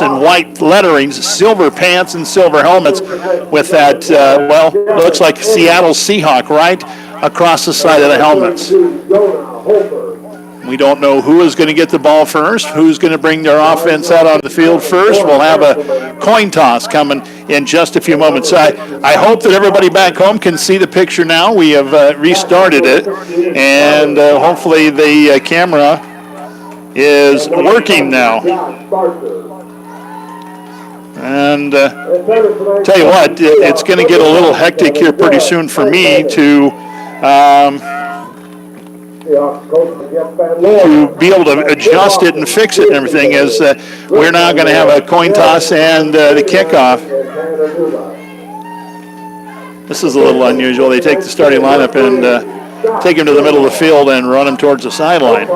and white letterings, silver pants and silver helmets with that, looks like Seattle Seahawk right across the side of the helmets. We don't know who is going to get the ball first, who's going to bring their offense out on the field first. We'll have a coin toss coming in just a few moments. I hope that everybody back home can see the picture now. We have restarted it, and hopefully the camera is working now. And tell you what, it's going to get a little hectic here pretty soon for me to be able to adjust it and fix it and everything, as we're now going to have a coin toss and the kickoff. This is a little unusual. They take the starting lineup and take him to the middle of the field and run him towards the sideline.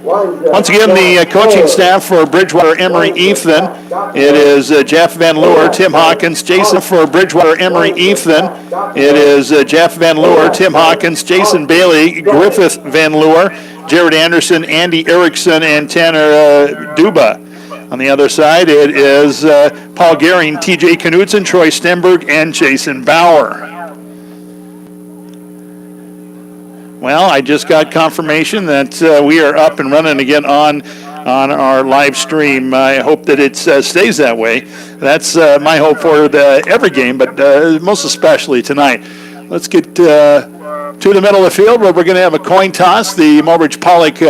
Once again, the coaching staff for Bridgewater Emory Ethan. It is Jeff Van Leeuwer, Tim Hawkins, Jason for Bridgewater Emory Ethan. It is Jeff Van Leeuwer, Tim Hawkins, Jason Bailey, Griffith Van Leeuwer, Jared Anderson, Andy Erickson, and Tanner Duba. On the other side, it is Paul Gehring, TJ Knudsen, Troy Stenberg, and Jason Bauer. Well, I just got confirmation that we are up and running again on our live stream. I hope that it stays that way. That's my hope for every game, but most especially tonight. Let's get to the middle of the field where we're going to have a coin toss. The Mobridge Pollock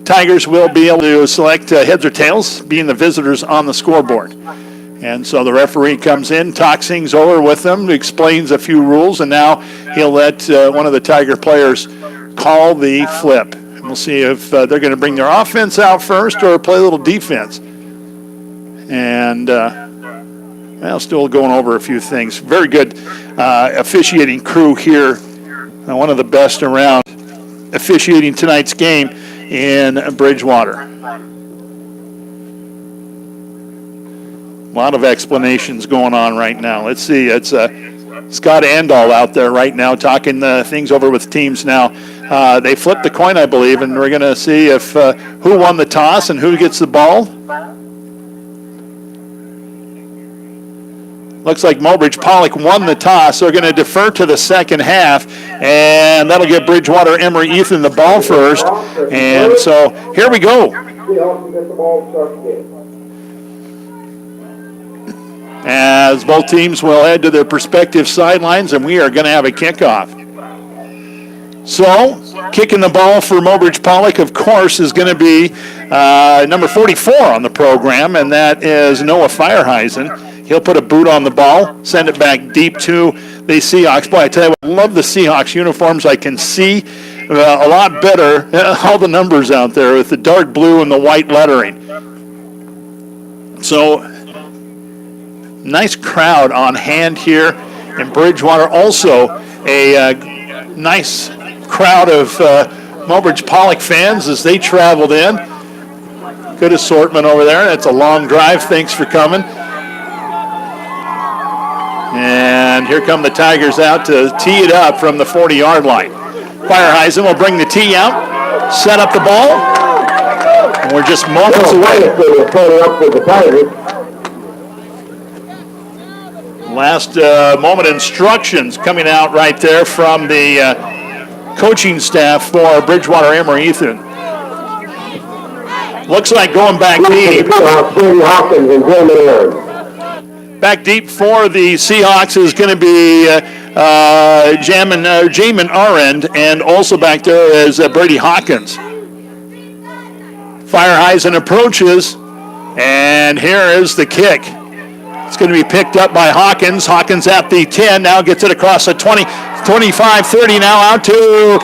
Tigers will be able to select heads or tails, being the visitors on the scoreboard. And so the referee comes in, talks things over with them, explains a few rules, and now he'll let one of the Tiger players call the flip. And we'll see if they're going to bring their offense out first or play a little defense. And, still going over a few things. Very good officiating crew here. One of the best around officiating tonight's game in Bridgewater. A lot of explanations going on right now. Let's see. It's Scott Andall out there right now talking things over with teams now. They flipped the coin, I believe, and we're going to see if who won the toss and who gets the ball. Looks like Mobridge Pollock won the toss. So they're going to defer to the second half, and that'll give Bridgewater Emory Ethan the ball first. And so here we go. As both teams will head to their respective sidelines, and we are going to have a kickoff. So, kicking the ball for Mobridge Pollock, of course, is going to be number 44 on the program, and that is Noah Feierheisen. He'll put a boot on the ball, send it back deep to the Seahawks. Boy, I tell you what, I love the Seahawks uniforms. I can see a lot better all the numbers out there with the dark blue and the white lettering. So, nice crowd on hand here in Bridgewater. Also, a nice crowd of Mobridge Pollock fans as they traveled in. Good assortment over there. That's a long drive. Thanks for coming. And here come the Tigers out to tee it up from the 40-yard line. Feierheisen will bring the tee out, set up the ball, and we're just moments away. Last moment instructions coming out right there from the coaching staff for Bridgewater Emory Ethan. Looks like going back deep. Back deep for the Seahawks is going to be Jamin Arend, and also back there is Brady Hawkins. Feierheisen approaches, and here is the kick. It's going to be picked up by Hawkins. Hawkins at the 10, now gets it across the 20, 25, 30, now out to,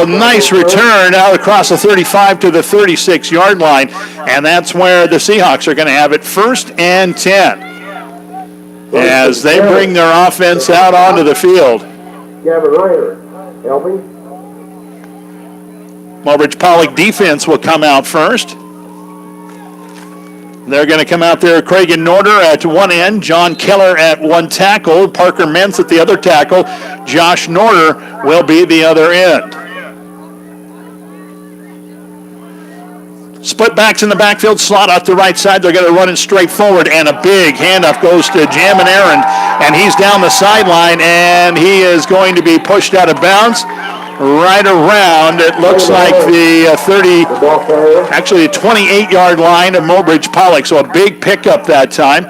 nice return out across the 35 to the 36-yard line. And that's where the Seahawks are going to have it, 1st and 10. As they bring their offense out onto the field. Gavin Ryder, helping. Mobridge Pollock defense will come out first. They're going to come out there, Craig and Norder at one end, John Keller at one tackle, Parker Mentz at the other tackle, Josh Norder will be the other end. Split backs in the backfield, slot off the right side. They're going to run it straight forward, and a big handoff goes to Jamin Aaron, and he's down the sideline, and he is going to be pushed out of bounds right around, it looks like the 30, actually the 28-yard line of Mobridge Pollock, so a big pickup that time.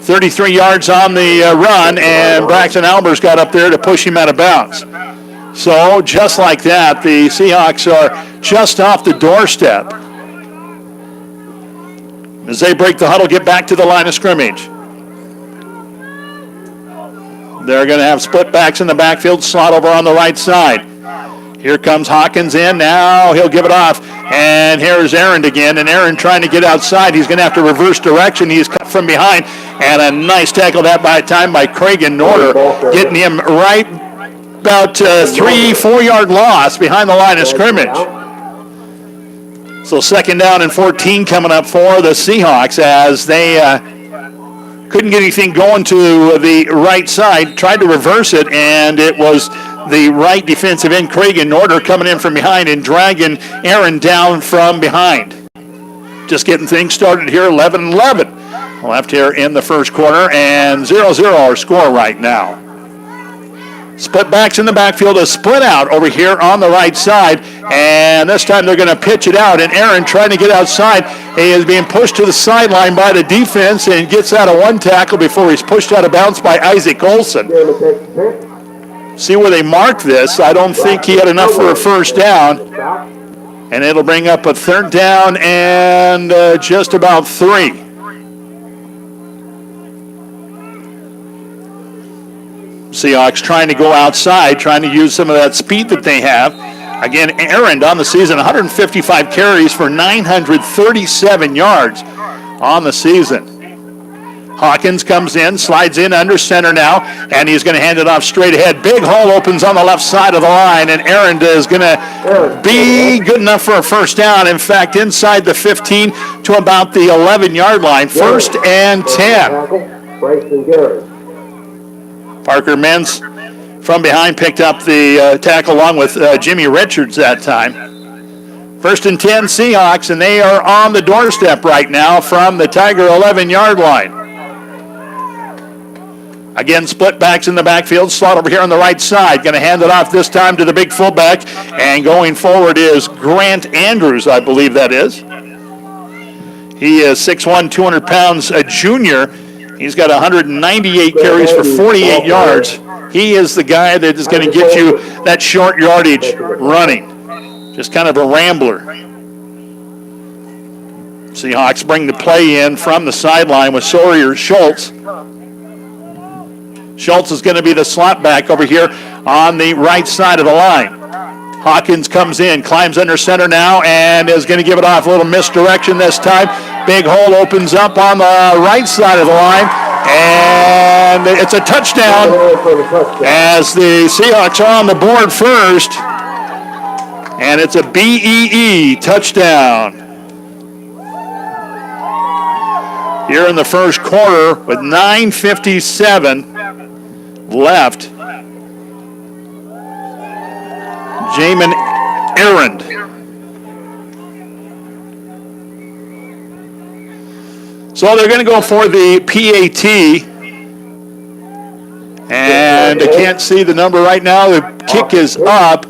33 yards on the run, and Braxton Albers got up there to push him out of bounds. So just like that, the Seahawks are just off the doorstep. As they break the huddle, get back to the line of scrimmage. They're going to have split backs in the backfield, slot over on the right side. Here comes Hawkins in. Now he'll give it off. And here's Aaron again. And Aaron trying to get outside. He's going to have to reverse direction. He's cut from behind. And a nice tackle that time by Craig and Norder, getting him right about 3-4 yard loss behind the line of scrimmage. So 2nd down and 14 coming up for the Seahawks as they couldn't get anything going to the right side, tried to reverse it, and it was the right defensive end, Craig and Norder, coming in from behind and dragging Aaron down from behind. Just getting things started here, 11-11 left here in the first quarter, and 0-0 our score right now. Split backs in the backfield, a split out over here on the right side, and this time they're going to pitch it out, and Aaron trying to get outside. He is being pushed to the sideline by the defense and gets out of one tackle before he's pushed out of bounds by Isaac Olson. See where they marked this. I don't think he had enough for a first down, and it'll bring up a 3rd down and just about 3. Seahawks trying to go outside, trying to use some of that speed that they have. Again, Aaron on the season, 155 carries for 937 yards on the season. Hawkins comes in, slides in under center now, and he's going to hand it off straight ahead. Big hole opens on the left side of the line, and Aaron is going to be good enough for a first down. In fact, inside the 15 to about the 11-yard line. 1st and 10. Parker Menz from behind picked up the tackle along with Jimmy Richards that time. 1st and 10 Seahawks, and they are on the doorstep right now from the Tiger 11-yard line. Again, split backs in the backfield, slot over here on the right side. Going to hand it off this time to the big fullback, and going forward is Grant Andrews, I believe that is. He is 6'1", 200 pounds, a junior. He's got 198 carries for 48 yards. He is the guy that is going to get you that short yardage running. Just kind of a rambler. Seahawks bring the play in from the sideline with Sawyer Schultz. Schultz is going to be the slot back over here on the right side of the line. Hawkins comes in, climbs under center now, and is going to give it off. A little misdirection this time. Big hole opens up on the right side of the line, and it's a touchdown as the Seahawks are on the board first, and it's a BEE touchdown. Here in the first quarter with 9:57 left. Jamin Aaron. So they're going to go for the PAT. And I can't see the number right now. The kick is up,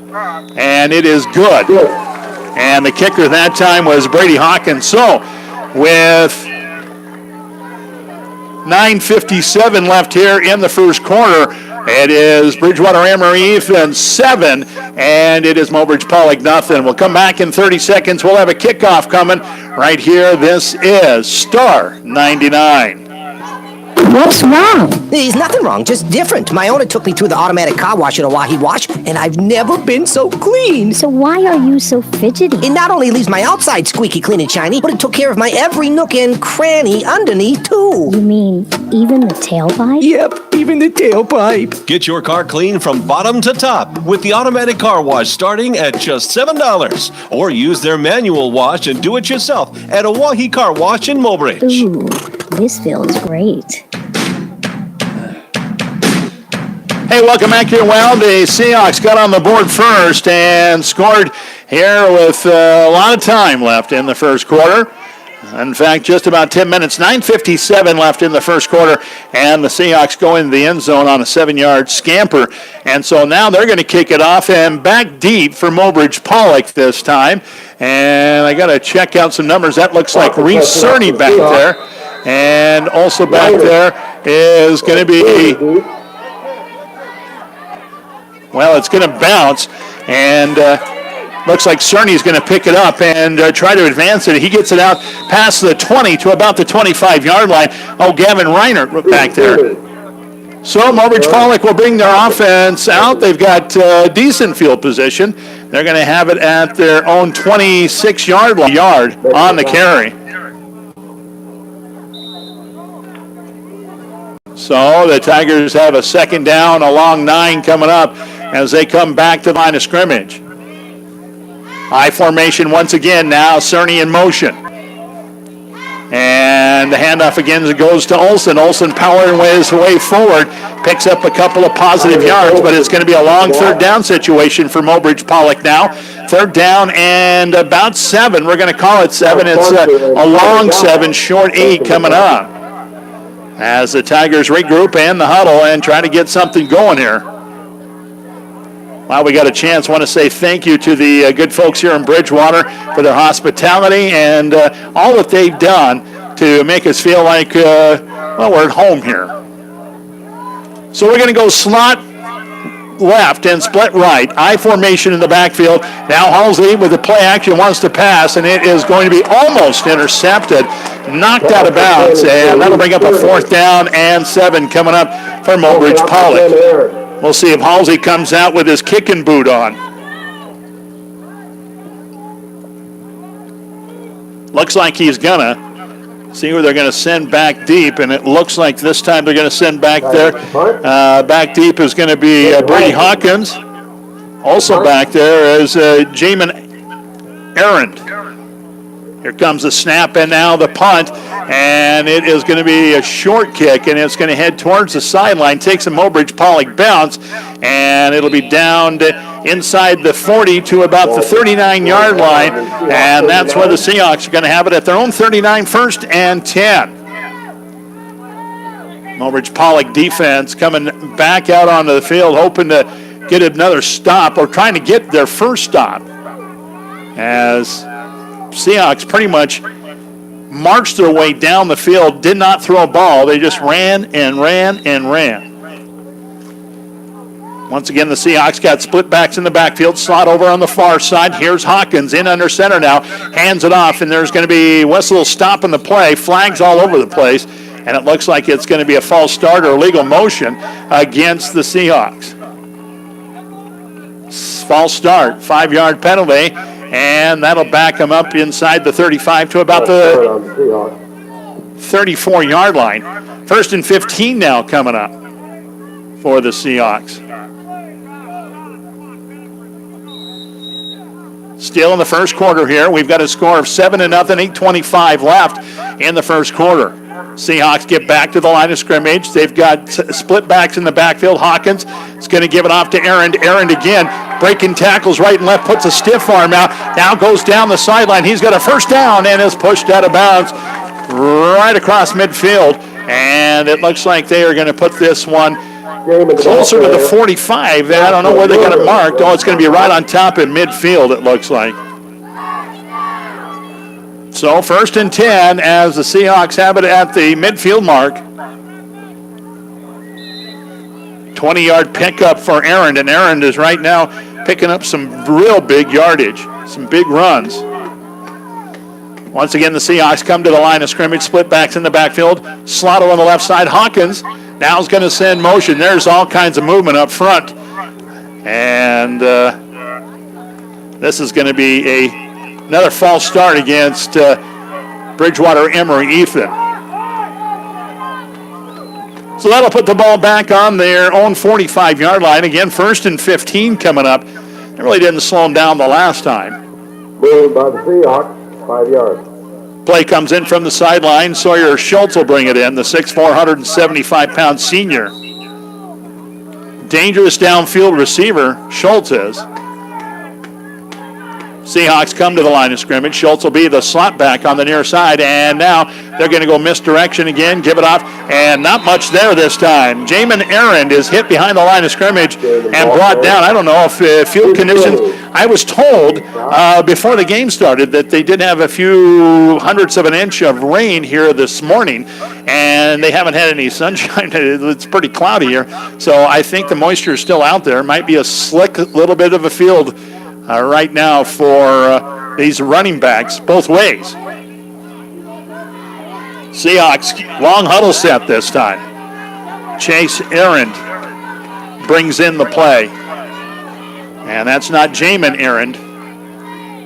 and it is good. And the kicker that time was Brady Hawkins. So with 9:57 left here in the first quarter, it is Bridgewater Emory Ethan 7, and it is Mobridge Pollock nothing. We'll come back in 30 seconds. We'll have a kickoff coming right here. This is Star 99. What's wrong? There's nothing wrong, just different. My owner took me through the automatic car wash at Oahe Wash, and I've never been so clean. So why are you so fidgety? It not only leaves my outside squeaky clean and shiny, but it took care of my every nook and cranny underneath, too. You mean even the tailpipe? Yep, even the tailpipe. Get your car clean from bottom to top with the automatic car wash starting at just $7. Or use their manual wash and do it yourself at Oahe Car Wash in Mobridge. Ooh, this feels great. Hey, welcome back here. Well, the Seahawks got on the board first and scored here with a lot of time left in the first quarter. In fact, just about 10 minutes, 9:57 left in the first quarter, and the Seahawks go into the end zone on a 7-yard scamper. And so now they're going to kick it off and back deep for Mobridge Pollock this time. And I got to check out some numbers. That looks like Reese Cerny back there. And also back there is going to be, well, it's going to bounce. And looks like Cerny's going to pick it up and try to advance it. He gets it out past the 20 to about the 25-yard line. Oh, Gavin Reinert back there. So Mobridge Pollock will bring their offense out. They've got decent field position. They're going to have it at their own 26-yard on the carry. So the Tigers have a second down, a long 9 coming up as they come back to the line of scrimmage. I formation once again now, Cerny in motion. And the handoff again goes to Olsen. Olsen powering his way forward, picks up a couple of positive yards, but it's going to be a long third down situation for Mobridge Pollock now. Third down and about 7. We're going to call it 7. It's a long 7, short 8 coming up. As the Tigers regroup and the huddle and try to get something going here. While we got a chance, I want to say thank you to the good folks here in Bridgewater for their hospitality and all that they've done to make us feel like, well, we're at home here. So we're going to go slot left and split right. I formation in the backfield. Now Halsey with the play action wants to pass, and it is going to be almost intercepted, knocked out of bounds, and that'll bring up a 4th down and 7 coming up for Mobridge Pollock. We'll see if Halsey comes out with his kicking boot on. Looks like he's gonna. See who they're going to send back deep, and it looks like this time they're going to send back there. Back deep is going to be Brady Hawkins. Also back there is Jamin Errand. Here comes the snap and now the punt, and it is going to be a short kick, and it's going to head towards the sideline, takes a Mobridge Pollock bounce, and it'll be down to inside the 40 to about the 39-yard line, and that's where the Seahawks are going to have it at their own 39, 1st and 10. Mobridge Pollock defense coming back out onto the field, hoping to get another stop or trying to get their first stop, as Seahawks pretty much marched their way down the field, did not throw a ball. They just ran and ran and ran. Once again, the Seahawks got split backs in the backfield, slot over on the far side. Here's Hawkins in under center now, hands it off, and there's going to be Wessel stopping the play, flags all over the place, and it looks like it's going to be a false start or illegal motion against the Seahawks. False start, 5-yard penalty. And that'll back them up inside the 35 to about the 34-yard line. 1st and 15 now coming up for the Seahawks. Still in the first quarter here. We've got a score of 7-0, 8:25 left in the first quarter. Seahawks get back to the line of scrimmage. They've got split backs in the backfield. Hawkins is going to give it off to Aaron. Aaron again, breaking tackles right and left, puts a stiff arm out. Now goes down the sideline. He's got a first down and is pushed out of bounds right across midfield. And it looks like they are going to put this one closer to the 45. I don't know where they got it marked. Oh, it's going to be right on top in midfield, it looks like. So 1st and 10 as the Seahawks have it at the midfield mark. 20-yard pickup for Aaron, and Aaron is right now picking up some real big yardage, some big runs. Once again, the Seahawks come to the line of scrimmage, split backs in the backfield. Slotto on the left side. Hawkins now is going to send motion. There's all kinds of movement up front. And this is going to be another false start against Bridgewater Emory Ethan. So that'll put the ball back on their own 45-yard line. Again, 1st and 15 coming up. It really didn't slow them down the last time. Moved by the Seahawks, 5 yards. Play comes in from the sideline. Sawyer Schultz will bring it in, the 6'4", 175-pound senior. Dangerous downfield receiver, Schultz is. Seahawks come to the line of scrimmage. Schultz will be the slot back on the near side, and now they're going to go misdirection again, give it off, and not much there this time. Jamin Arend is hit behind the line of scrimmage and brought down. I don't know if field conditions. I was told before the game started that they did have a few hundredths of an inch of rain here this morning, and they haven't had any sunshine. It's pretty cloudy here, so I think the moisture is still out there. Might be a slick little bit of a field right now for these running backs both ways. Seahawks long huddle set this time. Chase Arend brings in the play. And that's not Jamin Arend.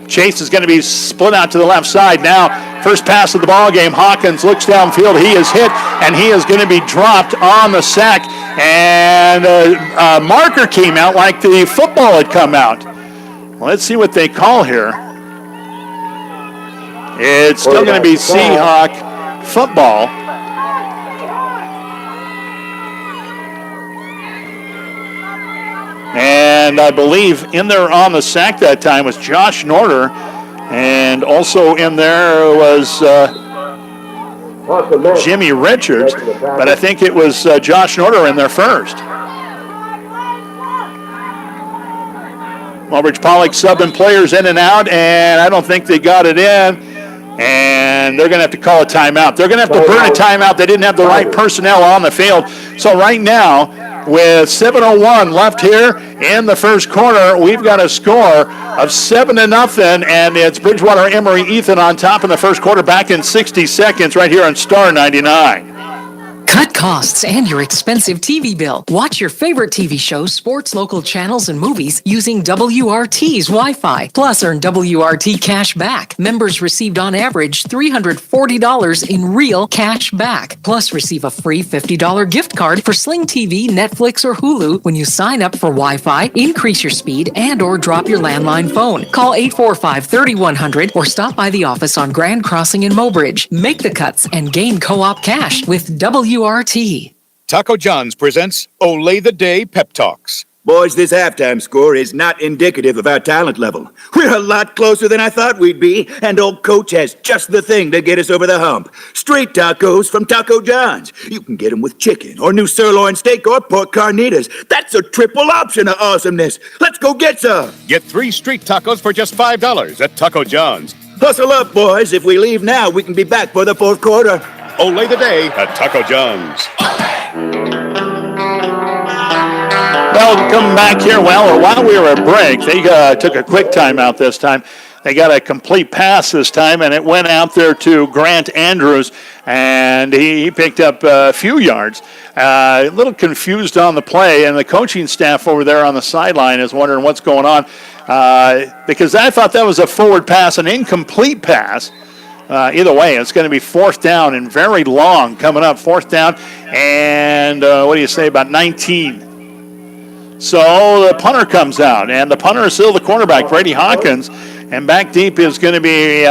Chase is going to be split out to the left side now. First pass of the ball game. Hawkins looks downfield. He is hit, and he is going to be dropped on the sack. And a marker came out like the football had come out. Let's see what they call here. It's still going to be Seahawk football. And I believe in there on the sack that time was Josh Norder. And also in there was Jimmy Richards. But I think it was Josh Norder in there first. Mulbridge Pollock subbing players in and out, and I don't think they got it in. And they're going to have to call a timeout. They're going to have to burn a timeout. They didn't have the right personnel on the field. So right now, with 7:01 left here in the first quarter, we've got a score of 7-0, and it's Bridgewater Emory Ethan on top in the first quarter, back in 60 seconds right here on Star 99. Cut costs and your expensive TV bill. Watch your favorite TV shows, sports, local channels, and movies using WRT's Wi-Fi. Plus, earn WRT cash back. Members received on average $340 in real cash back. Plus, receive a free $50 gift card for Sling TV, Netflix, or Hulu when you sign up for Wi-Fi, increase your speed, and or drop your landline phone. Call 845-3100 or stop by the office on Grand Crossing in Mobridge. Make the cuts and gain co-op cash with WRT. Taco John's presents Olay the Day Pep Talks. Boys, this halftime score is not indicative of our talent level. We're a lot closer than I thought we'd be, and old coach has just the thing to get us over the hump. Street tacos from Taco John's. You can get them with chicken, or new sirloin steak, or pork carnitas. That's a triple option of awesomeness. Let's go get some. Get 3 street tacos for just $5 at Taco John's. Hustle up, boys. If we leave now, we can be back for the fourth quarter. Olay the Day at Taco John's. Well, coming back here, while we were at break, they took a quick timeout this time. They got a complete pass this time, and it went out there to Grant Andrews, and he picked up a few yards. A little confused on the play, and the coaching staff over there on the sideline is wondering what's going on, because I thought that was a forward pass, an incomplete pass. Either way, it's going to be fourth down and very long coming up. Fourth down and what do you say, about 19. So the punter comes out, and the punter is still the quarterback, Brady Hawkins. And back deep is going to be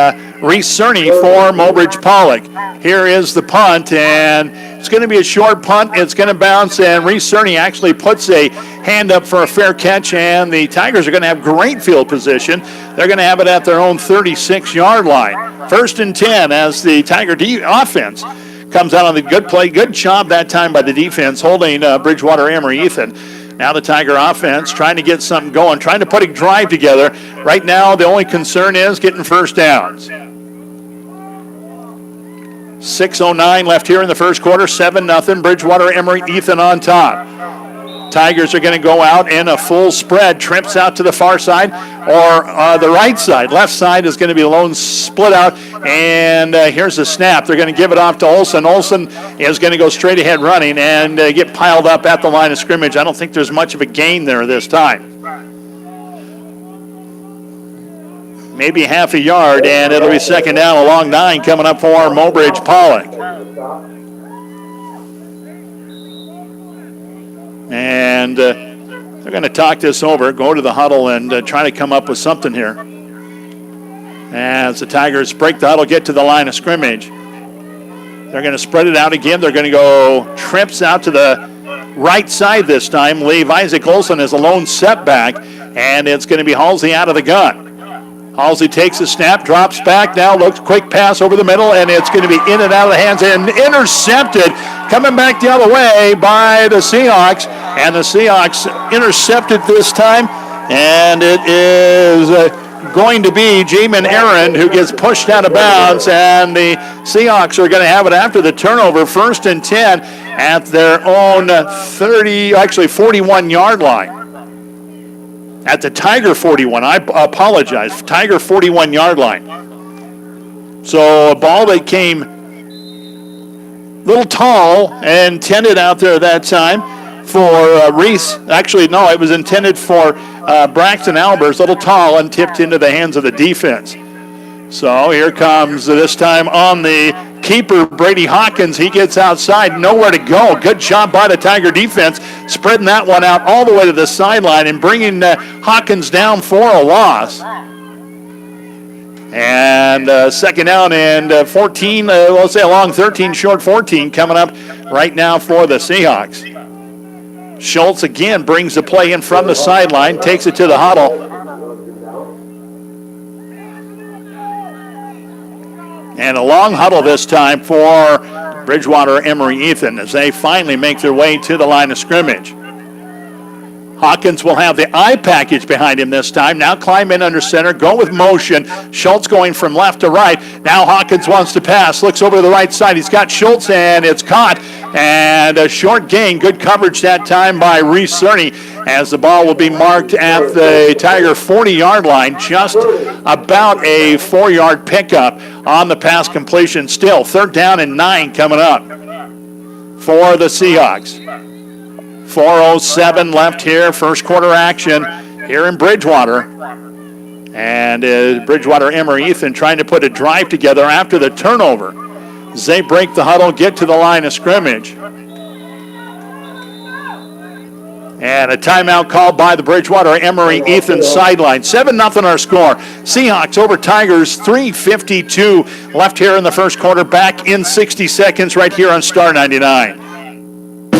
Reese Cerny for Mobridge Pollock. Here is the punt, and it's going to be a short punt. It's going to bounce, and Reese Cerny actually puts a hand up for a fair catch, and the Tigers are going to have great field position. They're going to have it at their own 36-yard line. First and 10 as the Tiger offense comes out on the good play. Good job that time by the defense holding Bridgewater Emory Ethan. Now the Tiger offense trying to get something going, trying to put a drive together. Right now, the only concern is getting first downs. 6:09 left here in the first quarter, 7-0. Bridgewater Emory Ethan on top. Tigers are going to go out in a full spread. Trips out to the far side or the right side. Left side is going to be a lone split out. And here's the snap. They're going to give it off to Olsen. Olsen is going to go straight ahead running and get piled up at the line of scrimmage. I don't think there's much of a gain there this time. Maybe half a yard, and it'll be second down, a long 9 coming up for Mobridge Pollock. And they're going to talk this over, go to the huddle, and try to come up with something here. As the Tigers break the huddle, get to the line of scrimmage. They're going to spread it out again. They're going to go trips out to the right side this time. Leave Isaac Olsen as a lone setback, and it's going to be Halsey out of the gun. Halsey takes a snap, drops back, now looks quick pass over the middle, and it's going to be in and out of the hands and intercepted. Coming back the other way by the Seahawks, and the Seahawks intercepted this time, and it is going to be Jamin Aaron who gets pushed out of bounds, and the Seahawks are going to have it after the turnover, 1st and 10 at their own 41-yard line. At the Tiger 41, I apologize, Tiger 41-yard line. So a ball that came a little tall and intended out there that time for Reese. Actually, no, it was intended for Braxton Albers, a little tall and tipped into the hands of the defense. So here comes this time on the keeper, Brady Hawkins. He gets outside, nowhere to go. Good job by the Tiger defense, spreading that one out all the way to the sideline and bringing Hawkins down for a loss. And second down and 14, we'll say along 13, short 14 coming up right now for the Seahawks. Schultz again brings the play in from the sideline, takes it to the huddle. And a long huddle this time for Bridgewater Emory Ethan as they finally make their way to the line of scrimmage. Hawkins will have the eye package behind him this time. Now climb in under center, go with motion. Schultz going from left to right. Now Hawkins wants to pass, looks over to the right side. He's got Schultz, and it's caught. And a short gain, good coverage that time by Reese Cerny, as the ball will be marked at the Tiger 40-yard line. Just about a 4-yard pickup on the pass completion. Still 3rd down and 9 coming up for the Seahawks. 4:07 left here, first quarter action here in Bridgewater. And Bridgewater Emory Ethan trying to put a drive together after the turnover. As they break the huddle, get to the line of scrimmage. And a timeout called by the Bridgewater Emory Ethan sideline. 7-0 our score. Seahawks over Tigers, 3:52 left here in the first quarter. Back in 60 seconds right here on Star 99.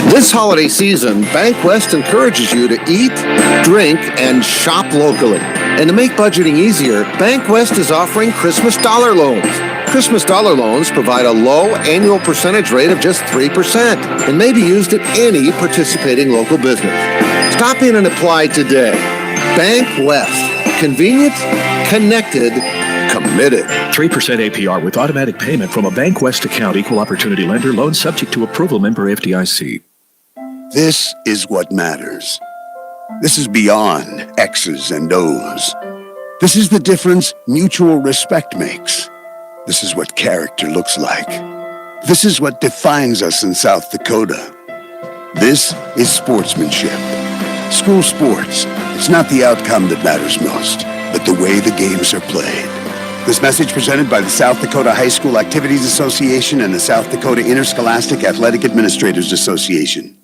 This holiday season, Bank West encourages you to eat, drink, and shop locally. And to make budgeting easier, Bank West is offering Christmas dollar loans. Christmas dollar loans provide a low annual percentage rate of just 3% and may be used at any participating local business. Stop in and apply today. Bank West. Convenient, connected, committed. 3% APR with automatic payment from a Bank West account. Equal opportunity lender. Loan subject to approval. Member FDIC. This is what matters. This is beyond X's and O's. This is the difference mutual respect makes. This is what character looks like. This is what defines us in South Dakota. This is sportsmanship. School sports, it's not the outcome that matters most, but the way the games are played. This message presented by the South Dakota High School Activities Association and the South Dakota Interscholastic Athletic Administrators Association.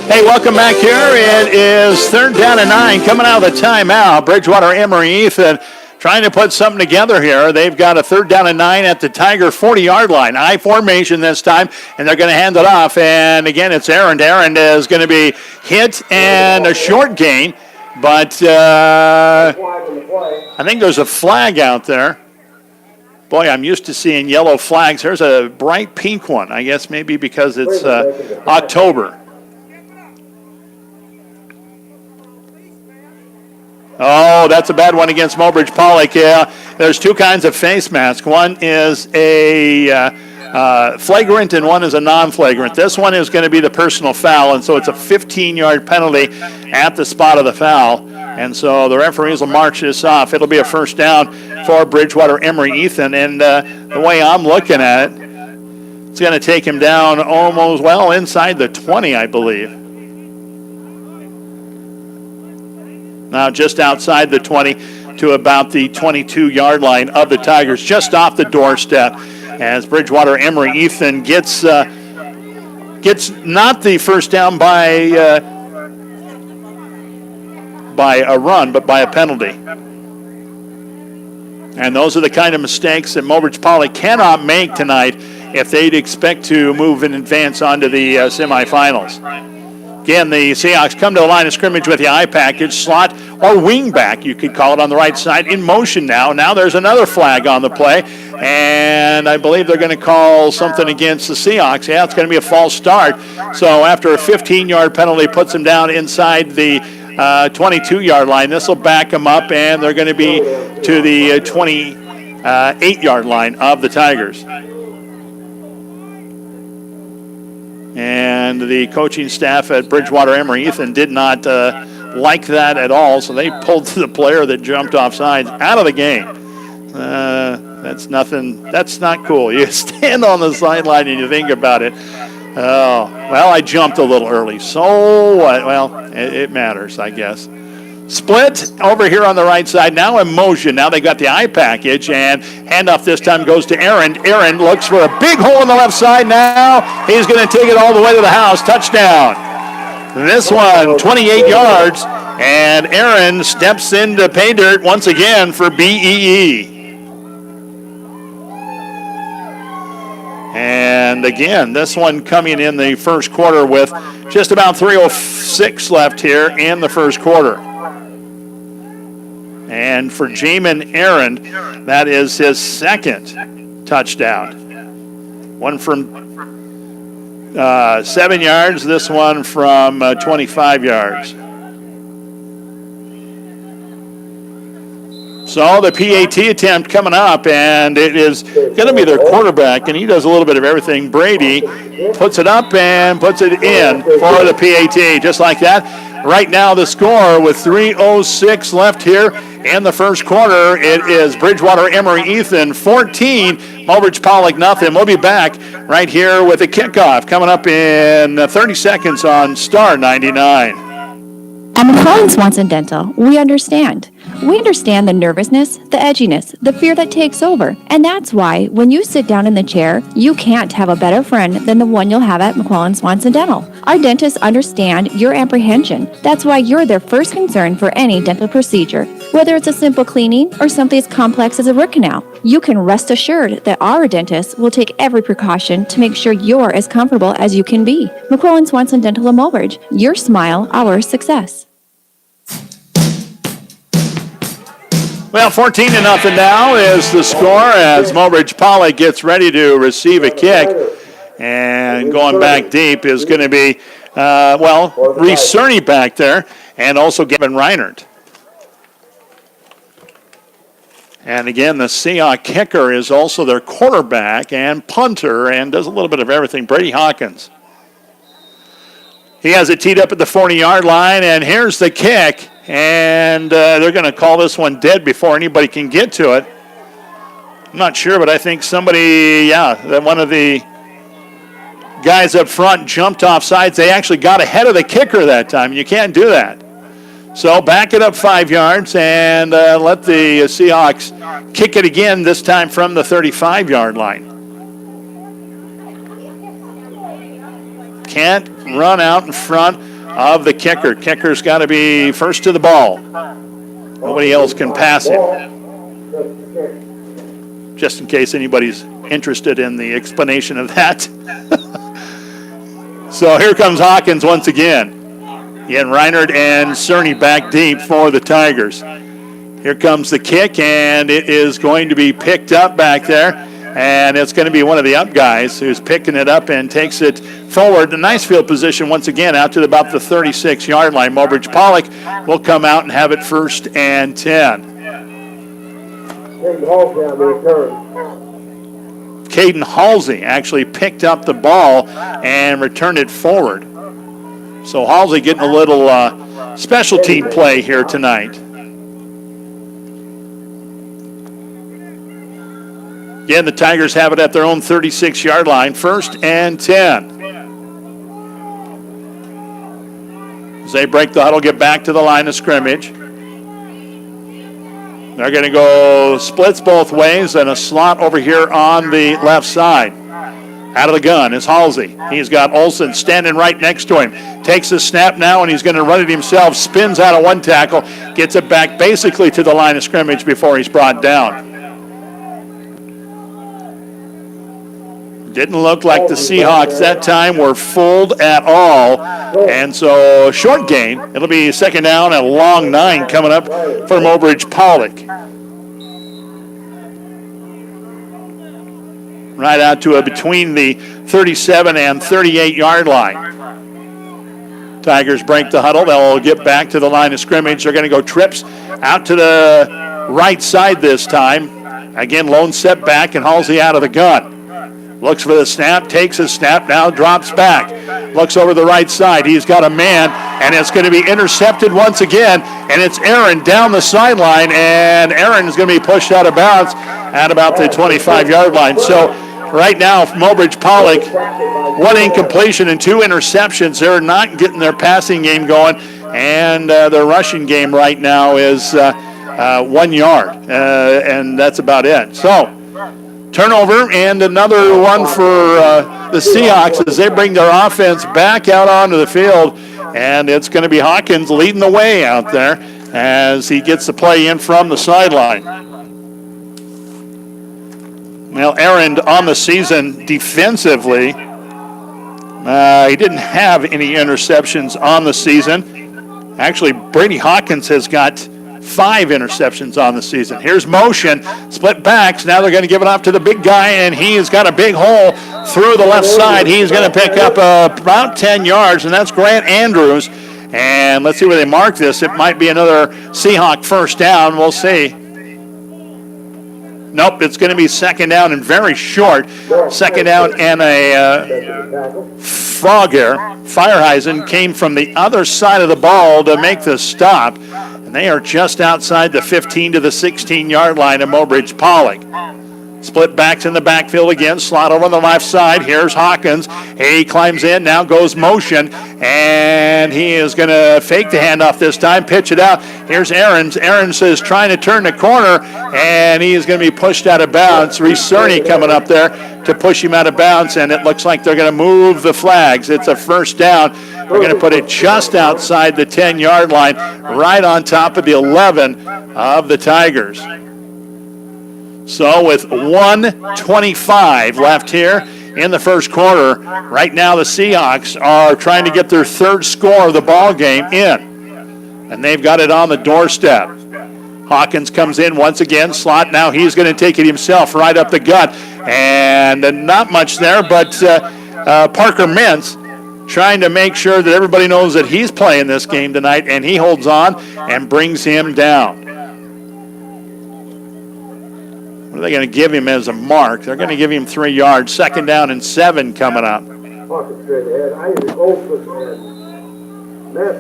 Hey, welcome back here. It is 3rd down and 9 coming out of the timeout. Bridgewater Emory Ethan trying to put something together here. They've got a 3rd down and 9 at the Tiger 40-yard line. I formation this time, and they're going to hand it off. And again, it's Aaron. Aaron is going to be hit and a short gain. But I think there's a flag out there. Boy, I'm used to seeing yellow flags. There's a bright pink one. I guess maybe because it's October. Oh, that's a bad one against Mobridge Pollock. Yeah, there's two kinds of face mask. One is a flagrant and one is a non-flagrant. This one is going to be the personal foul, and so it's a 15-yard penalty at the spot of the foul. And so the referees will march this off. It'll be a 1st down for Bridgewater Emory Ethan. And the way I'm looking at it, it's going to take him down almost, well, inside the 20, I believe. Now just outside the 20 to about the 22-yard line of the Tigers, just off the doorstep, as Bridgewater Emory Ethan gets not the 1st down by a run, but by a penalty. And those are the kind of mistakes that Mobridge Pollock cannot make tonight if they'd expect to move in advance onto the semifinals. Again, the Seahawks come to the line of scrimmage with the eye package. Slot or wing back, you could call it, on the right side, in motion now. Now there's another flag on the play, and I believe they're going to call something against the Seahawks. Yeah, it's going to be a false start. So after a 15-yard penalty puts them down inside the 22-yard line, this will back them up, and they're going to be to the 28-yard line of the Tigers. And the coaching staff at Bridgewater Emory Ethan did not like that at all, so they pulled the player that jumped offside out of the game. That's nothing. That's not cool. You stand on the sideline and you think about it. Oh, well, I jumped a little early. So what? Well, it matters, I guess. Split over here on the right side. Now in motion. Now they got the eye package, and handoff this time goes to Aaron. Aaron looks for a big hole on the left side now. He's going to take it all the way to the house. Touchdown. This one, 28 yards, and Aaron steps into pay dirt once again for BEE. And again, this one coming in the first quarter with just about 3:06 left here in the first quarter. And for Jamin Aaron, that is his second touchdown. One from 7 yards, this one from 25 yards. So the PAT attempt coming up, and it is going to be their quarterback, and he does a little bit of everything. Brady puts it up and puts it in for the PAT, just like that. Right now the score with 3:06 left here in the first quarter, it is Bridgewater Emory Ethan 14, Mulbridge Pollock nothing. We'll be back right here with a kickoff coming up in 30 seconds on Star 99. At McClellan Swanson Dental, we understand. We understand the nervousness, the edginess, the fear that takes over. And that's why, when you sit down in the chair, you can't have a better friend than the one you'll have at McClellan Swanson Dental. Our dentists understand your apprehension. That's why you're their first concern for any dental procedure. Whether it's a simple cleaning or something as complex as a root canal, you can rest assured that our dentists will take every precaution to make sure you're as comfortable as you can be. McClellan Swanson Dental of Mulbridge, your smile, our success. Well, 14-0 now is the score as Mulbridge Pollock gets ready to receive a kick. And going back deep is going to be, Reese Cerny back there, and also Gavin Reinert. And again, the Seahawks kicker is also their quarterback and punter and does a little bit of everything, Brady Hawkins. He has it teed up at the 40-yard line, and here's the kick. And they're going to call this one dead before anybody can get to it. I'm not sure, but I think somebody, that one of the guys up front jumped off sides. They actually got ahead of the kicker that time. You can't do that. So back it up 5 yards and let the Seahawks kick it again, this time from the 35-yard line. Can't run out in front of the kicker. Kicker's got to be first to the ball. Nobody else can pass him. Just in case anybody's interested in the explanation of that. So here comes Hawkins once again. Again, Reinert and Cerny back deep for the Tigers. Here comes the kick, and it is going to be picked up back there. And it's going to be one of the up guys who's picking it up and takes it forward. A nice field position once again out to about the 36-yard line. Mulbridge Pollock will come out and have it 1st and 10. Caden Halsey actually picked up the ball and returned it forward. So Halsey getting a little specialty play here tonight. Again, the Tigers have it at their own 36-yard line, 1st and 10. As they break the huddle, get back to the line of scrimmage. They're going to go splits both ways and a slot over here on the left side. Out of the gun is Halsey. He's got Olsen standing right next to him. Takes the snap now, and he's going to run it himself. Spins out of one tackle. Gets it back basically to the line of scrimmage before he's brought down. Didn't look like the Seahawks that time were fooled at all. And so short gain. It'll be second down and a long 9 coming up for Mobridge Pollock. Right out to between the 37 and 38 yard line. Tigers break the huddle. They'll get back to the line of scrimmage. They're going to go trips out to the right side this time. Again, lone step back and Halsey out of the gun. Looks for the snap, takes a snap, now drops back. Looks over the right side. He's got a man, and it's going to be intercepted once again. And it's Aaron down the sideline, and Aaron is going to be pushed out of bounds at about the 25-yard line. So right now, Mobridge Pollock, 1 incompletion and 2 interceptions. They're not getting their passing game going, and their rushing game right now is 1 yard, and that's about it. So turnover and another one for the Seahawks as they bring their offense back out onto the field, and it's going to be Hawkins leading the way out there as he gets the play in from the sideline. Well, Aaron on the season defensively, he didn't have any interceptions on the season. Actually, Brady Hawkins has got 5 interceptions on the season. Here's motion, split backs. Now they're going to give it off to the big guy, and he's got a big hole through the left side. He's going to pick up about 10 yards, and that's Grant Andrews. And let's see where they mark this. It might be another Seahawk first down. We'll see. Nope, it's going to be second down and very short. Second down and a frog here. Fireheisen came from the other side of the ball to make the stop. And they are just outside the 15 to the 16-yard line of Mobridge Pollock. Split backs in the backfield again. Slot over on the left side. Here's Hawkins. He climbs in. Now goes motion. And he is going to fake the handoff this time. Pitch it out. Here's Aarons. Aarons is trying to turn the corner. And he is going to be pushed out of bounds. Reese Cerny coming up there to push him out of bounds. And it looks like they're going to move the flags. It's a first down. We're going to put it just outside the 10-yard line, right on top of the 11 of the Tigers. So with 1:25 left here in the first quarter, right now the Seahawks are trying to get their 3rd score of the ball game in. And they've got it on the doorstep. Hawkins comes in once again, slot. Now he's going to take it himself right up the gut. And not much there, but Parker Mintz trying to make sure that everybody knows that he's playing this game tonight, and he holds on and brings him down. What are they going to give him as a mark? They're going to give him 3 yards. Second down and 7 coming up.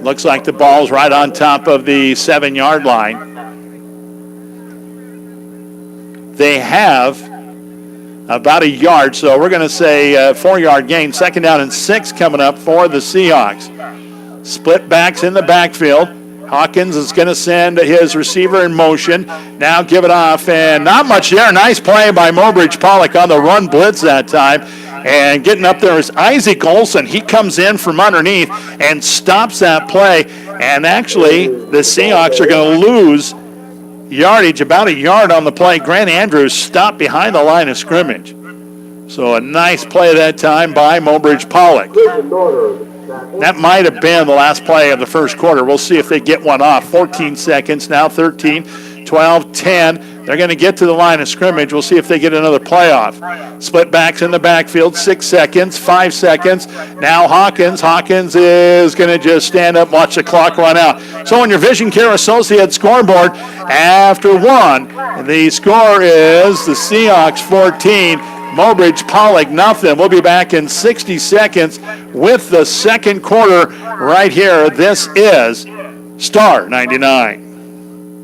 Looks like the ball's right on top of the 7-yard line. They have about a yard, so we're going to say 4-yard gain. Second down and 6 coming up for the Seahawks. Split backs in the backfield. Hawkins is going to send his receiver in motion. Now give it off, and not much there. Nice play by Mobridge Pollock on the run blitz that time. And getting up there is Isaac Olson. He comes in from underneath and stops that play. And actually, the Seahawks are going to lose yardage, about a yard on the play. Grant Andrews stopped behind the line of scrimmage. So a nice play that time by Mobridge Pollock. That might have been the last play of the first quarter. We'll see if they get one off. 14 seconds, now 13, 12, 10. They're going to get to the line of scrimmage. We'll see if they get another play off. Split backs in the backfield, 6 seconds, 5 seconds. Now Hawkins. Hawkins is going to just stand up, watch the clock run out. So on your Vision Care Associates scoreboard, after 1, the score is the Seahawks 14, Mobridge Pollock nothing. We'll be back in 60 seconds with the second quarter right here. This is Star 99.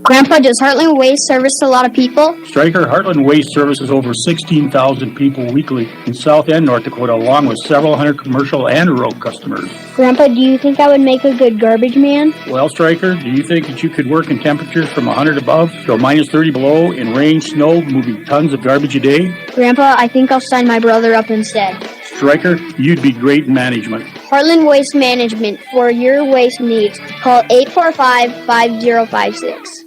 Grandpa, does Heartland Waste service a lot of people? Stryker, Heartland Waste services over 16,000 people weekly in South and North Dakota, along with several hundred commercial and rural customers. Grandpa, do you think I would make a good garbage man? Well, Stryker, do you think that you could work in temperatures from 100 above to minus 30 below in rain, snow, moving tons of garbage a day? Grandpa, I think I'll sign my brother up instead. Stryker, you'd be great in management. Heartland Waste Management. For your waste needs, call 845-5056.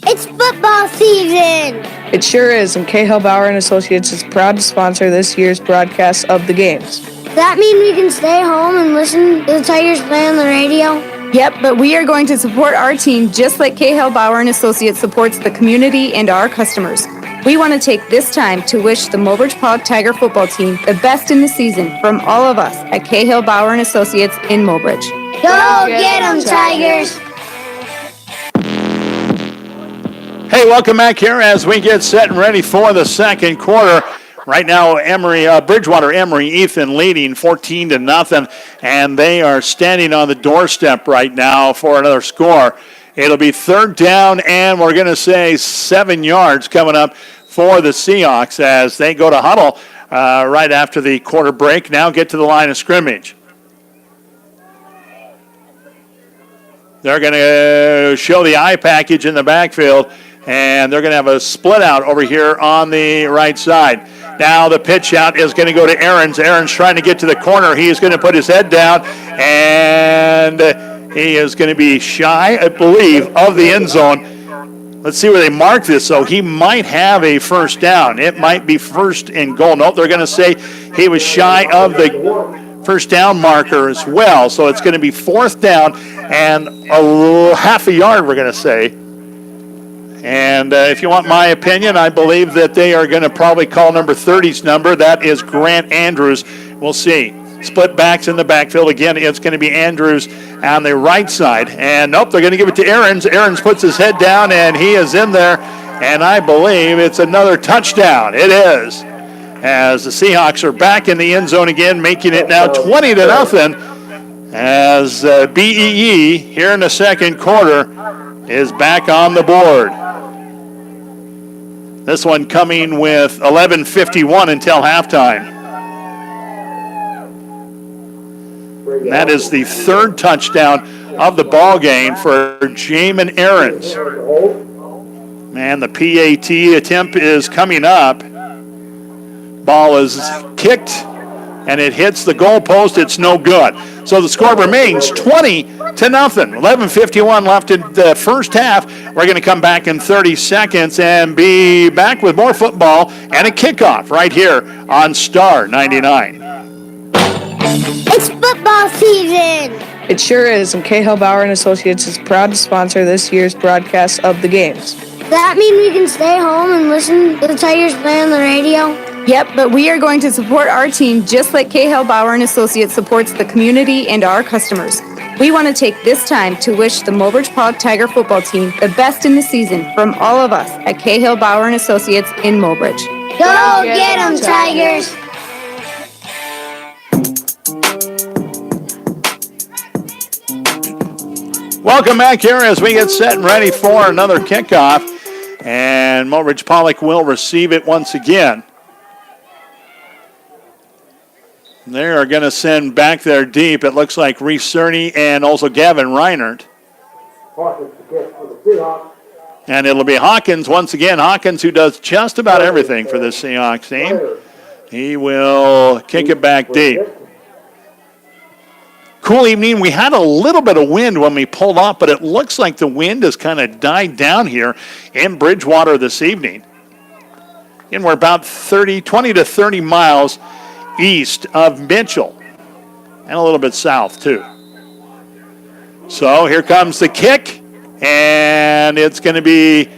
It's football season! It sure is, and Cahill Bauer and Associates is proud to sponsor this year's broadcast of the games. Does that mean we can stay home and listen to the Tigers play on the radio? Yep, but we are going to support our team just like Cahill Bauer and Associates supports the community and our customers. We want to take this time to wish the Mobridge Pollock Tiger football team the best in the season from all of us at Cahill Bauer and Associates in Mobridge. Go get 'em, Tigers! Hey, welcome back here as we get set and ready for the second quarter. Right now, Bridgewater Emory Ethan leading 14-0, and they are standing on the doorstep right now for another score. It'll be third down, and we're going to say 7 yards coming up for the Seahawks as they go to huddle right after the quarter break. Now get to the line of scrimmage. They're going to show the eye package in the backfield, and they're going to have a split out over here on the right side. Now the pitch out is going to go to Aarons. Aarons trying to get to the corner. He is going to put his head down, and he is going to be shy, I believe, of the end zone. Let's see where they mark this. So he might have a first down. It might be first and goal. Nope, they're going to say he was shy of the first down marker as well. So it's going to be fourth down and a half a yard, we're going to say. And if you want my opinion, I believe that they are going to probably call number 30's number. That is Grant Andrews. We'll see. Split backs in the backfield. Again, it's going to be Andrews on the right side. And nope, they're going to give it to Aarons. Aarons puts his head down, and he is in there. And I believe it's another touchdown. It is. As the Seahawks are back in the end zone again, making it now 20-0. As BEE here in the second quarter is back on the board. This one coming with 11:51 until halftime. And that is the third touchdown of the ball game for Jamin Aarons. Man, the PAT attempt is coming up. Ball is kicked, and it hits the goalpost. It's no good. So the score remains 20-0. 11:51 left in the first half. We're going to come back in 30 seconds and be back with more football and a kickoff right here on Star 99. It's football season! It sure is, and Cahill Bauer and Associates is proud to sponsor this year's broadcast of the games. Does that mean we can stay home and listen to the Tigers play on the radio? Yep, but we are going to support our team just like Cahill Bauer and Associates supports the community and our customers. We want to take this time to wish the Mobridge Pollock Tiger football team the best in the season from all of us at Cahill Bauer and Associates in Mobridge. Go get 'em, Tigers! Welcome back here as we get set and ready for another kickoff. And Mobridge Pollock will receive it once again. They are going to send back there deep. It looks like Reese Cerny and also Gavin Reinert. And it'll be Hawkins once again. Hawkins, who does just about everything for this Seahawks team. He will kick it back deep. Cool evening. We had a little bit of wind when we pulled off, but it looks like the wind has kind of died down here in Bridgewater this evening. And we're about 20 to 30 miles east of Mitchell, and a little bit south too. So here comes the kick, and it's going to be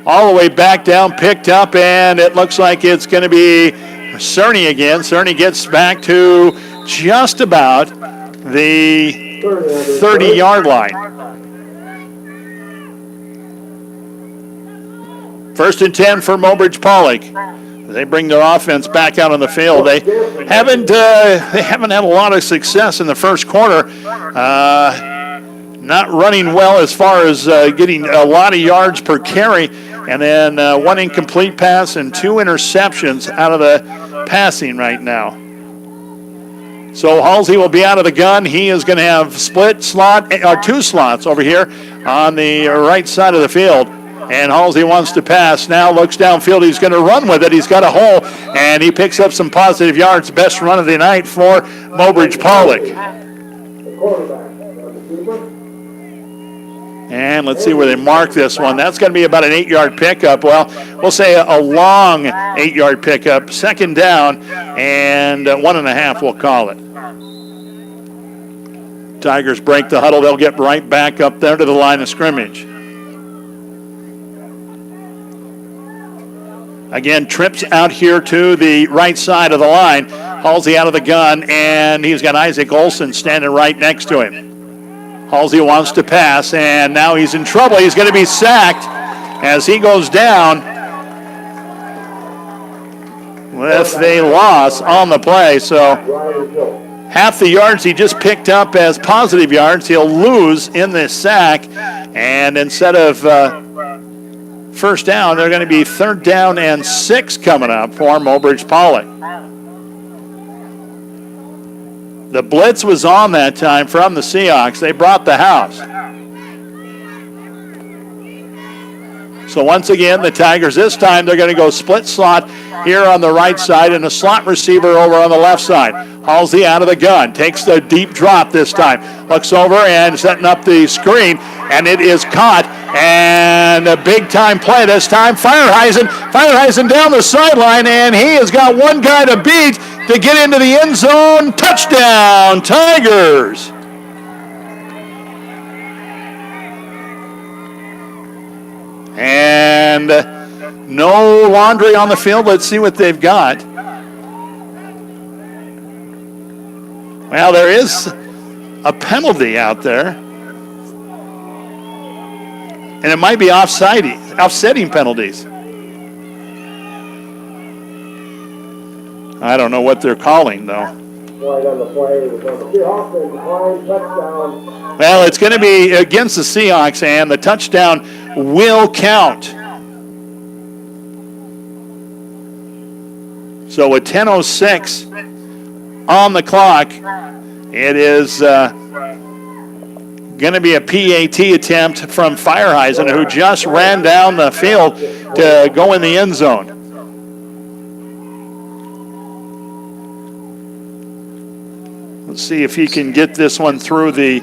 all the way back down, picked up, and it looks like it's going to be Cerny again. Cerny gets back to just about the 30-yard line. First and 10 for Mobridge Pollock. They bring their offense back out on the field. They haven't had a lot of success in the first quarter. Not running well as far as getting a lot of yards per carry. And then one incomplete pass and 2 interceptions out of the passing right now. So Halsey will be out of the gun. He is going to have split slot, or 2 slots over here on the right side of the field. And Halsey wants to pass. Now looks downfield. He's going to run with it. He's got a hole, and he picks up some positive yards. Best run of the night for Mobridge Pollock. And let's see where they mark this one. That's going to be about an 8-yard pickup. Well, we'll say a long 8-yard pickup. Second down and 1.5, we'll call it. Tigers break the huddle. They'll get right back up there to the line of scrimmage. Again, trips out here to the right side of the line. Halsey out of the gun, and he's got Isaac Olson standing right next to him. Halsey wants to pass, and now he's in trouble. He's going to be sacked as he goes down with a loss on the play. So half the yards he just picked up as positive yards, he'll lose in this sack. And instead of first down, they're going to be 3rd down and 6 coming up for Mobridge Pollock. The blitz was on that time from the Seahawks. They brought the house. So once again, the Tigers, this time they're going to go split slot here on the right side and a slot receiver over on the left side. Halsey out of the gun, takes the deep drop this time. Looks over and setting up the screen, and it is caught. And a big-time play this time. Feierheisen down the sideline, and he has got one guy to beat to get into the end zone. Touchdown, Tigers! And no laundry on the field. Let's see what they've got. Well, there is a penalty out there. And it might be offsetting penalties. I don't know what they're calling, though. Well, it's going to be against the Seahawks, and the touchdown will count. So with 10:06 on the clock, it is going to be a PAT attempt from Feierheisen, who just ran down the field to go in the end zone. Let's see if he can get this one through the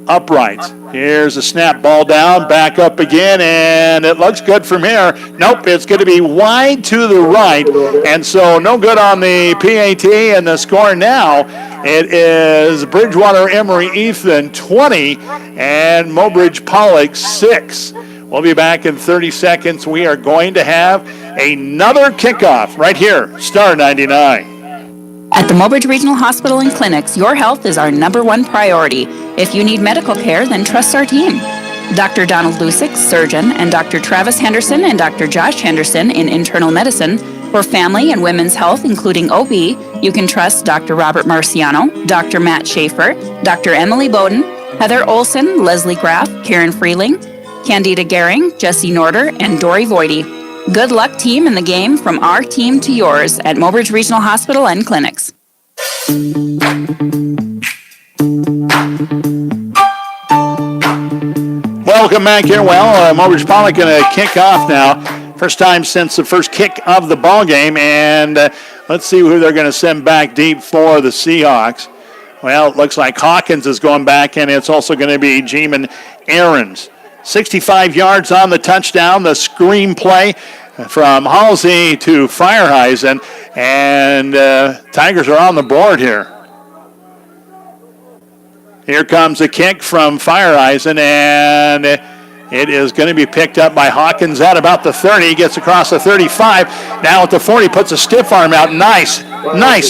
uprights. Here's a snap, ball down, back up again, and it looks good from here. Nope, it's going to be wide to the right, and so no good on the PAT, and the score now, it is Bridgewater Emory Ethan 20 and Mobridge Pollock 6. We'll be back in 30 seconds. We are going to have another kickoff right here, Star 99. At the Mobridge Regional Hospital and Clinics, your health is our #1 priority. If you need medical care, then trust our team. Dr. Donald Lusick, surgeon, and Dr. Travis Henderson and Dr. Josh Henderson in internal medicine. For family and women's health, including OB, you can trust Dr. Robert Marciano, Dr. Matt Schaefer, Dr. Emily Bowden, Heather Olson, Leslie Graff, Karen Freeling, Candida Gehring, Jesse Norder, and Dory Voidy. Good luck, team, in the game, from our team to yours at Mobridge Regional Hospital and Clinics. Welcome back here. Well, Mobridge Pollock going to kick off now. First time since the first kick of the ball game, and let's see who they're going to send back deep for the Seahawks. Well, it looks like Hawkins is going back, and it's also going to be Jeeman Aarons. 65 yards on the touchdown, the screen play from Halsey to Feierheisen, and Tigers are on the board here. Here comes a kick from Feierheisen, and it is going to be picked up by Hawkins at about the 30. Gets across the 35. Now at the 40, puts a stiff arm out. Nice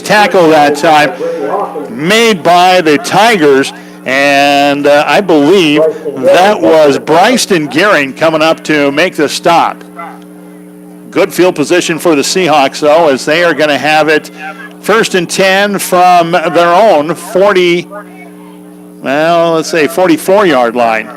tackle that time made by the Tigers. And I believe that was Bryson Gehring coming up to make the stop. Good field position for the Seahawks, though, as they are going to have it 1st and 10 from their own 44-yard line.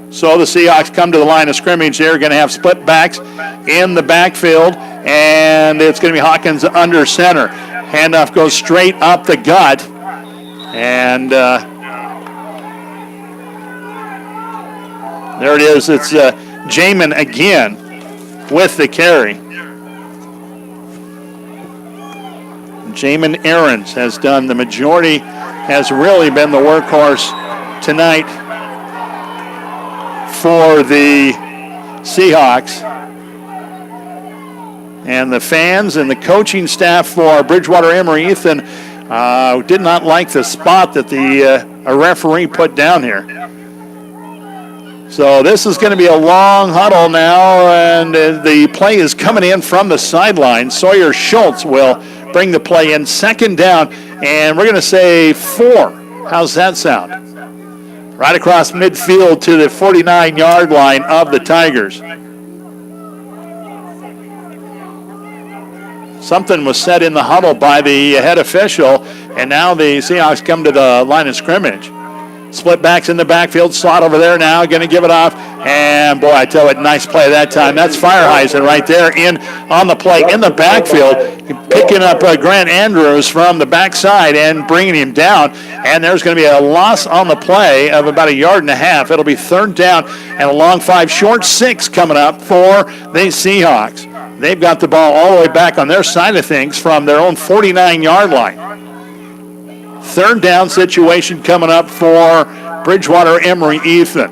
So the Seahawks come to the line of scrimmage. They're going to have split backs in the backfield, and it's going to be Hawkins under center. Handoff goes straight up the gut, and there it is. It's Jamin again with the carry. Jamin Aarons has done the majority, has really been the workhorse tonight for the Seahawks. And the fans and the coaching staff for Bridgewater Emory Ethan did not like the spot that the referee put down here. So this is going to be a long huddle now, and the play is coming in from the sideline. Sawyer Schultz will bring the play in, second down, and we're going to say 4. How's that sound? Right across midfield to the 49-yard line of the Tigers. Something was said in the huddle by the head official, and now the Seahawks come to the line of scrimmage. Split backs in the backfield, slot over there now, going to give it off. And boy, I tell you, nice play that time. That's Fireheisen right there in on the play in the backfield, picking up Grant Andrews from the backside and bringing him down. And there's going to be a loss on the play of about 1.5 yards. It'll be third down and a long 5, short 6 coming up for the Seahawks. They've got the ball all the way back on their side of things from their own 49-yard line. Third down situation coming up for Bridgewater Emory Ethan.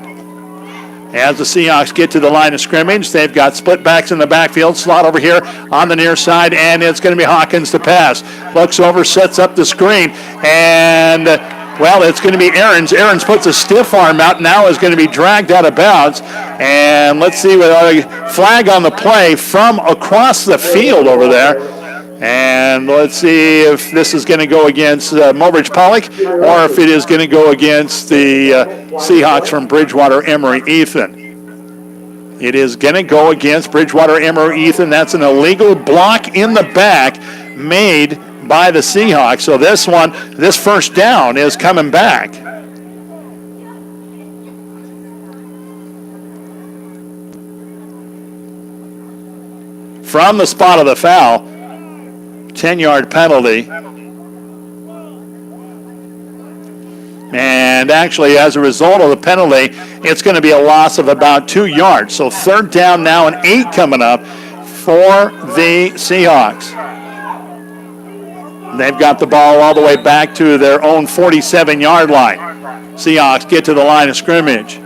As the Seahawks get to the line of scrimmage, they've got split backs in the backfield, slot over here on the near side, and it's going to be Hawkins to pass. Looks over, sets up the screen, and, well, it's going to be Aarons. Aarons puts a stiff arm out, now is going to be dragged out of bounds. And let's see, with a flag on the play from across the field over there. And let's see if this is going to go against Mobridge Pollock or if it is going to go against the Seahawks from Bridgewater Emory Ethan. It is going to go against Bridgewater Emory Ethan. That's an illegal block in the back made by the Seahawks. So this first down is coming back. From the spot of the foul, 10-yard penalty. And actually, as a result of the penalty, it's going to be a loss of about 2 yards. So third down now and 8 coming up for the Seahawks. They've got the ball all the way back to their own 47-yard line. Seahawks get to the line of scrimmage.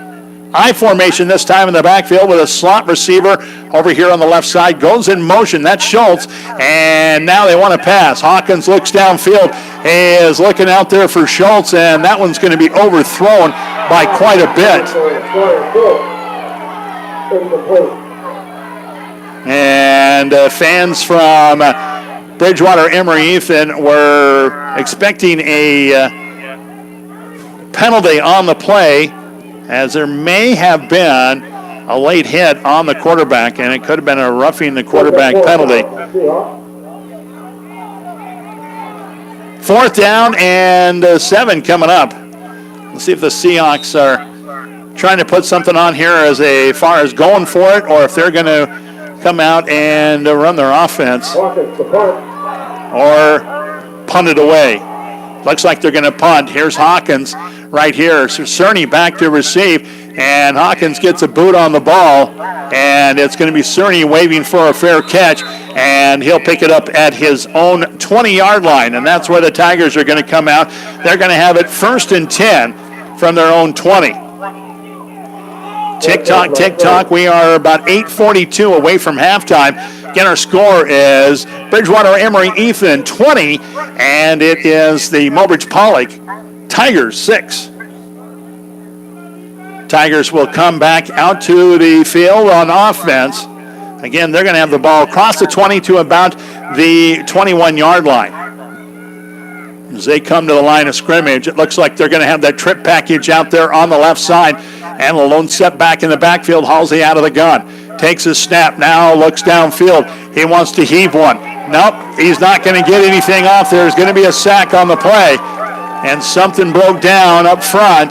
I formation this time in the backfield with a slot receiver over here on the left side. Goes in motion. That's Schultz. And now they want to pass. Hawkins looks downfield. Is looking out there for Schultz. And that one's going to be overthrown by quite a bit. And fans from Bridgewater Emory Ethan were expecting a penalty on the play, as there may have been a late hit on the quarterback, and it could have been a roughing the quarterback penalty. Fourth down and 7 coming up. Let's see if the Seahawks are trying to put something on here as far as going for it, or if they're going to come out and run their offense or punt it away. Looks like they're going to punt. Here's Hawkins right here. So Cerny back to receive, and Hawkins gets a boot on the ball, and it's going to be Cerny waving for a fair catch, and he'll pick it up at his own 20-yard line, and that's where the Tigers are going to come out. They're going to have it 1st and 10 from their own 20. Tick-tock, tick-tock. We are about 8:42 away from halftime. Again, our score is Bridgewater Emory Ethan 20, and it is the Mobridge Pollock Tigers 6. Tigers will come back out to the field on offense. Again, they're going to have the ball across the 20 to about the 21-yard line. As they come to the line of scrimmage, it looks like they're going to have that trip package out there on the left side. And a lone step back in the backfield, Halsey out of the gun. Takes his snap, now looks downfield. He wants to heave one. Nope, he's not going to get anything off. There's going to be a sack on the play. And something broke down up front.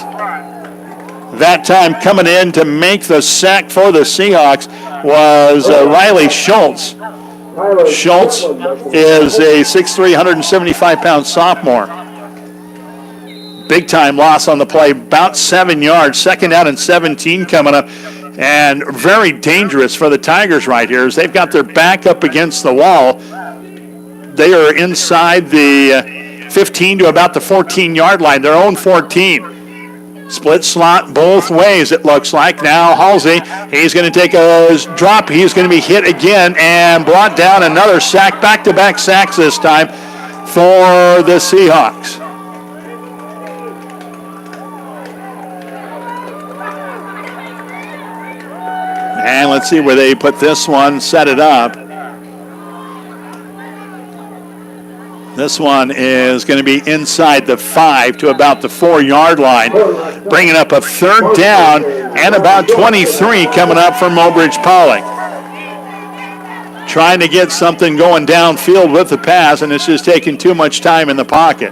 That time coming in to make the sack for the Seahawks was Riley Schultz. Schultz is a 6'3", 175-pound sophomore. Big time loss on the play, about 7 yards. Second down and 17 coming up. And very dangerous for the Tigers right here as they've got their back up against the wall. they are inside the 15 to about the 14-yard line, their own 14. Split slot both ways, it looks like. Now Halsey, he's going to take a drop. He's going to be hit again and brought down. Another sack, back-to-back sacks this time for the Seahawks. And let's see where they put this one, set it up. This one is going to be inside the 5 to about the 4-yard line, bringing up a third down and about 23 coming up for Mobridge Pollock. Trying to get something going downfield with the pass, and it's just taking too much time in the pocket.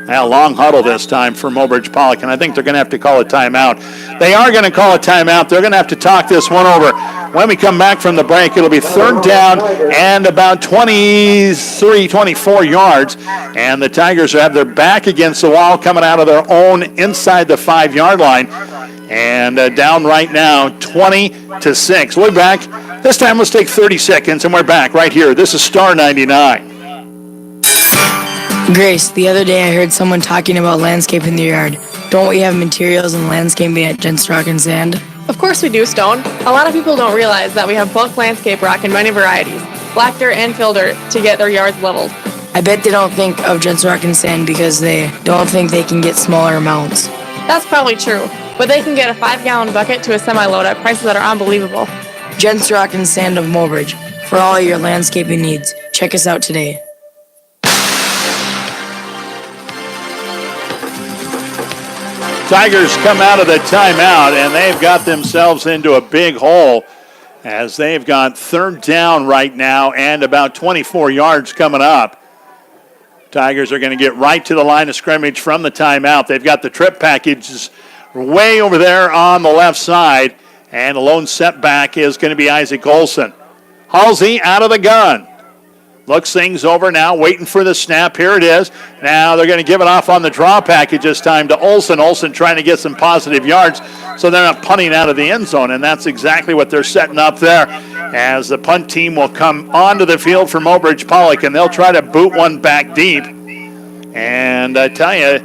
Now, long huddle this time for Mobridge Pollock, and I think they're going to have to call a timeout. They are going to call a timeout. They're going to have to talk this one over. When we come back from the break, it'll be third down and about 23, 24 yards. And the Tigers have their back against the wall coming out of their own inside the 5-yard line. And down right now, 20-6. We'll be back. This time, let's take 30 seconds, and we're back right here. This is Star 99. Grace, the other day I heard someone talking about landscaping the yard. Don't we have materials and landscaping at Gents Rock and Sand? Of course we do, Stone. A lot of people don't realize that we have bulk landscape rock in many varieties, black dirt and fill dirt, to get their yards leveled. I bet they don't think of Gents Rock and Sand because they don't think they can get smaller amounts. That's probably true, but they can get a 5-gallon bucket to a semi-load at prices that are unbelievable. Gents Rock and Sand of Mobridge. For all your landscaping needs, check us out today. Tigers come out of the timeout, and they've got themselves into a big hole as they've got third down right now and about 24 yards coming up. Tigers are going to get right to the line of scrimmage from the timeout. They've got the trip packages way over there on the left side, and the lone setback is going to be Isaac Olson. Halsey out of the gun. Looks things over now, waiting for the snap. Here it is. Now they're going to give it off on the draw package this time to Olson. Olson trying to get some positive yards so they're not punting out of the end zone, and that's exactly what they're setting up there as the punt team will come onto the field for Mobridge Pollock, and they'll try to boot one back deep. And I tell you,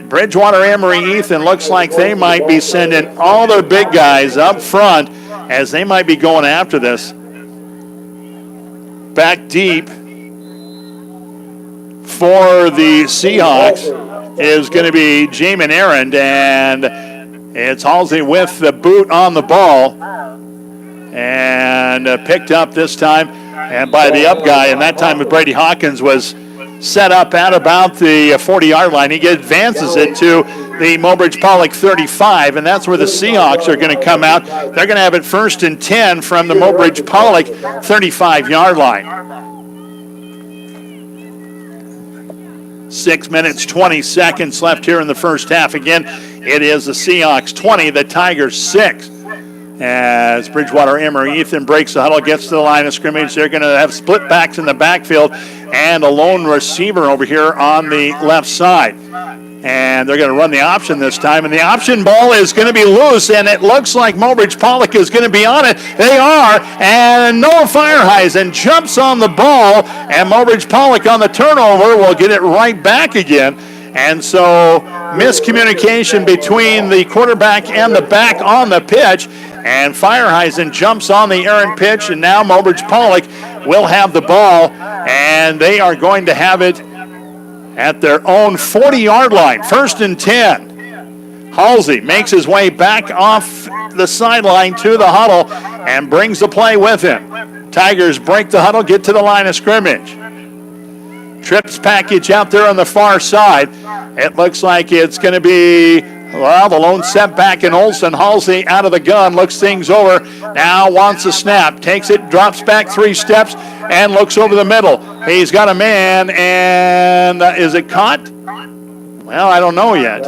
Bridgewater Emery Ethan looks like they might be sending all their big guys up front as they might be going after this. Back deep for the Seahawks is going to be Jamin Arend, and it's Halsey with the boot on the ball, and picked up this time and by the up guy, and that time Brady Hawkins was set up at about the 40-yard line. He advances it to the Mobridge Pollock 35, and that's where the Seahawks are going to come out. They're going to have it 1st and 10 from the Mobridge Pollock 35-yard line. 6 minutes, 20 seconds left here in the first half. Again, it is the Seahawks 20, the Tigers 6. As Bridgewater Emery Ethan breaks the huddle, gets to the line of scrimmage. They're going to have split backs in the backfield and a lone receiver over here on the left side. And they're going to run the option this time. And the option ball is going to be loose, and it looks like Mobridge Pollock is going to be on it. They are, and Noah Fireheisen jumps on the ball, and Mobridge Pollock on the turnover will get it right back again. And so miscommunication between the quarterback and the back on the pitch, and Fireheisen jumps on the errant pitch, and now Mobridge Pollock will have the ball, and they are going to have it at their own 40-yard line, 1st and 10. Halsey makes his way back off the sideline to the huddle and brings the play with him. Tigers break the huddle, get to the line of scrimmage. Trips package out there on the far side. It looks like it's going to be, well, the lone setback in Olson. Halsey out of the gun, looks things over. Now wants a snap, takes it, drops back 3 steps, and looks over the middle. He's got a man, and is it caught? Well, I don't know yet.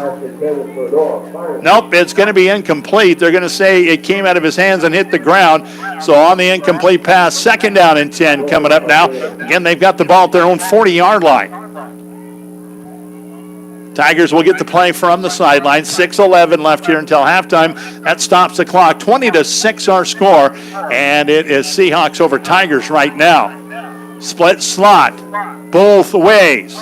Nope, it's going to be incomplete. They're going to say it came out of his hands and hit the ground. So on the incomplete pass, 2nd down and 10 coming up now. Again, they've got the ball at their own 40-yard line. Tigers will get the play from the sideline. 6:11 left here until halftime. That stops the clock. 20-6 our score, and it is Seahawks over Tigers right now. Split slot both ways.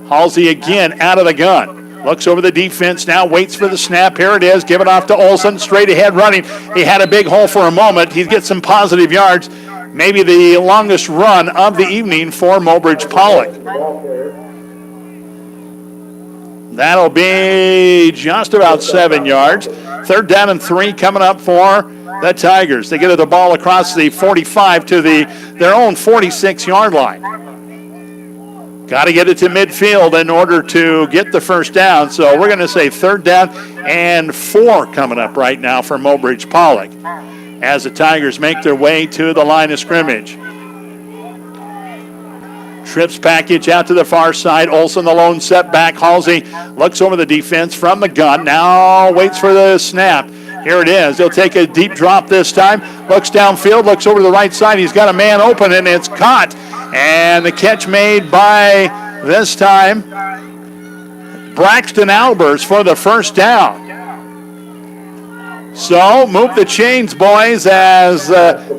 Halsey again out of the gun. Looks over the defense now, waits for the snap. Here it is. Give it off to Olsen. Straight ahead running. He had a big hole for a moment. He gets some positive yards. Maybe the longest run of the evening for Mobridge Pollock. That'll be just about 7 yards. 3rd down and 3 coming up for the Tigers. They get the ball across the 45 to their own 46-yard line. Got to get it to midfield in order to get the first down. So we're going to say 3rd down and 4 coming up right now for Mobridge Pollock as the Tigers make their way to the line of scrimmage. Trips package out to the far side. Olsen the lone setback. Halsey looks over the defense from the gun. Now waits for the snap. Here it is. He'll take a deep drop this time. Looks downfield. Looks over to the right side. He's got a man open, and it's caught. And the catch made by, this time, Braxton Albers for the first down. So move the chains, boys, as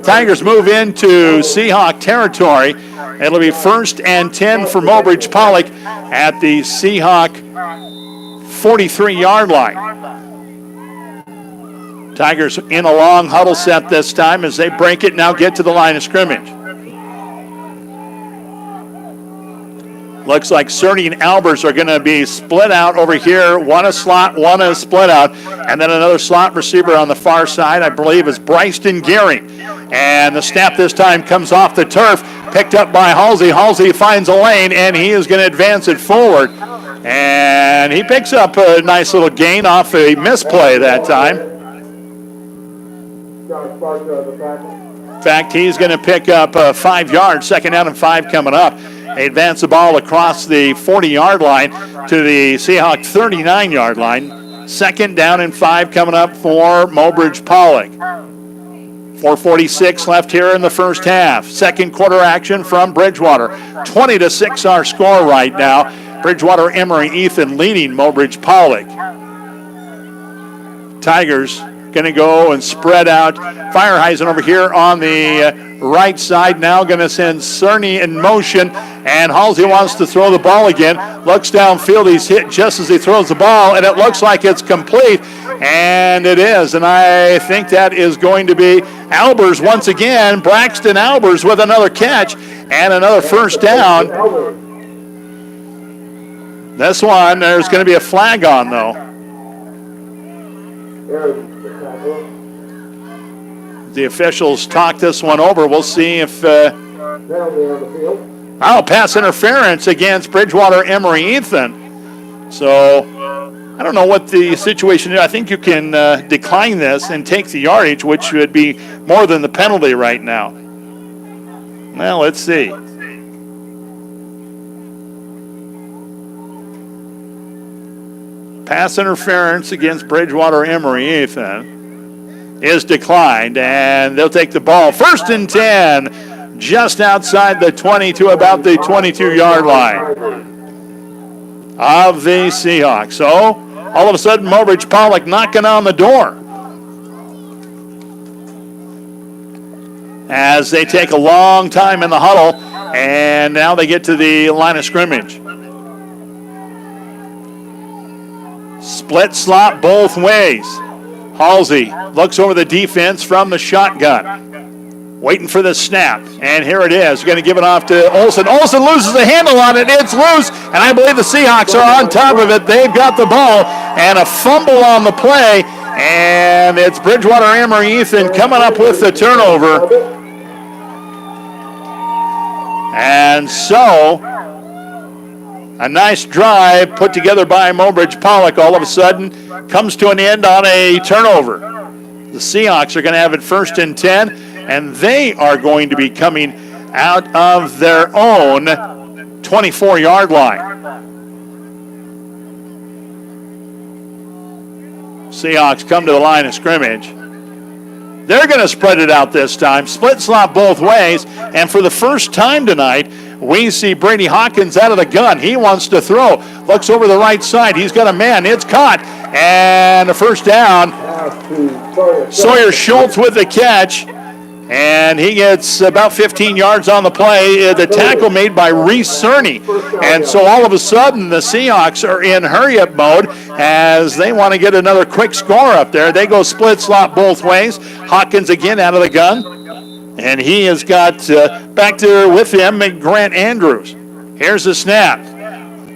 Tigers move into Seahawk territory. It'll be 1st and 10 for Mobridge Pollock at the Seahawk 43-yard line. Tigers in a long huddle set this time as they break it, now get to the line of scrimmage. Looks like Cerny and Albers are going to be split out over here. One a slot, one a split out. And then another slot receiver on the far side, I believe, is Bryson Gehring. And the snap this time comes off the turf, picked up by Halsey. Halsey finds a lane, and he is going to advance it forward. And he picks up a nice little gain off a misplay that time. In fact, he's going to pick up 5 yards. 2nd down and 5 coming up. They advance the ball across the 40-yard line to the Seahawk 39-yard line. 2nd down and 5 coming up for Mobridge Pollock. 4:46 left here in the first half. Second quarter action from Bridgewater. 20-6 our score right now. Bridgewater Emory Ethan leading Mobridge Pollock. Tigers going to go and spread out. Fireheisen over here on the right side now going to send Cerny in motion, and Halsey wants to throw the ball again. Looks downfield. He's hit just as he throws the ball, and it looks like it's complete, and it is. And I think that is going to be Albers once again. Braxton Albers with another catch and another first down. This one, there's going to be a flag on, though. The officials talk this one over. We'll see if pass interference against Bridgewater Emory Ethan. So I don't know what the situation is. I think you can decline this and take the yardage, which would be more than the penalty right now. Well, let's see. Pass interference against Bridgewater Emory Ethan is declined, and they'll take the ball. 1st and 10, just outside the 20 to about the 22-yard line of the Seahawks. So all of a sudden, Mobridge Pollock knocking on the door as they take a long time in the huddle, and now they get to the line of scrimmage. Split slot both ways. Halsey looks over the defense from the shotgun. Waiting for the snap. And here it is. Going to give it off to Olsen. Olsen loses the handle on it. It's loose. And I believe the Seahawks are on top of it. They've got the ball. And a fumble on the play. And it's Bridgewater Emory Ethan coming up with the turnover. And so a nice drive put together by Mobridge Pollock all of a sudden comes to an end on a turnover. The Seahawks are going to have it 1st and 10, and they are going to be coming out of their own 24-yard line. Seahawks come to the line of scrimmage. They're going to spread it out this time. Split slot both ways, and for the first time tonight, we see Brady Hawkins out of the gun. He wants to throw. Looks over the right side. He's got a man. It's caught. And a first down. Sawyer Schultz with the catch. And he gets about 15 yards on the play. The tackle made by Reese Cerny. And so all of a sudden, the Seahawks are in hurry-up mode as they want to get another quick score up there. They go split slot both ways. Hawkins again out of the gun. And he has got back there with him Grant Andrews. Here's the snap.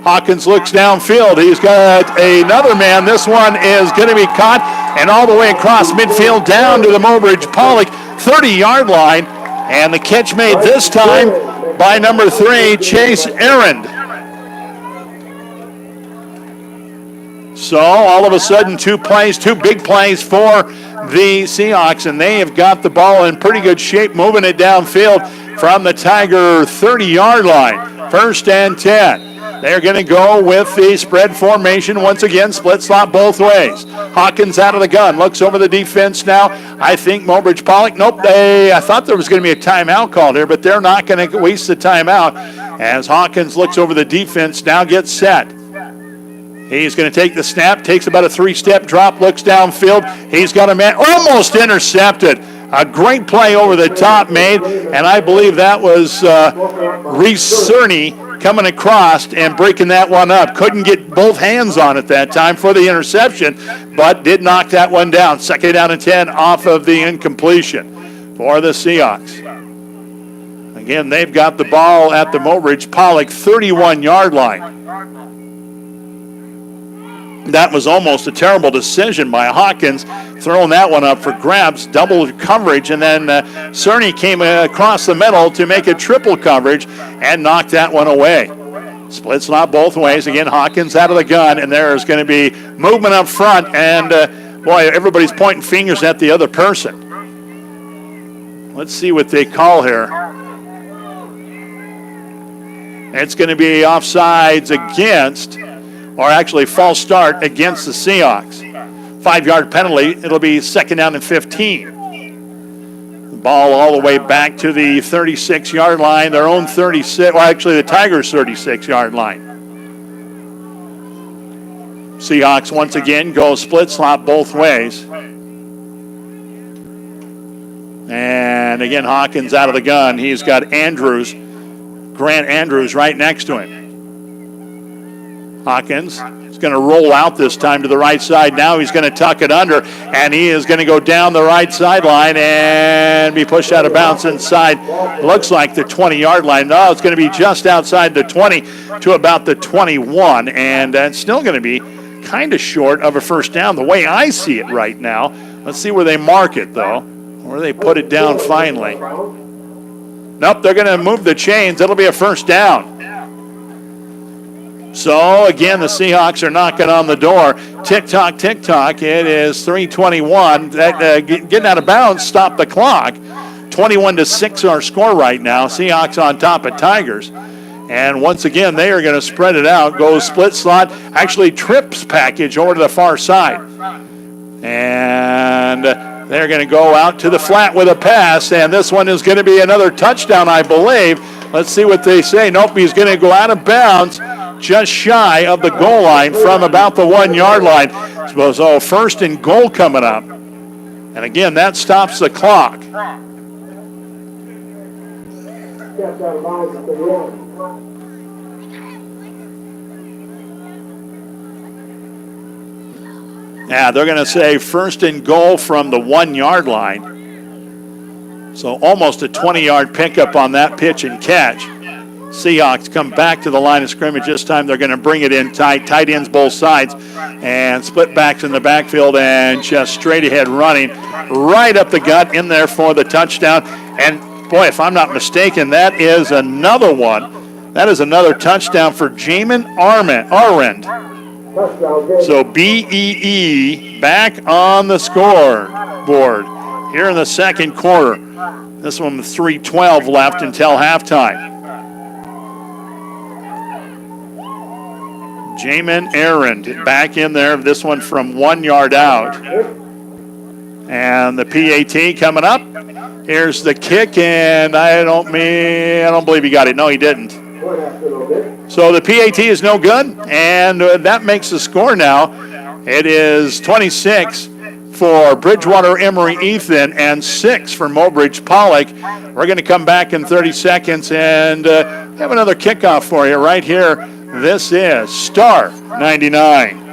Hawkins looks downfield. He's got another man. This one is going to be caught and all the way across midfield down to the Mobridge Pollock 30-yard line. And the catch made this time by number 3, Chase Arend. So all of a sudden, two big plays for the Seahawks, and they have got the ball in pretty good shape, moving it downfield from the Tiger 30-yard line. First and 10. They're going to go with the spread formation once again, split slot both ways. Hawkins out of the gun, looks over the defense now. I think Mobridge Pollock, nope, I thought there was going to be a timeout called here, but they're not going to waste the timeout as Hawkins looks over the defense, now gets set. He's going to take the snap, takes about a 3-step drop, looks downfield. He's got a man, almost intercepted. A great play over the top made, and I believe that was Reese Cerny coming across and breaking that one up. Couldn't get both hands on it that time for the interception, but did knock that one down. Second down and 10 off of the incompletion for the Seahawks. Again, they've got the ball at the Mobridge Pollock 31-yard line. That was almost a terrible decision by Hawkins, throwing that one up for grabs, double coverage, and then Cerny came across the middle to make a triple coverage and knocked that one away. Split slot both ways. Again, Hawkins out of the gun, and there's going to be movement up front, and boy, everybody's pointing fingers at the other person. Let's see what they call here. It's going to be offsides against, or actually false start against the Seahawks. 5-yard penalty. It'll be second down and 15. The ball all the way back to the 36-yard line, their own 36, well, actually the Tigers' 36-yard line. Seahawks once again go split slot both ways. And again, Hawkins out of the gun. He's got Andrews, Grant Andrews right next to him. Hawkins is going to roll out this time to the right side. Now he's going to tuck it under, and he is going to go down the right sideline and be pushed out of bounds inside. Looks like the 20-yard line. No, it's going to be just outside the 20 to about the 21, and that's still going to be kind of short of a first down the way I see it right now. Let's see where they mark it, though, where they put it down finally. Nope, they're going to move the chains. It'll be a first down. So, again, the Seahawks are knocking on the door. Tick-tock, tick-tock. It is 3:21. Getting out of bounds stopped the clock. 21-6 our score right now. Seahawks on top of Tigers. And once again, they are going to spread it out. Go split slot. Actually, trips package over to the far side. And they're going to go out to the flat with a pass. And this one is going to be another touchdown, I believe. Let's see what they say. Nope, he's going to go out of bounds just shy of the goal line from about the 1-yard line. So first and goal coming up. And again, that stops the clock. Yeah, they're going to say first and goal from the 1-yard line. So almost a 20-yard pickup on that pitch and catch. Seahawks come back to the line of scrimmage. This time they're going to bring it in tight. Tight ends both sides. And split backs in the backfield and just straight ahead running right up the gut in there for the touchdown. And, boy, if I'm not mistaken, that is another one. That is another touchdown for Jamin Arend. So BEE back on the scoreboard here in the second quarter. This one with 3:12 left until halftime. Jamin Arend back in there. This one from 1 yard out. And the PAT coming up. Here's the kick, and I don't believe he got it. No, he didn't. So the PAT is no good, and that makes the score now. It is 26 for Bridgewater Emory Ethan and 6 for Mobridge Pollock. We're going to come back in 30 seconds and have another kickoff for you right here. This is Star 99.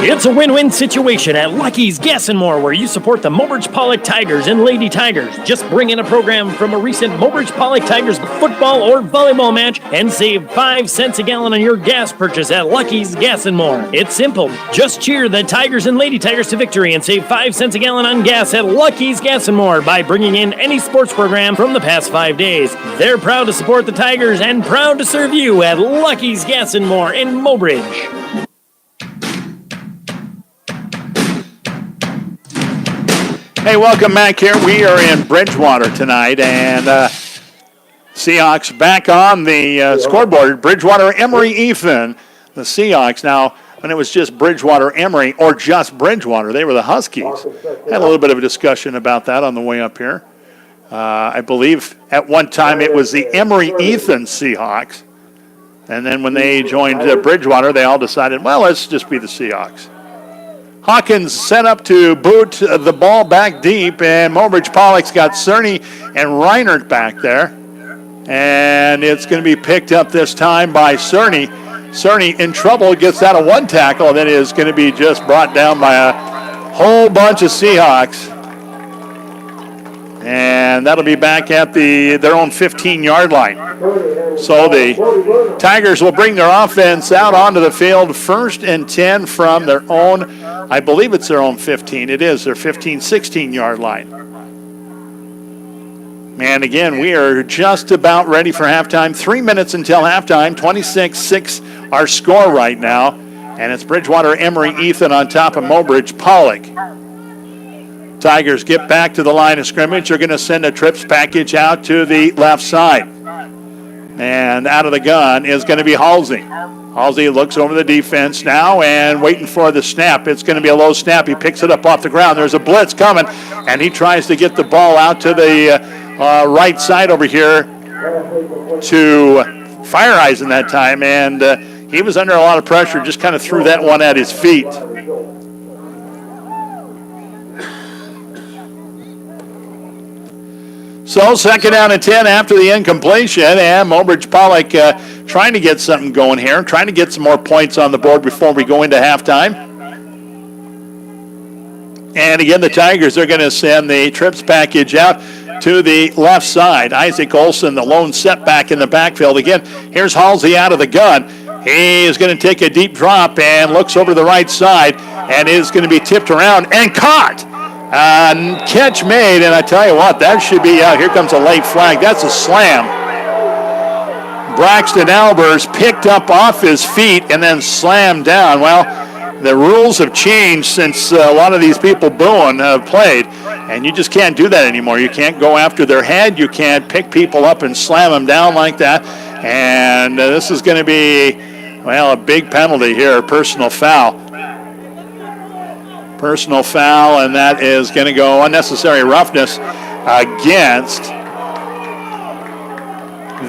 It's a win-win situation at Lucky's Gas and More, where you support the Mobridge Pollock Tigers and Lady Tigers. Just bring in a program from a recent Mobridge Pollock Tigers football or volleyball match and save 5 cents a gallon on your gas purchase at Lucky's Gas and More. It's simple. Just cheer the Tigers and Lady Tigers to victory and save 5 cents a gallon on gas at Lucky's Gas and More by bringing in any sports program from the past 5 days. They're proud to support the Tigers and proud to serve you at Lucky's Gas and More in Mobridge. Hey, welcome back here. We are in Bridgewater tonight, and Seahawks back on the scoreboard. Bridgewater Emory Ethan, the Seahawks. Now, when it was just Bridgewater Emory or just Bridgewater, they were the Huskies. Had a little bit of a discussion about that on the way up here. I believe at one time it was the Emory Ethan Seahawks, and then when they joined Bridgewater, they all decided, well, let's just be the Seahawks. Hawkins set up to boot the ball back deep, and Mobridge Pollock's got Cerny and Reinert back there. And it's going to be picked up this time by Cerny. Cerny in trouble, gets out of one tackle, and then is going to be just brought down by a whole bunch of Seahawks. And that'll be back at their own 15-yard line. So the Tigers will bring their offense out onto the field, 1st and 10 from their own, I believe it's their own 15. It is their 15, 16-yard line. And again, we are just about ready for halftime. 3 minutes until halftime, 26-6 our score right now. And it's Bridgewater Emory Ethan on top of Mobridge Pollock. Tigers get back to the line of scrimmage. They're going to send a trips package out to the left side. And out of the gun is going to be Halsey. Halsey looks over the defense now and waiting for the snap. It's going to be a low snap. He picks it up off the ground. There's a blitz coming, and he tries to get the ball out to the right side over here to Fireeisen that time. And he was under a lot of pressure, just kind of threw that one at his feet. So 2nd down and 10 after the incompletion, and Mobridge Pollock trying to get something going here, trying to get some more points on the board before we go into halftime. And again, the Tigers are going to send the trips package out to the left side. Isaac Olson, the lone setback in the backfield. Again, here's Halsey out of the gun. He is going to take a deep drop and looks over the right side and is going to be tipped around and caught. Catch made, and I tell you what, that should be out. Here comes a late flag. That's a slam. Braxton Albers picked up off his feet and then slammed down. Well, the rules have changed since a lot of these people booing have played, and you just can't do that anymore. You can't go after their head. You can't pick people up and slam them down like that. And this is going to be, well, a big penalty here, personal foul. Personal foul, and that is going to go unnecessary roughness against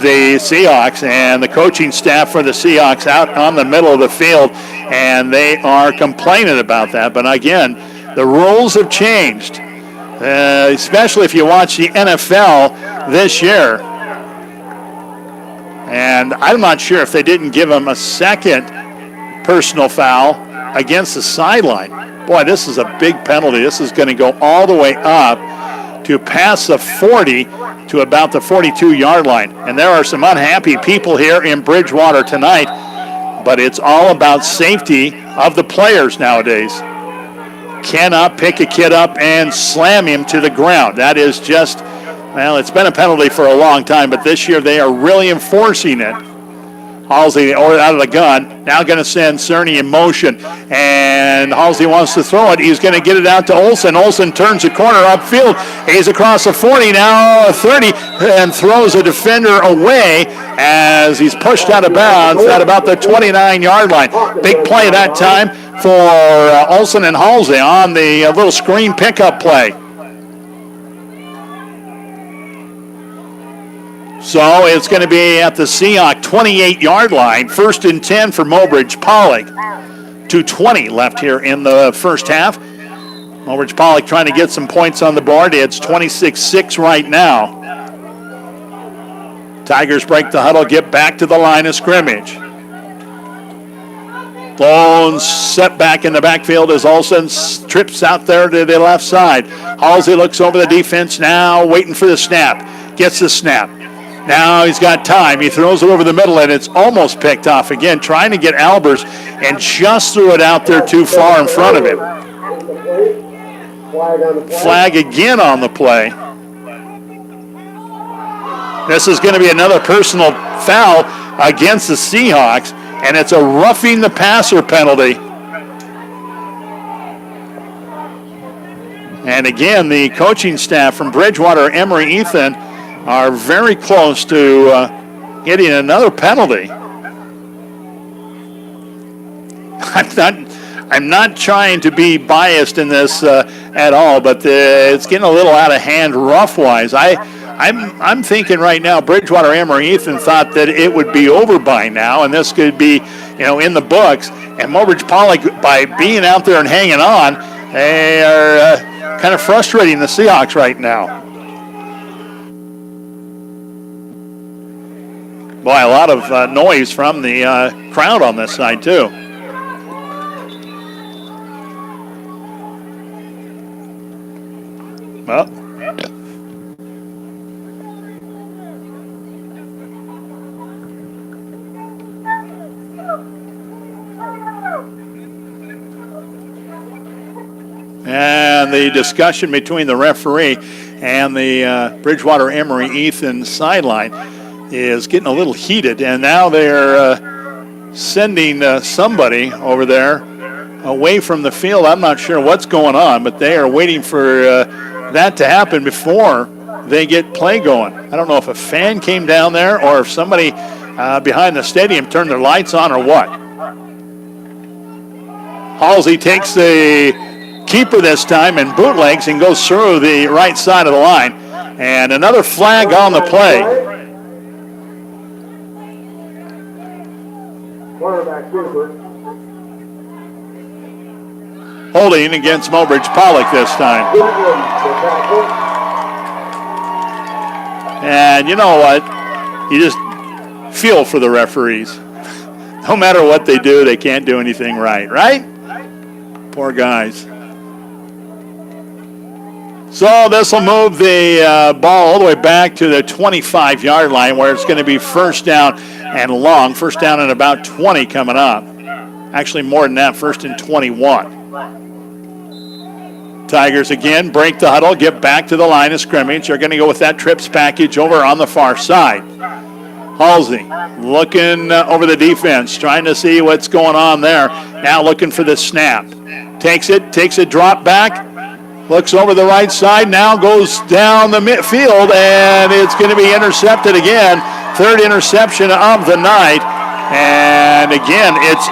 the Seahawks, and the coaching staff for the Seahawks out on the middle of the field, and they are complaining about that. But again, the rules have changed, especially if you watch the NFL this year. And I'm not sure if they didn't give him a second personal foul against the sideline. Boy, this is a big penalty. This is going to go all the way up to past the 40 to about the 42-yard line. And there are some unhappy people here in Bridgewater tonight, but it's all about safety of the players nowadays. Cannot pick a kid up and slam him to the ground. That is just, well, it's been a penalty for a long time, but this year they are really enforcing it. Halsey out of the gun, now going to send Cerny in motion, and Halsey wants to throw it. He's going to get it out to Olson. Olson turns the corner upfield. He's across the 40, now 30, and throws a defender away as he's pushed out of bounds at about the 29-yard line. Big play that time for Olson and Halsey on the little screen pickup play. So it's going to be at the Seahawks 28-yard line. 1st and 10 for Mobridge Pollock. 2:20 left here in the first half. Mobridge Pollock trying to get some points on the board. It's 26-6 right now. Tigers break the huddle, get back to the line of scrimmage. Lone set back in the backfield as Olsen trips out there to the left side. Halsey looks over the defense now, waiting for the snap. Gets the snap. Now he's got time. He throws it over the middle, and it's almost picked off again, trying to get Albers, and just threw it out there too far in front of him. Flag again on the play. This is going to be another personal foul against the Seahawks, and it's a roughing the passer penalty. And again, the coaching staff from Bridgewater, Emory Ethan, are very close to getting another penalty. I'm not trying to be biased in this at all, but it's getting a little out of hand rough-wise. I'm thinking right now Bridgewater, Emory Ethan thought that it would be over by now, and this could be, in the books. And Mobridge Pollock, by being out there and hanging on, they are kind of frustrating the Seahawks right now. Boy, a lot of noise from the crowd on this side, too. Well. And the discussion between the referee and the Bridgewater Emory Ethan sideline is getting a little heated, and now they're sending somebody over there away from the field. I'm not sure what's going on, but they are waiting for that to happen before they get play going. I don't know if a fan came down there or if somebody behind the stadium turned their lights on or what. Halsey takes the keeper this time and bootlegs and goes through the right side of the line. And another flag on the play. Holding against Mobridge Pollock this time. And you know what? You just feel for the referees. No matter what they do, they can't do anything right, right? Poor guys. So this will move the ball all the way back to the 25-yard line where it's going to be first down and long. First down and about 20 coming up. Actually more than that, first and 21. Tigers again break the huddle, get back to the line of scrimmage. They're going to go with that trips package over on the far side. Halsey looking over the defense, trying to see what's going on there. Now looking for the snap. Takes a drop back. Looks over the right side, now goes down the midfield, and it's going to be intercepted again. Third interception of the night. And again, it's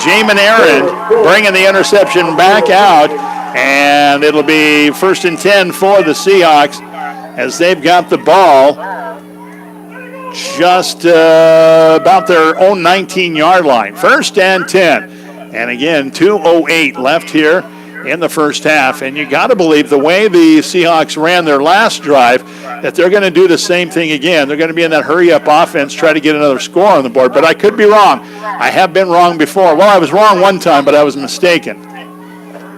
Jamin Aaron, bringing the interception back out. And it'll be first and 10 for the Seahawks as they've got the ball just about their own 19-yard line. First and 10. And again, 2:08 left here in the first half, and you got to believe the way the Seahawks ran their last drive that they're going to do the same thing again. They're going to be in that hurry-up offense, try to get another score on the board, but I could be wrong. I have been wrong before. Well, I was wrong one time, but I was mistaken.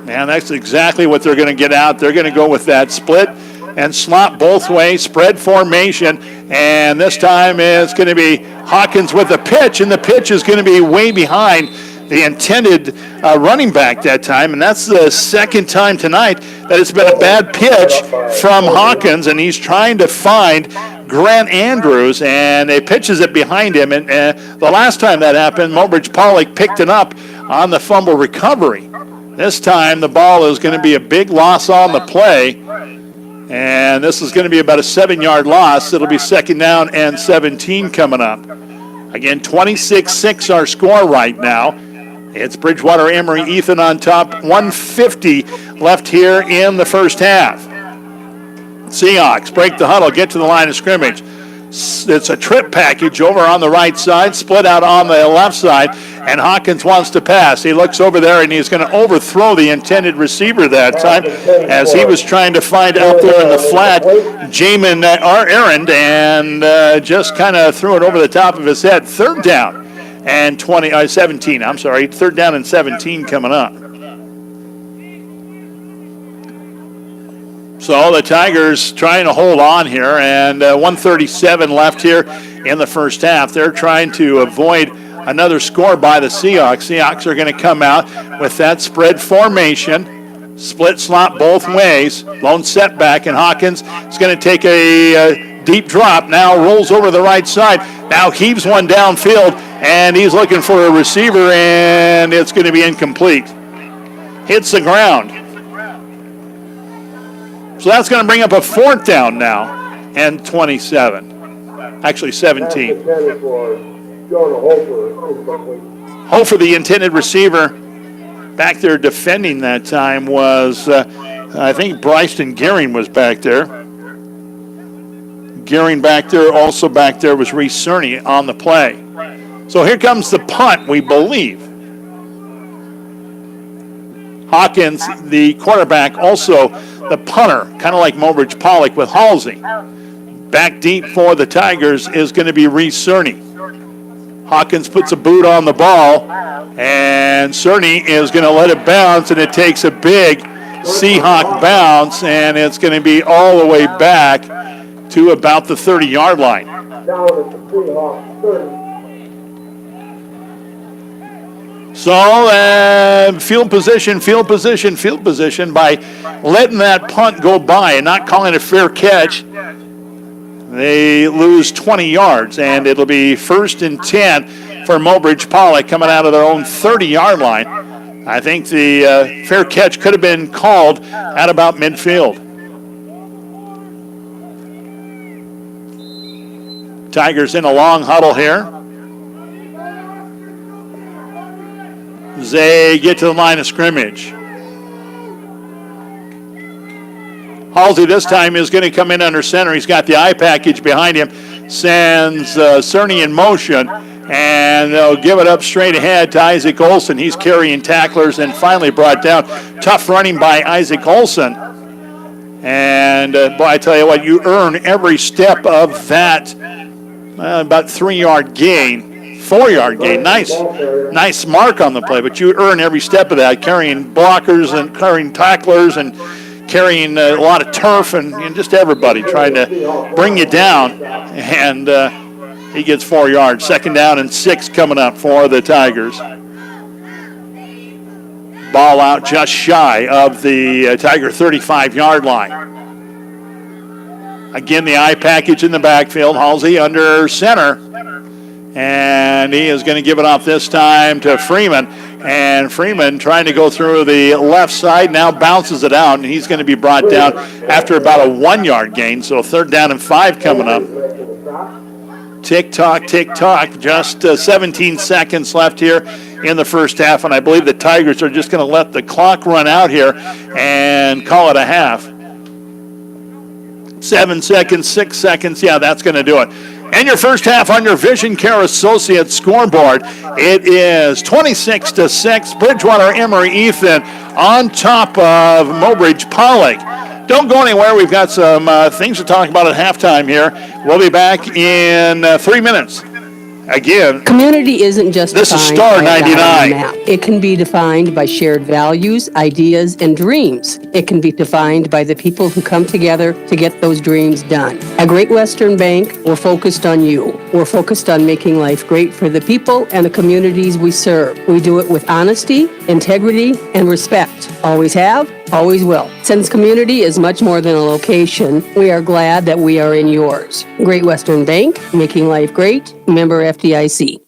Man, that's exactly what they're going to get out. They're going to go with that split and slot both ways, spread formation, and this time it's going to be Hawkins with a pitch, and the pitch is going to be way behind the intended running back that time, and that's the second time tonight that it's been a bad pitch from Hawkins, and he's trying to find Grant Andrews, and he pitches it behind him, and the last time that happened, Mobridge Pollock picked it up on the fumble recovery. This time the ball is going to be a big loss on the play, and this is going to be about a 7-yard loss. It'll be second down and 17 coming up. Again, 26-6 our score right now. It's Bridgewater Emory Ethan on top. 150 left here in the first half. Seahawks break the huddle, get to the line of scrimmage. It's a trip package over on the right side, split out on the left side, and Hawkins wants to pass. He looks over there, and he's going to overthrow the intended receiver that time as he was trying to find out there in the flat Jamin Errand, and just kind of threw it over the top of his head. Third down and 17. I'm sorry, third down and 17 coming up. So the Tigers trying to hold on here, and 1:37 left here in the first half. They're trying to avoid another score by the Seahawks. Seahawks are going to come out with that spread formation, split slot both ways, lone setback, and Hawkins is going to take a deep drop. Now rolls over the right side. Now heaves one downfield, and he's looking for a receiver, and it's going to be incomplete. Hits the ground. So that's going to bring up a fourth down now and 27. Actually 17. Hofer, the intended receiver, back there defending that time was, I think Bryson Gearing was back there. Gearing back there, also back there was Reese Cerny on the play. So here comes the punt, we believe. Hawkins, the quarterback, also the punter, kind of like Mobridge Pollock with Halsey. Back deep for the Tigers is going to be Reese Cerny. Hawkins puts a boot on the ball, and Cerny is going to let it bounce, and it takes a big Seahawk bounce, and it's going to be all the way back to about the 30-yard line. Down at the Seahawks 30. So field position by letting that punt go by and not calling it a fair catch. They lose 20 yards, and it'll be 1st and 10 for Mobridge Pollock coming out of their own 30-yard line. I think the fair catch could have been called at about midfield. Tigers in a long huddle here. They get to the line of scrimmage. Halsey this time is going to come in under center. He's got the eye package behind him. Sends Cerny in motion, and they'll give it up straight ahead to Isaac Olson. He's carrying tacklers and finally brought down. Tough running by Isaac Olson. And boy, I tell you what, you earn every step of that about 3-yard gain. 4-yard gain. Nice mark on the play, but you earn every step of that, carrying blockers and carrying tacklers and carrying a lot of turf and just everybody trying to bring you down. And he gets 4 yards. 2nd down and 6 coming up for the Tigers. Ball out just shy of the Tiger 35-yard line. Again, the eye package in the backfield. Halsey under center. And he is going to give it off this time to Freeman. And Freeman trying to go through the left side, now bounces it out, and he's going to be brought down after about a 1-yard gain. So 3rd down and 5 coming up. Tick-tock, tick-tock. Just 17 seconds left here in the first half, and I believe the Tigers are just going to let the clock run out here and call it a half. 7 seconds, 6 seconds. Yeah, that's going to do it. And your first half on your Vision Care Associates scoreboard, it is 26-6. Bridgewater Emory Ethan on top of Mobridge Pollock. Don't go anywhere. We've got some things to talk about at halftime here. We'll be back in 3 minutes. Again, community isn't just this is Star 99. It can be defined by shared values, ideas, and dreams. It can be defined by the people who come together to get those dreams done. At Great Western Bank, we're focused on you. We're focused on making life great for the people and the communities we serve. We do it with honesty, integrity, and respect. Always have, always will. Since community is much more than a location, we are glad that we are in yours. Great Western Bank, making life great. Member FDIC.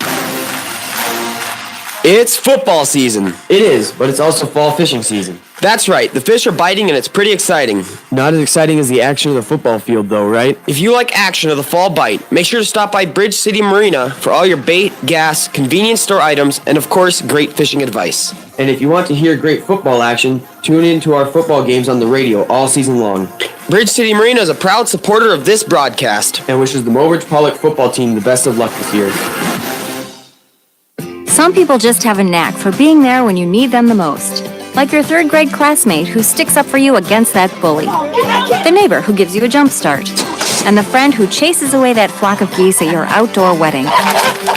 It's football season. It is, but it's also fall fishing season. That's right, the fish are biting and it's pretty exciting. Not as exciting as the action of the football field though, right? If you like action of the fall bite, make sure to stop by Bridge City Marina for all your bait, gas, convenience store items, and of course, great fishing advice. And if you want to hear great football action, tune in to our football games on the radio all season long. Bridge City Marina is a proud supporter of this broadcast and wishes the Mobridge Pollock football team the best of luck this year. Some people just have a knack for being there when you need them the most. Like your third grade classmate who sticks up for you against that bully. The neighbor who gives you a jump start. And the friend who chases away that flock of geese at your outdoor wedding.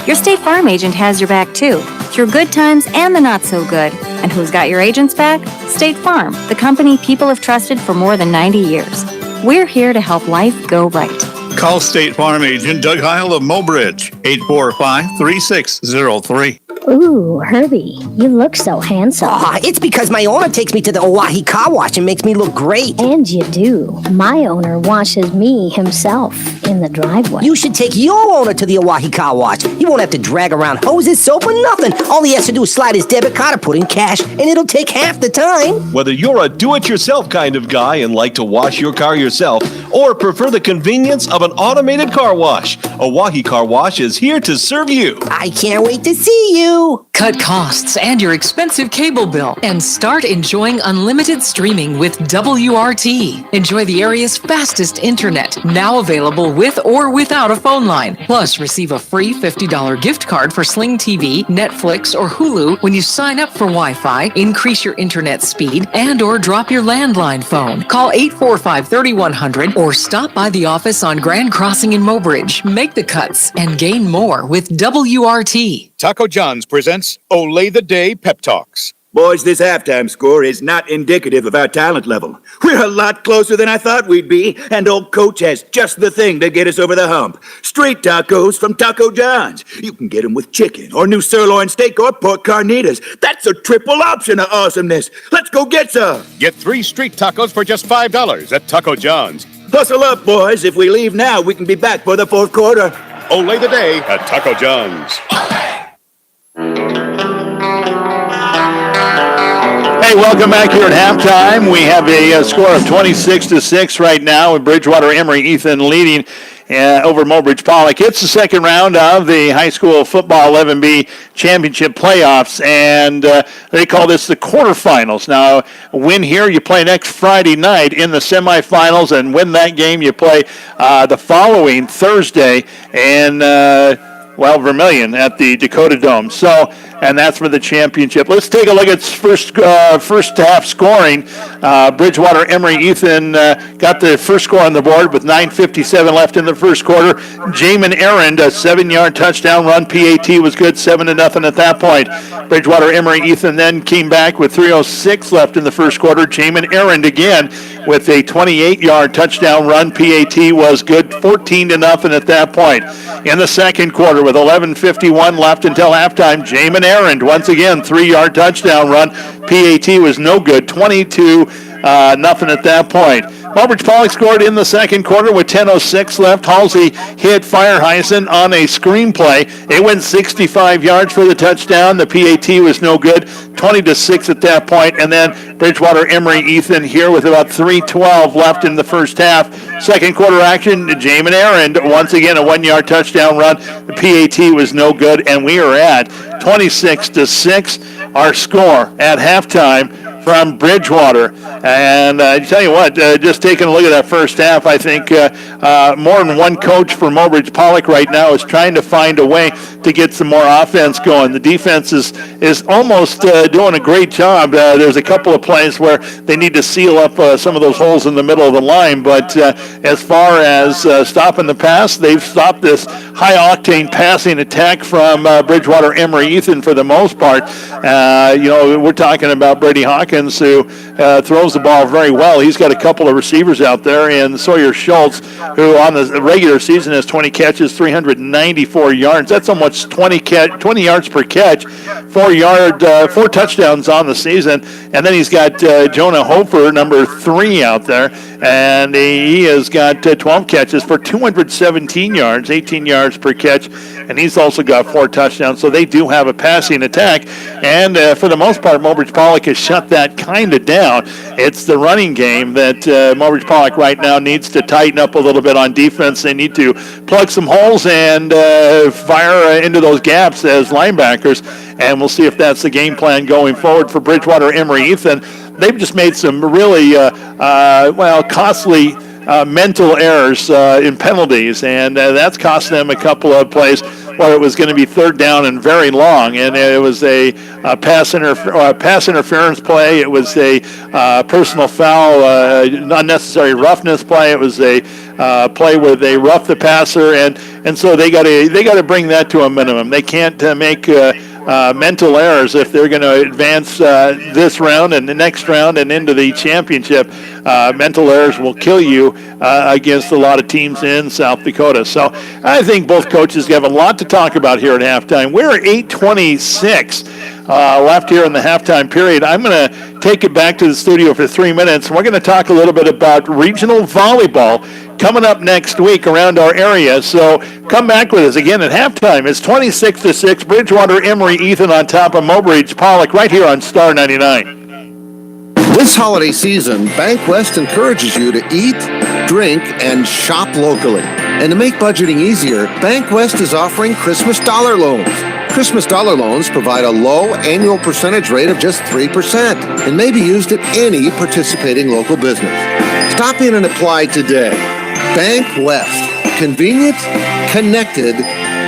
Your State Farm agent has your back too, through good times and the not so good. And who's got your agent's back? State Farm, the company people have trusted for more than 90 years. We're here to help life go right. Call State Farm agent Doug Heil of Mobridge, 845-3603. Ooh, Herbie, you look so handsome. Aw, it's because my owner takes me to the Oahe Car Wash and makes me look great. And you do. My owner washes me himself in the driveway. You should take your owner to the Oahe Car Wash. He won't have to drag around hoses, soap, or nothing. All he has to do is slide his debit card or put in cash, and it'll take half the time. Whether you're a do-it-yourself kind of guy and like to wash your car yourself, or prefer the convenience of an automated car wash, Oahe Car Wash is here to serve you. I can't wait to see you. Cut costs and your expensive cable bill and start enjoying unlimited streaming with WRT. Enjoy the area's fastest internet, now available with or without a phone line. Plus, receive a free $50 gift card for Sling TV, Netflix, or Hulu when you sign up for Wi-Fi, increase your internet speed, and or drop your landline phone. Call 845-3100 or stop by the office on Grand Crossing in Mobridge. Make the cuts and gain more with WRT. Taco John's presents Olay the Day Pep Talks. Boys, this halftime score is not indicative of our talent level. We're a lot closer than I thought we'd be, and old coach has just the thing to get us over the hump. Street tacos from Taco John's. You can get them with chicken, or new sirloin steak, or pork carnitas. That's a triple option of awesomeness. Let's go get some. Get 3 street tacos for just $5 at Taco John's. Hustle up, boys. If we leave now, we can be back for the fourth quarter. Olay the Day at Taco John's. Hey, welcome back here at halftime. We have a score of 26-6 right now with Bridgewater Emory Ethan leading over Mobridge Pollock. It's the second round of the high school football 11B championship playoffs, and they call this the quarterfinals. Now, win here, you play next Friday night in the semifinals, and win that game, you play the following Thursday in Vermillion at the Dakota Dome. So, and that's for the championship. Let's take a look at first half scoring. Bridgewater Emory Ethan got the first score on the board with 9:57 left in the first quarter. Jamin Arend, a 7-yard touchdown run. PAT was good, 7-0 at that point. Bridgewater Emory Ethan then came back with 3:06 left in the first quarter. Jamin Arend again with a 28-yard touchdown run. PAT was good, 14-0 at that point. In the second quarter, with 11:51 left until halftime, Jamin Arend once again 3-yard touchdown run. PAT was no good, 22-0 at that point. Mobridge Pollock scored in the second quarter with 10:06 left. Halsey hit Fireheisen on a screenplay. It went 65 yards for the touchdown. The PAT was no good, 20-6 at that point. And then Bridgewater Emory Ethan here with about 3:12 left in the first half. Second quarter action, Jamin Arend once again a 1-yard touchdown run. The PAT was no good, and we are at 26-6. Our score at halftime from Bridgewater. And I tell you what, just taking a look at that first half, I think more than one coach for Mobridge Pollock right now is trying to find a way to get some more offense going. The defense is almost doing a great job. There's a couple of plays where they need to seal up some of those holes in the middle of the line, but as far as stopping the pass, they've stopped this high-octane passing attack from Bridgewater Emory Ethan for the most part. We're talking about Brady Hawkins, who throws the ball very well. He's got a couple of receivers out there, and Sawyer Schultz, who on the regular season has 20 catches, 394 yards. That's almost 20 yards per catch, 4 touchdowns on the season. And then he's got Jonah Hofer, number 3, out there, and he has got 12 catches for 217 yards, 18 yards per catch, and he's also got 4 touchdowns. So they do have a passing attack, and for the most part, Mobridge Pollock has shut that kind of down. It's the running game that Mobridge Pollock right now needs to tighten up a little bit on defense. They need to plug some holes and fire into those gaps as linebackers, and we'll see if that's the game plan going forward for Bridgewater Emory Ethan. they've just made some really, costly mental errors in penalties, and that's cost them a couple of plays where it was going to be third down and very long, and it was a pass interference play. It was a personal foul, unnecessary roughness play. It was a play where they roughed the passer, and so they got to bring that to a minimum. They can't make mental errors if they're going to advance this round and the next round and into the championship. Mental errors will kill you against a lot of teams in South Dakota. So I think both coaches have a lot to talk about here at halftime. We're at 8:26 left here in the halftime period. I'm going to take it back to the studio for 3 minutes. We're going to talk a little bit about regional volleyball coming up next week around our area. So come back with us again at halftime. It's 26-6. Bridgewater, Emory, Ethan on top of Mobridge, Pollock right here on Star 99. This holiday season, Bank West encourages you to eat, drink, and shop locally. And to make budgeting easier, Bank West is offering Christmas dollar loans. Christmas dollar loans provide a low annual percentage rate of just 3% and may be used at any participating local business. Stop in and apply today. Bank West. Convenient, connected,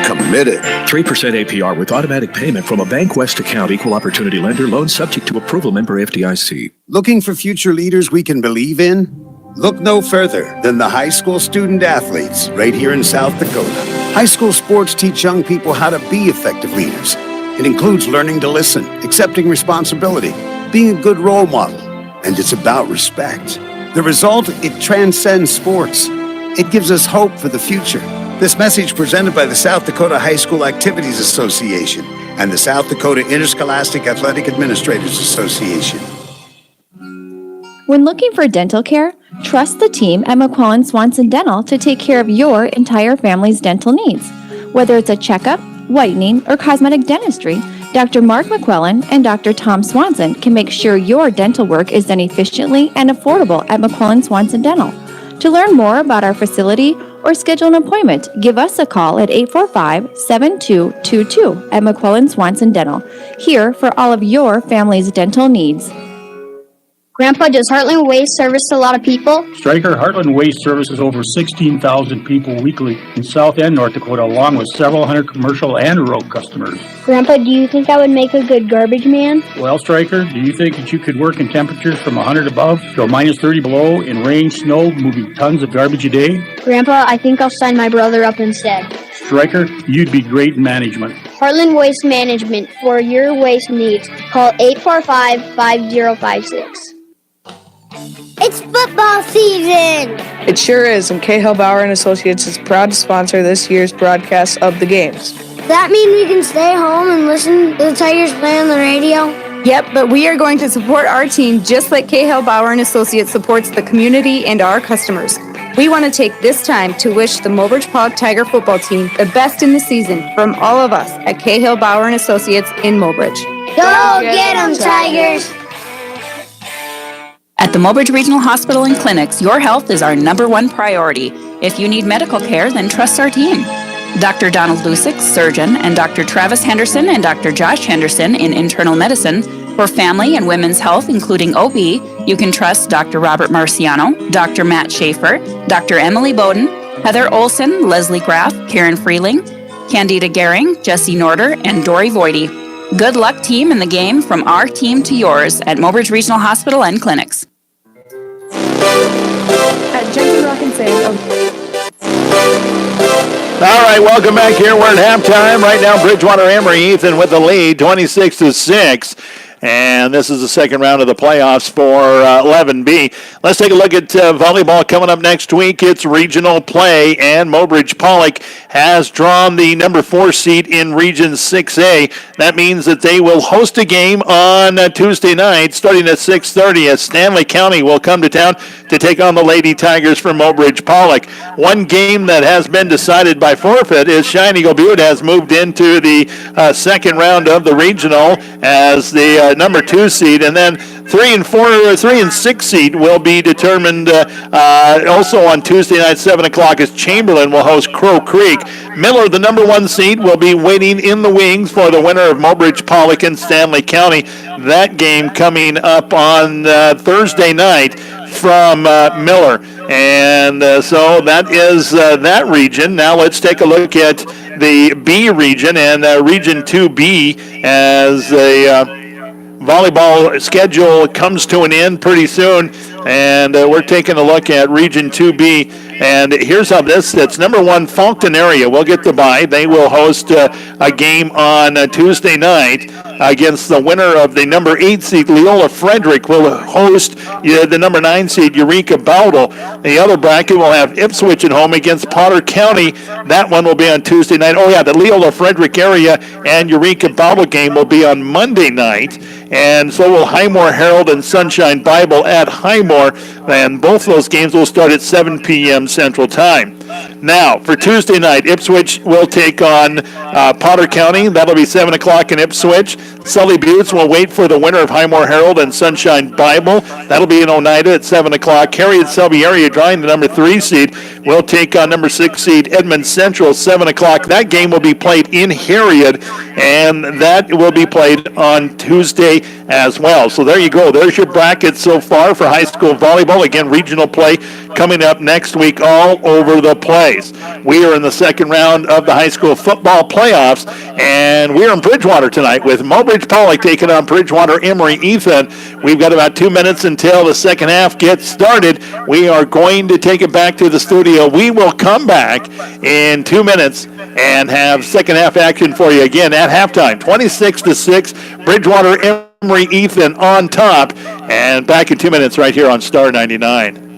committed. 3% APR with automatic payment from a Bank West account. Equal opportunity lender. Loan subject to approval. Member FDIC. Looking for future leaders we can believe in? Look no further than the high school student athletes right here in South Dakota. High school sports teach young people how to be effective leaders. It includes learning to listen, accepting responsibility, being a good role model, and it's about respect. The result, it transcends sports. It gives us hope for the future. This message presented by the South Dakota High School Activities Association and the South Dakota Interscholastic Athletic Administrators Association. When looking for dental care, trust the team at McQuillan Swanson Dental to take care of your entire family's dental needs. Whether it's a checkup, whitening, or cosmetic dentistry, Dr. Mark McQuillan and Dr. Tom Swanson can make sure your dental work is done efficiently and affordable at McQuillan Swanson Dental. To learn more about our facility or schedule an appointment, give us a call at 845-7222 at McQuillan Swanson Dental, here for all of your family's dental needs. Grandpa, does Heartland Waste service a lot of people? Stryker, Heartland Waste services over 16,000 people weekly in South and North Dakota, along with several hundred commercial and rural customers. Grandpa, do you think I would make a good garbage man? Well, Stryker, do you think that you could work in temperatures from 100 above to minus 30 below in rain, snow, moving tons of garbage a day? Grandpa, I think I'll sign my brother up instead. Stryker, you'd be great in management. Heartland Waste Management. For your waste needs, call 845-5056. It's football season! It sure is, and Cahill Bauer & Associates is proud to sponsor this year's broadcast of the games. That mean we can stay home and listen to the Tigers play on the radio? Yep, but we are going to support our team just like Cahill Bauer & Associates supports the community and our customers. We want to take this time to wish the Mobridge Pollock Tiger football team the best in the season from all of us at Cahill Bauer & Associates in Mobridge. Go get 'em, Tigers! At the Mobridge Regional Hospital and Clinics, your health is our #1 priority. If you need medical care, then trust our team. Dr. Donald Lusick, surgeon, and Dr. Travis Henderson and Dr. Josh Henderson in internal medicine. For family and women's health, including OB, you can trust Dr. Robert Marciano, Dr. Matt Schaefer, Dr. Emily Bowden, Heather Olson, Leslie Graff, Karen Freeling, Candida Gehring, Jesse Norder, and Dory Voidy. Good luck, team, in the game from our team to yours at Mobridge Regional Hospital and Clinics. At Jenkins Rock and Save. All right, welcome back here. We're at halftime. Right now, Bridgewater Emory Ethan with the lead, 26-6. And this is the second round of the playoffs for 11B. Let's take a look at volleyball coming up next week. It's regional play, and Mobridge Pollock has drawn the number 4 seed in Region 6A. That means that they will host a game on Tuesday night starting at 6:30 as Stanley County will come to town to take on the Lady Tigers from Mobridge Pollock. One game that has been decided by forfeit is Cheyenne Eagle Butte has moved into the second round of the regional as the number 2 seed, and then 3 and 6 seed will be determined also on Tuesday night, 7 o'clock, as Chamberlain will host Crow Creek. Miller, the number 1 seed, will be waiting in the wings for the winner of Mobridge, Pollock, and Stanley County. That game coming up on Thursday night from Miller. And so that is that region. Now let's take a look at the B region and Region 2B as a volleyball schedule comes to an end pretty soon. And we're taking a look at Region 2B. And here's how this sits. Number 1, Falkton area will get the bye. They will host a game on Tuesday night against the winner of the number 8 seed. Leola Frederick will host the number 9 seed, Eureka Bowdle. The other bracket will have Ipswich at home against Potter County. That one will be on Tuesday night. Oh, yeah, the Leola Frederick area and Eureka Bowdle game will be on Monday night. And so will Highmore Herald and Sunshine Bible at Highmore. And both those games will start at 7 p.m. Central Time. Now, for Tuesday night, Ipswich will take on Potter County. That'll be 7 o'clock in Ipswich. Sully Buttes will wait for the winner of Highmore Herald and Sunshine Bible. That'll be in Oneida at 7 o'clock. Harriet Selby area drawing the number 3 seed will take on number 6 seed Edmond Central, 7 o'clock. That game will be played in Harriet, and that will be played on Tuesday as well. So there you go. There's your bracket so far for high school volleyball. Again, regional play coming up next week all over the place. We are in the second round of the high school football playoffs, and we're in Bridgewater tonight with Mobridge Pollock taking on Bridgewater Emory Ethan. We've got about 2 minutes until the second half gets started. We are going to take it back to the studio. We will come back in 2 minutes and have second half action for you again at halftime. 26-6, Bridgewater Emory Ethan on top, and back in 2 minutes right here on Star 99.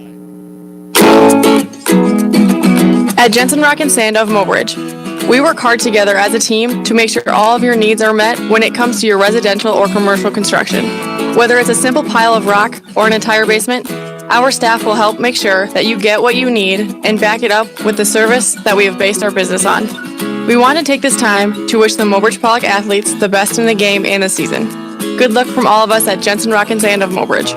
At Jensen Rock and Sand of Mobridge, we work hard together as a team to make sure all of your needs are met when it comes to your residential or commercial construction. Whether it's a simple pile of rock or an entire basement, our staff will help make sure that you get what you need and back it up with the service that we have based our business on. We want to take this time to wish the Mobridge Pollock athletes the best in the game and the season. Good luck from all of us at Jensen Rock and Sand of Mobridge.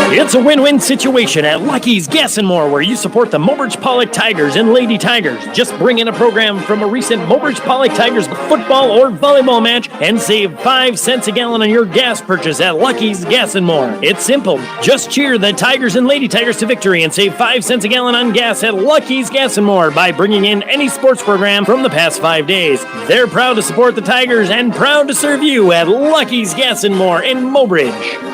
It's a win-win situation at Lucky's Gas and More, where you support the Mobridge Pollock Tigers and Lady Tigers. Just bring in a program from a recent Mobridge Pollock Tigers football or volleyball match and save 5 cents a gallon on your gas purchase at Lucky's Gas and More. It's simple. Just cheer the Tigers and Lady Tigers to victory and save 5 cents a gallon on gas at Lucky's Gas and More by bringing in any sports program from the past 5 days. They're proud to support the Tigers and proud to serve you at Lucky's Gas and More in Mobridge.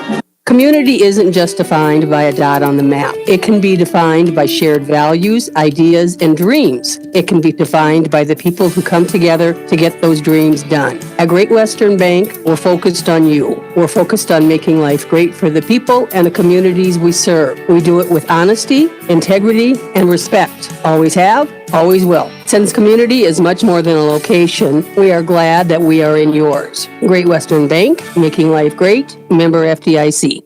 Community isn't just defined by a dot on the map. It can be defined by shared values, ideas, and dreams. It can be defined by the people who come together to get those dreams done. At Great Western Bank, we're focused on you. We're focused on making life great for the people and the communities we serve. We do it with honesty, integrity, and respect. Always have, always will. Since community is much more than a location, we are glad that we are in yours. Great Western Bank, making life great, member FDIC.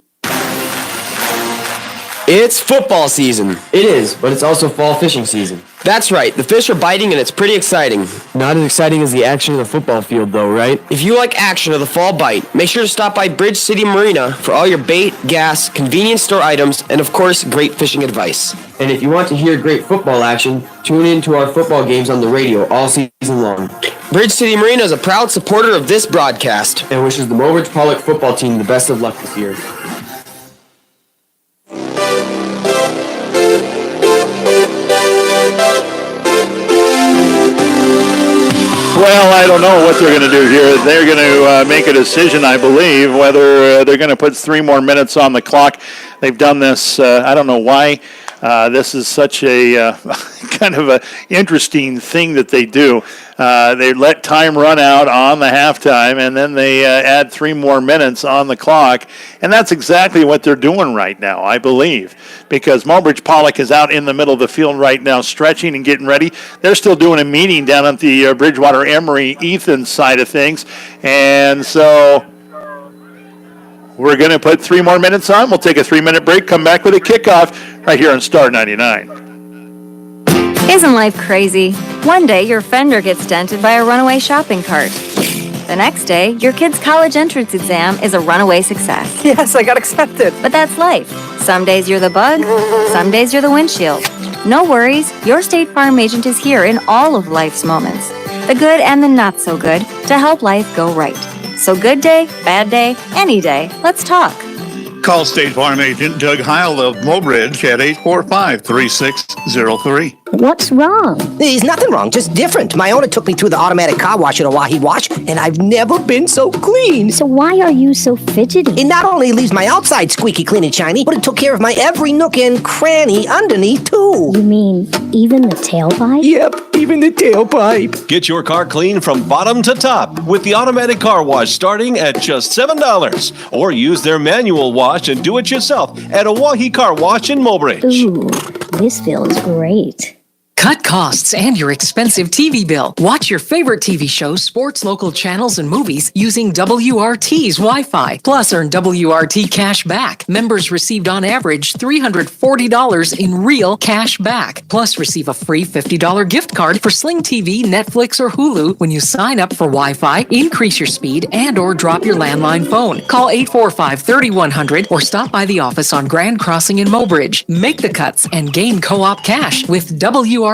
It's football season. It is, but it's also fall fishing season. That's right, the fish are biting and it's pretty exciting. Not as exciting as the action of the football field though, right? If you like action of the fall bite, make sure to stop by Bridge City Marina for all your bait, gas, convenience store items, and of course, great fishing advice. And if you want to hear great football action, tune in to our football games on the radio all season long. Bridge City Marina is a proud supporter of this broadcast and wishes the Mobridge Pollock football team the best of luck this year. Well, I don't know what they're going to do here. They're going to make a decision, I believe, whether they're going to put 3 more minutes on the clock. They've done this, I don't know why. This is such a kind of an interesting thing that they do. They let time run out on the halftime, and then they add 3 more minutes on the clock. And that's exactly what they're doing right now, I believe, because Mobridge Pollock is out in the middle of the field right now stretching and getting ready. They're still doing a meeting down at the Bridgewater Emory Ethan side of things. And so we're going to put 3 more minutes on. We'll take a 3-minute break, come back with a kickoff right here on Star 99. Isn't life crazy? One day your fender gets dented by a runaway shopping cart. The next day, your kid's college entrance exam is a runaway success. Yes, I got accepted. But that's life. Some days you're the bug, some days you're the windshield. No worries, your State Farm agent is here in all of life's moments, the good and the not so good, to help life go right. So good day, bad day, any day, let's talk. Call State Farm agent Doug Heil of Mobridge at 845-3603. What's wrong? There's nothing wrong, just different. My owner took me through the automatic car wash at Oahe Wash, and I've never been so clean. So why are you so fidgety? It not only leaves my outside squeaky clean and shiny, but it took care of my every nook and cranny underneath, too. You mean even the tailpipe? Yep, even the tailpipe. Get your car clean from bottom to top with the automatic car wash starting at just $7. Or use their manual wash and do it yourself at Oahe Car Wash in Mobridge. Ooh, this feels great. Cut costs and your expensive TV bill. Watch your favorite TV shows, sports, local channels, and movies using WRT's Wi-Fi. Plus, earn WRT cash back. Members received on average $340 in real cash back. Plus, receive a free $50 gift card for Sling TV, Netflix, or Hulu when you sign up for Wi-Fi, increase your speed, and or drop your landline phone. Call 845-3100 or stop by the office on Grand Crossing in Mobridge. Make the cuts and gain co-op cash with WRT.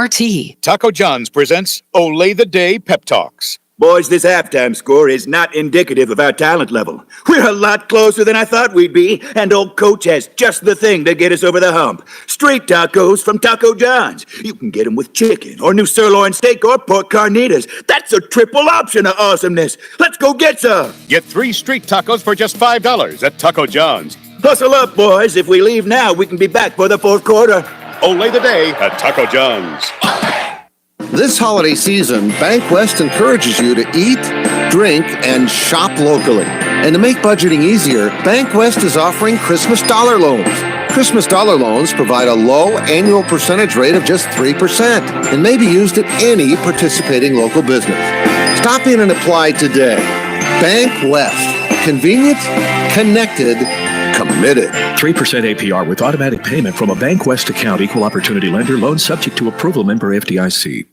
Taco John's presents Olay the Day Pep Talks. Boys, this halftime score is not indicative of our talent level. We're a lot closer than I thought we'd be, and old coach has just the thing to get us over the hump. Street tacos from Taco John's. You can get them with chicken, or new sirloin steak, or pork carnitas. That's a triple option of awesomeness. Let's go get some. Get 3 street tacos for just $5 at Taco John's. Hustle up, boys. If we leave now, we can be back for the fourth quarter. Olay the Day at Taco John's. This holiday season, Bank West encourages you to eat, drink, and shop locally. And to make budgeting easier, Bank West is offering Christmas dollar loans. Christmas dollar loans provide a low annual percentage rate of just 3% and may be used at any participating local business. Stop in and apply today. Bank West. Convenient, connected, committed. 3% APR with automatic payment from a Bank West account. Equal opportunity lender. Loan subject to approval. Member FDIC.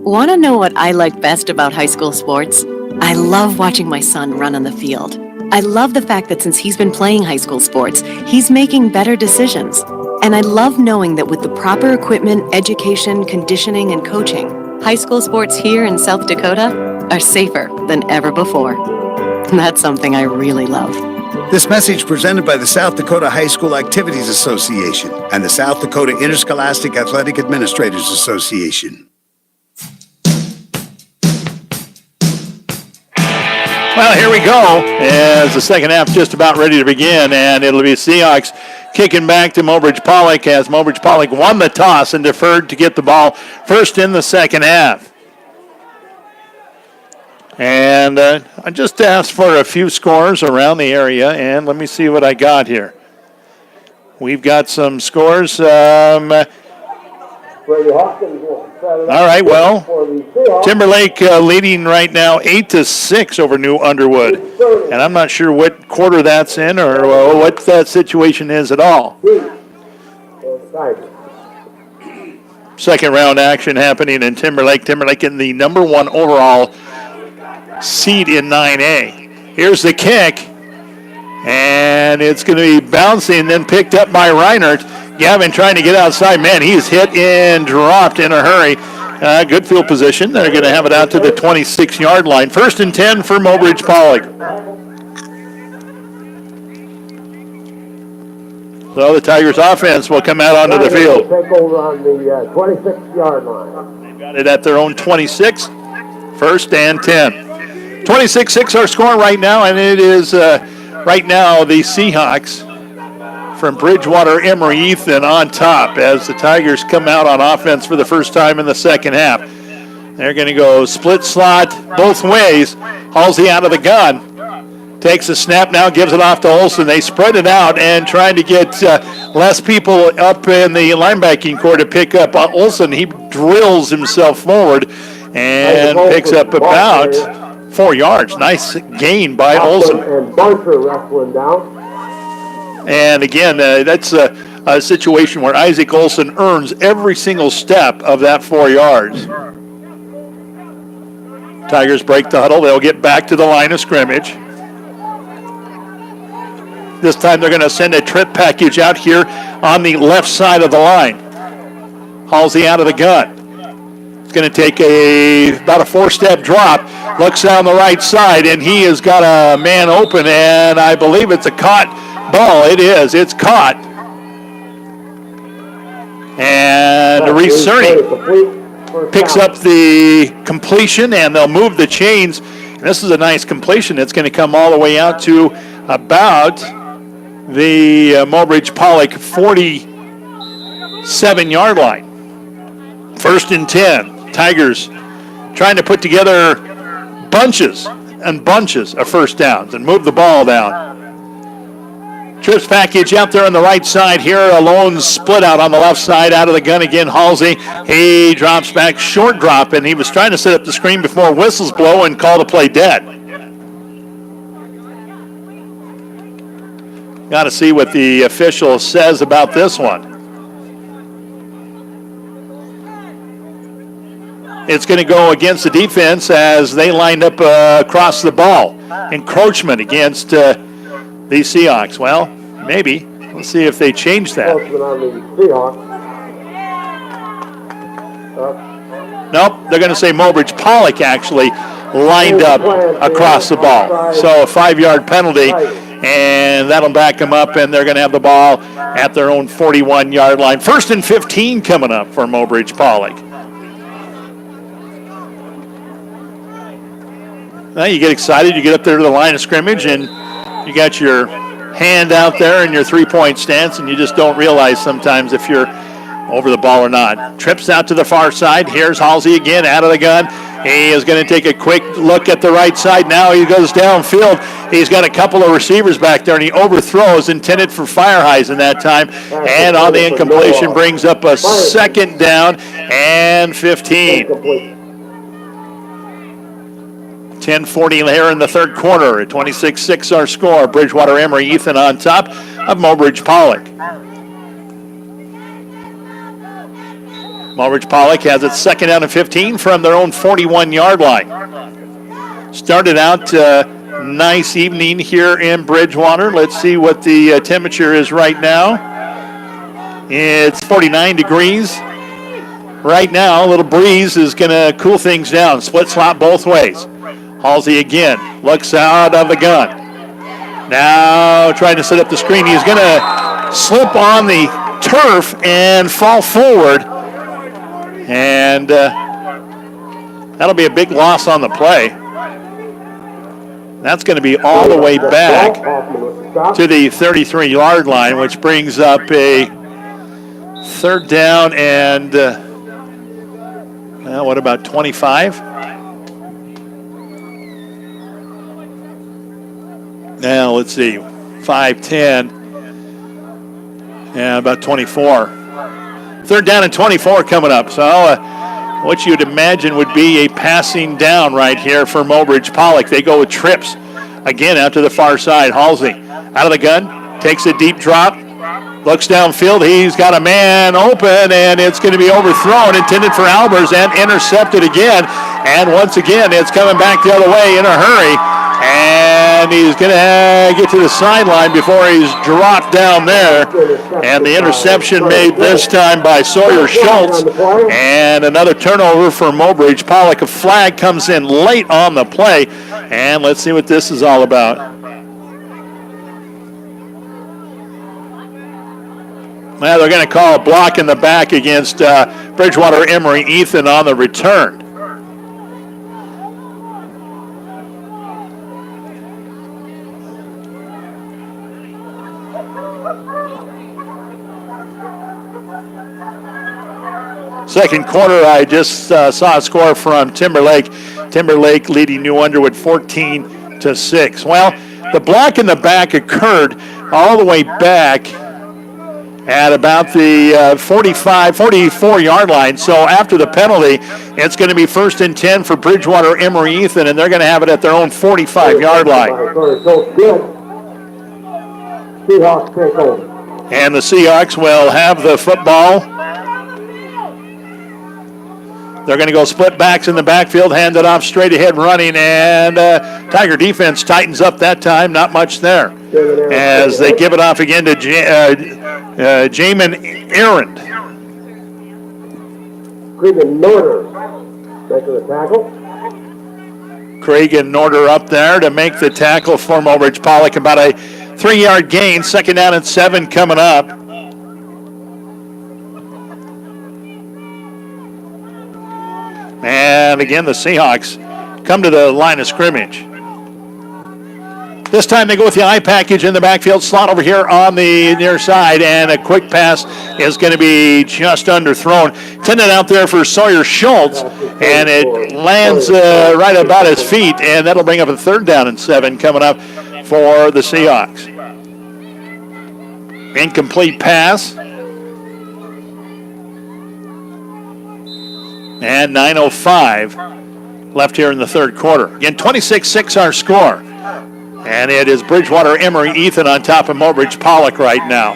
Want to know what I like best about high school sports? I love watching my son run on the field. I love the fact that since he's been playing high school sports, he's making better decisions. And I love knowing that with the proper equipment, education, conditioning, and coaching, high school sports here in South Dakota are safer than ever before. That's something I really love. This message presented by the South Dakota High School Activities Association and the South Dakota Interscholastic Athletic Administrators Association. Well, here we go as the second half just about ready to begin, and it'll be Seahawks kicking back to Mobridge Pollock as Mobridge Pollock won the toss and deferred to get the ball first in the second half. And I just asked for a few scores around the area, and let me see what I got here. We've got some scores. All right, well, Timberlake leading right now 8-6 over New Underwood. And I'm not sure what quarter that's in or what that situation is at all. Second round action happening in Timberlake. Timberlake getting the number 1 overall seed in 9A. Here's the kick. And it's going to be bouncing, then picked up by Reinert. Gavin trying to get outside. Man, he's hit and dropped in a hurry. Good field position. They're going to have it out to the 26-yard line. 1st and 10 for Mobridge Pollock. So the Tigers offense will come out onto the field. Take over on the 26-yard line. They've got it at their own 26. 1st and 10. 26-6 our score right now, and it is right now the Seahawks from Bridgewater Emory Ethan on top as the Tigers come out on offense for the first time in the second half. They're going to go split slot both ways. Halsey out of the gun. Takes a snap now, gives it off to Olsen. They spread it out and trying to get less people up in the linebacking core to pick up Olsen. He drills himself forward and picks up about 4 yards. Nice gain by Olsen. And Bunker wrestling down. And again, that's a situation where Isaac Olsen earns every single step of that 4 yards. Tigers break the huddle. They'll get back to the line of scrimmage. This time they're going to send a trip package out here on the left side of the line. Halsey out of the gun. It's going to take about a 4-step drop. Looks down the right side, and he has got a man open, and I believe it's a caught ball. It is. It's caught. And Reese Cerny picks up the completion, and they'll move the chains. And this is a nice completion. It's going to come all the way out to about the Mobridge Pollock 47-yard line. 1st and 10. Tigers trying to put together bunches and bunches of first downs and move the ball down. Trips package out there on the right side here. A lone split out on the left side. Out of the gun again, Halsey. He drops back, short drop, and he was trying to set up the screen before whistles blow and call the play dead. Got to see what the official says about this one. It's going to go against the defense as they lined up across the ball. Encroachment against the Seahawks. Well, maybe. Let's see if they change that. Nope, they're going to say Mobridge Pollock actually lined up across the ball. So a 5-yard penalty, and that'll back them up, and they're going to have the ball at their own 41-yard line. 1st and 15 coming up for Mobridge Pollock. Now you get excited, you get up there to the line of scrimmage, and you got your hand out there in your three-point stance, and you just don't realize sometimes if you're over the ball or not. Trips out to the far side. Here's Halsey again out of the gun. He is going to take a quick look at the right side. Now he goes downfield. He's got a couple of receivers back there, and he overthrows, intended for Fireheisen that time. And on the incompletion brings up a 2nd down and 15. 10:40 here in the third quarter. At 26-6 our score. Bridgewater Emory Ethan on top of Mobridge Pollock. Mobridge Pollock has its 2nd down and 15 from their own 41-yard line. Started out nice evening here in Bridgewater. Let's see what the temperature is right now. It's 49 degrees. Right now, a little breeze is going to cool things down. Split slot both ways. Halsey again looks out of the gun. Now trying to set up the screen. He's going to slip on the turf and fall forward. And that'll be a big loss on the play. That's going to be all the way back to the 33-yard line, which brings up a 3rd down and, what about 25? Now, let's see, 5-10, and about 24. 3rd down and 24 coming up. So what you'd imagine would be a passing down right here for Mobridge Pollock. They go with trips again out to the far side. Halsey out of the gun, takes a deep drop, looks downfield. He's got a man open, and it's going to be overthrown, intended for Albers, and intercepted again. And once again, it's coming back the other way in a hurry. And he's going to get to the sideline before he's dropped down there. And the interception made this time by Sawyer Schultz. And another turnover for Mobridge Pollock. A flag comes in late on the play. And let's see what this is all about. Well, they're going to call a block in the back against Bridgewater Emory Ethan on the return. Second quarter, I just saw a score from Timberlake. Timberlake leading New Underwood 14-6. Well, the block in the back occurred all the way back at about the 44-yard line. So after the penalty, it's going to be 1st and 10 for Bridgewater Emory Ethan, and they're going to have it at their own 45-yard line. Seahawks take over. And the Seahawks will have the football They're going to go split backs in the backfield, hand it off straight ahead running, and Tiger defense tightens up that time. Not much there. As they give it off again to Jamin Errand. Cregan Norder making the tackle. Craig Norder up there to make the tackle for Mobridge Pollock. About a 3-yard gain. 2nd down and 7 coming up. And again, the Seahawks come to the line of scrimmage. This time they go with the eye package in the backfield, slot over here on the near side, and a quick pass is going to be just underthrown. Tended out there for Sawyer Schultz, and it lands right about his feet, and that'll bring up a 3rd down and 7 coming up for the Seahawks. Incomplete pass. And 9:05 left here in the 3rd quarter. Again, 26-6 our score. And it is Bridgewater Emory Ethan on top of Mobridge Pollock right now.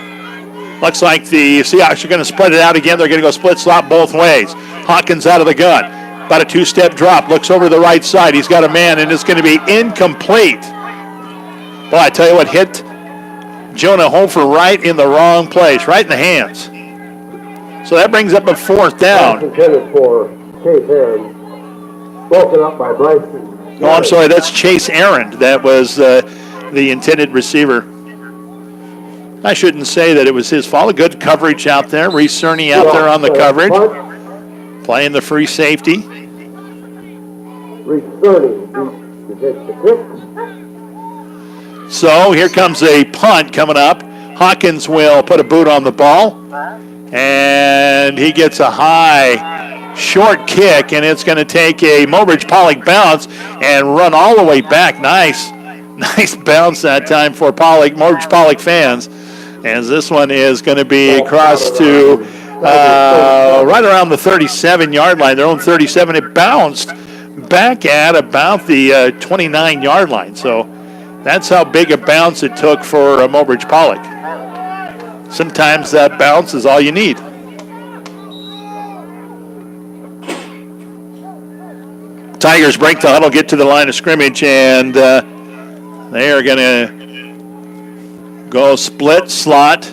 Looks like the Seahawks are going to spread it out again. They're going to go split slot both ways. Hawkins out of the gun. About a 2-step drop. Looks over the right side. He's got a man, and it's going to be incomplete. Boy, I tell you what, hit Jonah Hofer right in the wrong place, right in the hands. So that brings up a 4th down. Intended for Chase Aaron. Broken up by Bryson. Oh, I'm sorry, that's Chase Aaron. That was the intended receiver. I shouldn't say that it was his fault. A good coverage out there. Reese Cerny out there on the coverage. Playing the free safety. Reese Cerny takes the kick. So here comes a punt coming up. Hawkins will put a boot on the ball. And he gets a high short kick, and it's going to take a Mobridge Pollock bounce and run all the way back. Nice bounce that time for Mobridge Pollock fans, as this one is going to be across to right around the 37-yard line, their own 37. It bounced back at about the 29-yard line. So that's how big a bounce it took for Mobridge Pollock. Sometimes that bounce is all you need. Tigers break the huddle, get to the line of scrimmage, and they are going to go split slot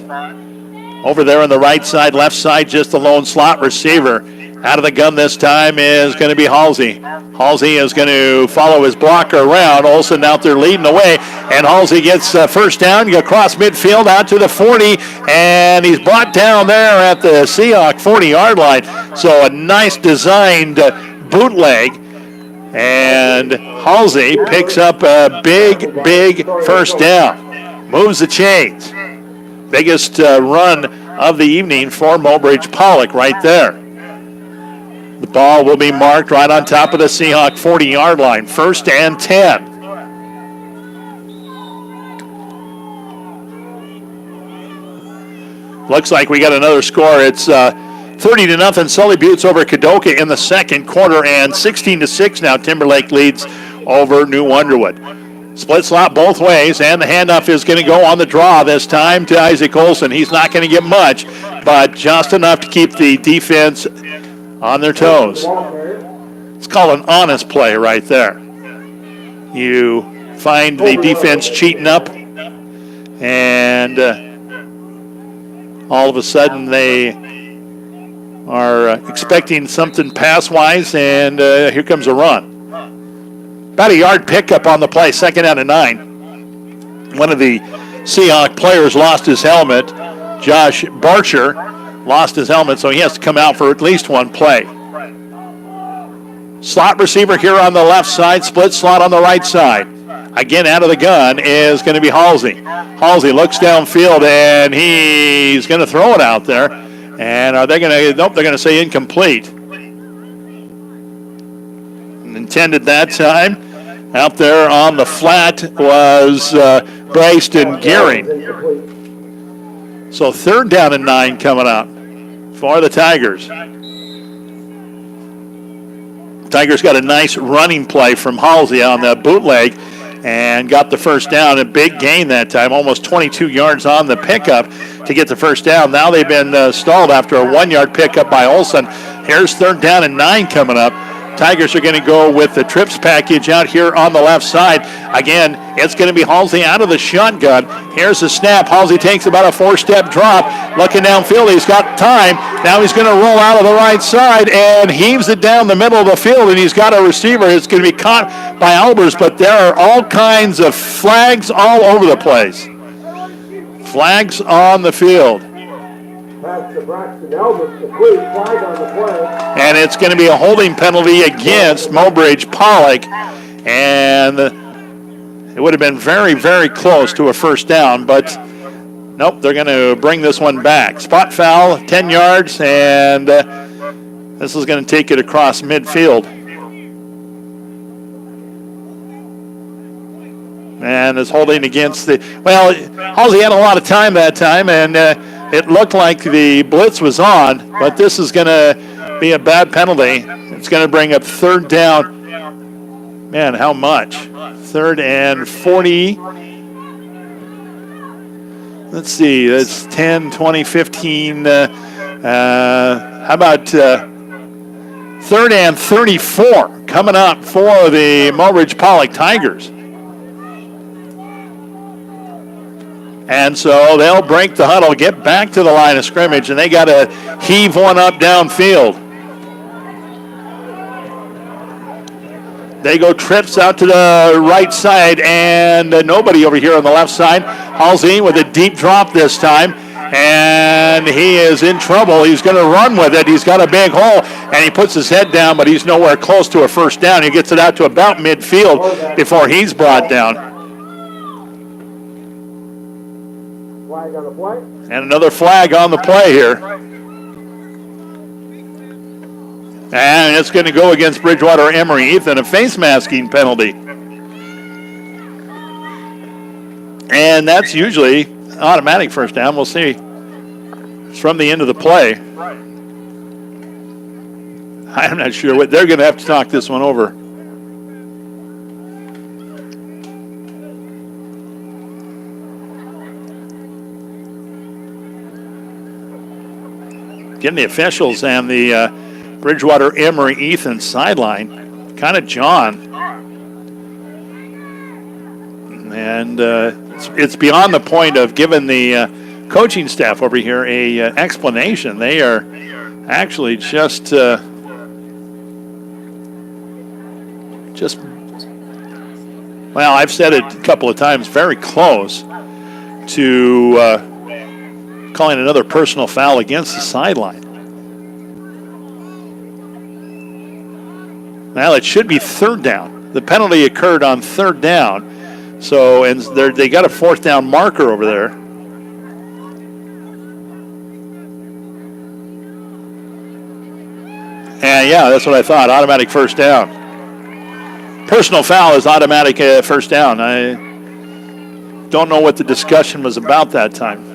over there on the right side, left side, just the lone slot receiver. Out of the gun this time is going to be Halsey. Halsey is going to follow his blocker around. Olsen out there leading the way, and Halsey gets 1st down. You across midfield out to the 40, and he's brought down there at the Seahawk 40-yard line. So a nice designed bootleg. And Halsey picks up a big 1st down. Moves the chains. Biggest run of the evening for Mobridge Pollock right there. The ball will be marked right on top of the Seahawk 40-yard line. 1st and 10. Looks like we got another score. It's 30-0 Sully Buttes over Kadoka in the 2nd quarter, and 16-6 now Timberlake leads over New Underwood. Split slot both ways, and the handoff is going to go on the draw this time to Isaac Olsen. He's not going to get much, but just enough to keep the defense on their toes. It's called an honest play right there. You find the defense cheating up, and all of a sudden they are expecting something pass-wise, and here comes a run. About a yard pickup on the play, 2nd down and 9. One of the Seahawk players lost his helmet. Josh Barcher lost his helmet, so he has to come out for at least one play. Slot receiver here on the left side, split slot on the right side. Again, out of the gun is going to be Halsey. Halsey looks downfield, and he's going to throw it out there. And are they going to? Nope, they're going to say incomplete. Intended that time. Out there on the flat was Bryston Gearing. So 3rd down and 9 coming up for the Tigers. Tigers got a nice running play from Halsey on the bootleg and got the 1st down. A big gain that time, almost 22 yards on the pickup to get the 1st down. Now they've been stalled after a 1-yard pickup by Olsen. Here's 3rd down and 9 coming up. Tigers are going to go with the trips package out here on the left side. Again, it's going to be Halsey out of the shotgun. Here's the snap. Halsey takes about a 4-step drop. Looking downfield, he's got time. Now he's going to roll out of the right side and heaves it down the middle of the field, and he's got a receiver. It's going to be caught by Albers, but there are all kinds of flags all over the place. Flags on the field. And it's going to be a holding penalty against Mobridge Pollock. And it would have been very, very close to a 1st down, but nope, they're going to bring this one back. Spot foul, 10 yards, and this is going to take it across midfield. And it's holding against Halsey had a lot of time that time, and it looked like the blitz was on, but this is going to be a bad penalty. It's going to bring up 3rd down. Man, how much? 3rd and 40. Let's see, that's 10, 20, 15. How about 3rd and 34 coming up for the Mobridge Pollock Tigers. And so they'll break the huddle, get back to the line of scrimmage, and they got to heave one up downfield. They go trips out to the right side, and nobody over here on the left side. Halsey with a deep drop this time, and he is in trouble. He's going to run with it. He's got a big hole, and he puts his head down, but he's nowhere close to a 1st down. He gets it out to about midfield before he's brought down. And another flag on the play here. And it's going to go against Bridgewater Emory Ethan, a face masking penalty. And that's usually automatic 1st down. We'll see. It's from the end of the play. I'm not sure what they're going to have to talk this one over. Getting the officials and the Bridgewater Emory Ethan sideline kind of John. And it's beyond the point of giving the coaching staff over here a explanation. They are actually just well, I've said it a couple of times, very close to calling another personal foul against the sideline. Now it should be 3rd down. The penalty occurred on 3rd down. So, and they got a 4th down marker over there. And yeah, that's what I thought. Automatic 1st down. Personal foul is automatic 1st down. I don't know what the discussion was about that time.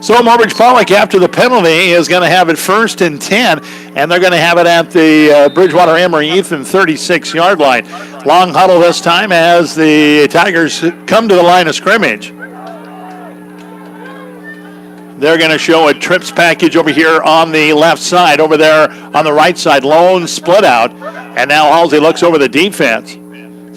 So Mobridge Pollock, after the penalty, is going to have it 1st and 10, and they're going to have it at the Bridgewater Emory Ethan 36-yard line. Long huddle this time as the Tigers come to the line of scrimmage. They're going to show a trips package over here on the left side. Over there on the right side, lone split out, and now Halsey looks over the defense.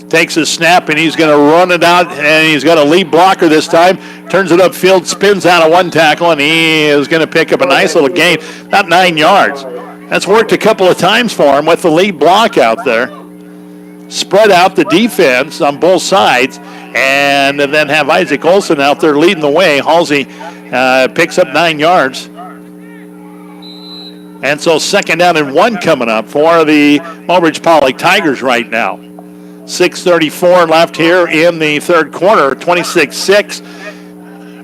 Takes his snap, and he's going to run it out, and he's got a lead blocker this time. Turns it upfield, spins out of one tackle, and he is going to pick up a nice little gain, about 9 yards. That's worked a couple of times for him with the lead block out there. Spread out the defense on both sides, and then have Isaac Olson out there leading the way. Halsey picks up 9 yards. And so 2nd down and 1 coming up for the Mobridge Pollock Tigers right now. 6:34 left here in the 3rd quarter, 26-6.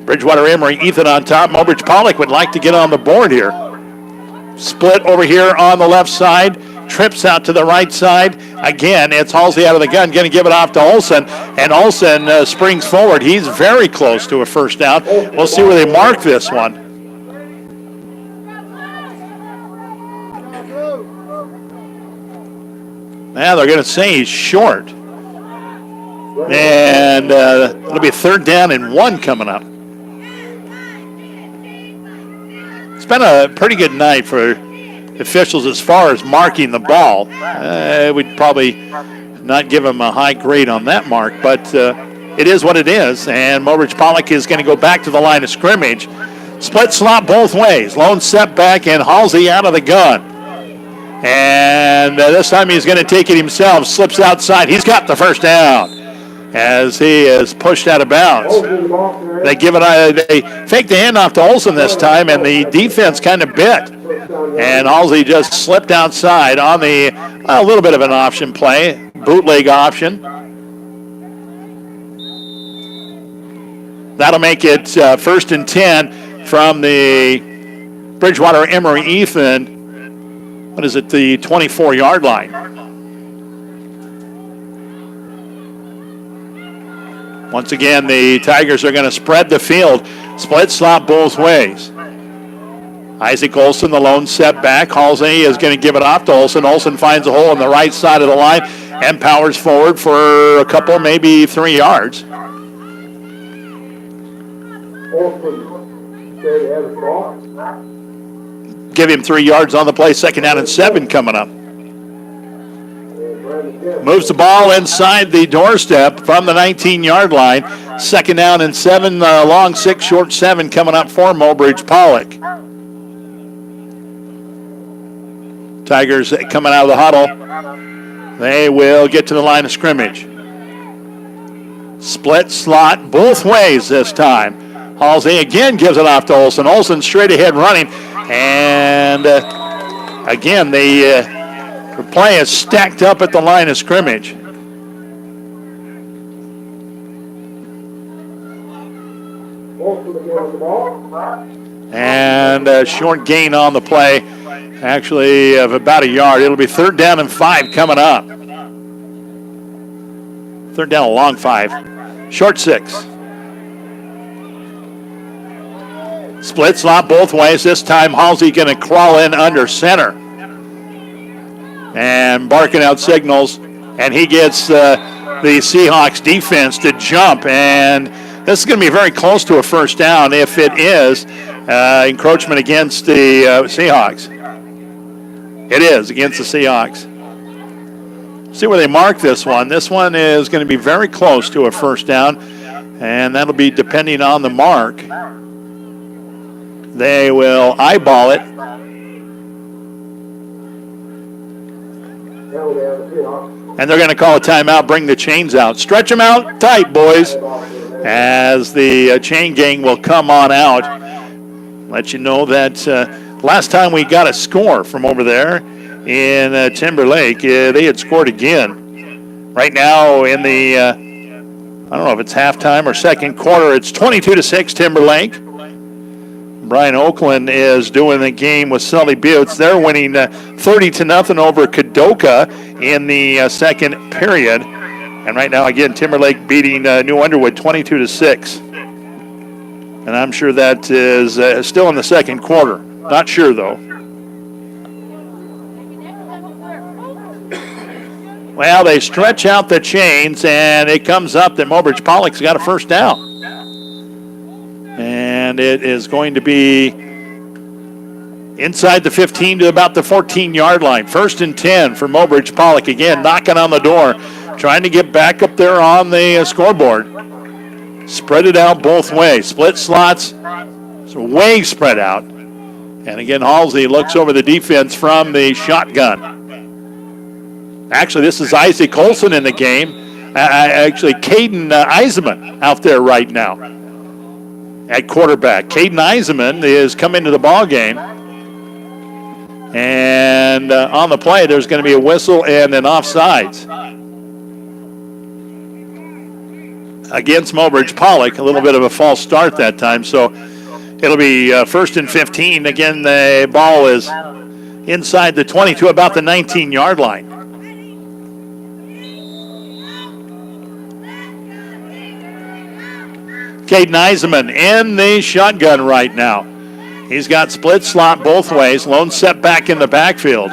Bridgewater Emory Ethan on top. Mobridge Pollock would like to get on the board here. Split over here on the left side. Trips out to the right side. Again, it's Halsey out of the gun, going to give it off to Olson. And Olson springs forward. He's very close to a 1st down. We'll see where they mark this one. Now they're going to say he's short. And it'll be 3rd down and 1 coming up. been a pretty good night for officials as far as marking the ball. We'd probably not give them a high grade on that mark, but it is what it is. And Mobridge Pollock is going to go back to the line of scrimmage. Split slot both ways. Lone setback and Halsey out of the gun. And this time he's going to take it himself. Slips outside. He's got the first down as he is pushed out of bounds. They give it. They fake the handoff to Olsen this time, and the defense kind of bit. And Halsey just slipped outside on a little bit of an option play, bootleg option. That'll make it 1st and 10 from the Bridgewater Emory Ethan. What is it? The 24-yard line. Once again, the Tigers are going to spread the field. Split slot both ways. Isaac Olsen, the lone setback. Halsey is going to give it off to Olsen. Olsen finds a hole on the right side of the line and powers forward for a couple, maybe 3 yards. Give him 3 yards on the play. 2nd down and 7 coming up. Moves the ball inside the doorstep from the 19-yard line. 2nd down and 7, long 6, short 7 coming up for Mobridge Pollock. Tigers coming out of the huddle. They will get to the line of scrimmage. Split slot both ways this time. Halsey again gives it off to Olsen. Olsen straight ahead running. And again, the play is stacked up at the line of scrimmage. And a short gain on the play, actually of about a yard. It'll be 3rd down and 5 coming up. 3rd down, a long 5. Short 6. Split slot both ways. This time Halsey going to crawl in under center. And barking out signals. And he gets the Seahawks defense to jump. And this is going to be very close to a 1st down if it is encroachment against the Seahawks. It is against the Seahawks. See where they mark this one. This one is going to be very close to a 1st down. And that'll be depending on the mark. They will eyeball it. And they're going to call a timeout, bring the chains out. Stretch them out tight, boys, as the chain gang will come on out. Let you know that last time we got a score from over there in Timberlake, they had scored again. Right now in the, I don't know if it's halftime or 2nd quarter, it's 22-6 Timberlake. Brian Oakland is doing the game with Sully Buttes. They're winning 30-0 over Kadoka in the 2nd period. And right now, again, Timberlake beating New Underwood 22-6. And I'm sure that is still in the 2nd quarter. Not sure, though. Well, they stretch out the chains, and it comes up that Mobridge Pollock's got a 1st down. And it is going to be inside the 15 to about the 14-yard line. 1st and 10 for Mobridge Pollock. Again, knocking on the door, trying to get back up there on the scoreboard. Spread it out both ways. Split slots, so way spread out. And again, Halsey looks over the defense from the shotgun. Actually, this is Isaac Olsen in the game. Actually, Caden Eisenman out there right now at quarterback. Caden Eisenman is coming to the ball game. And on the play, there's going to be a whistle and an offsides against Mobridge Pollock. A little bit of a false start that time. So it'll be 1st and 15. Again, the ball is inside the 20 to about the 19-yard line. Caden Eisenman in the shotgun right now. He's got split slot both ways. Lone setback in the backfield.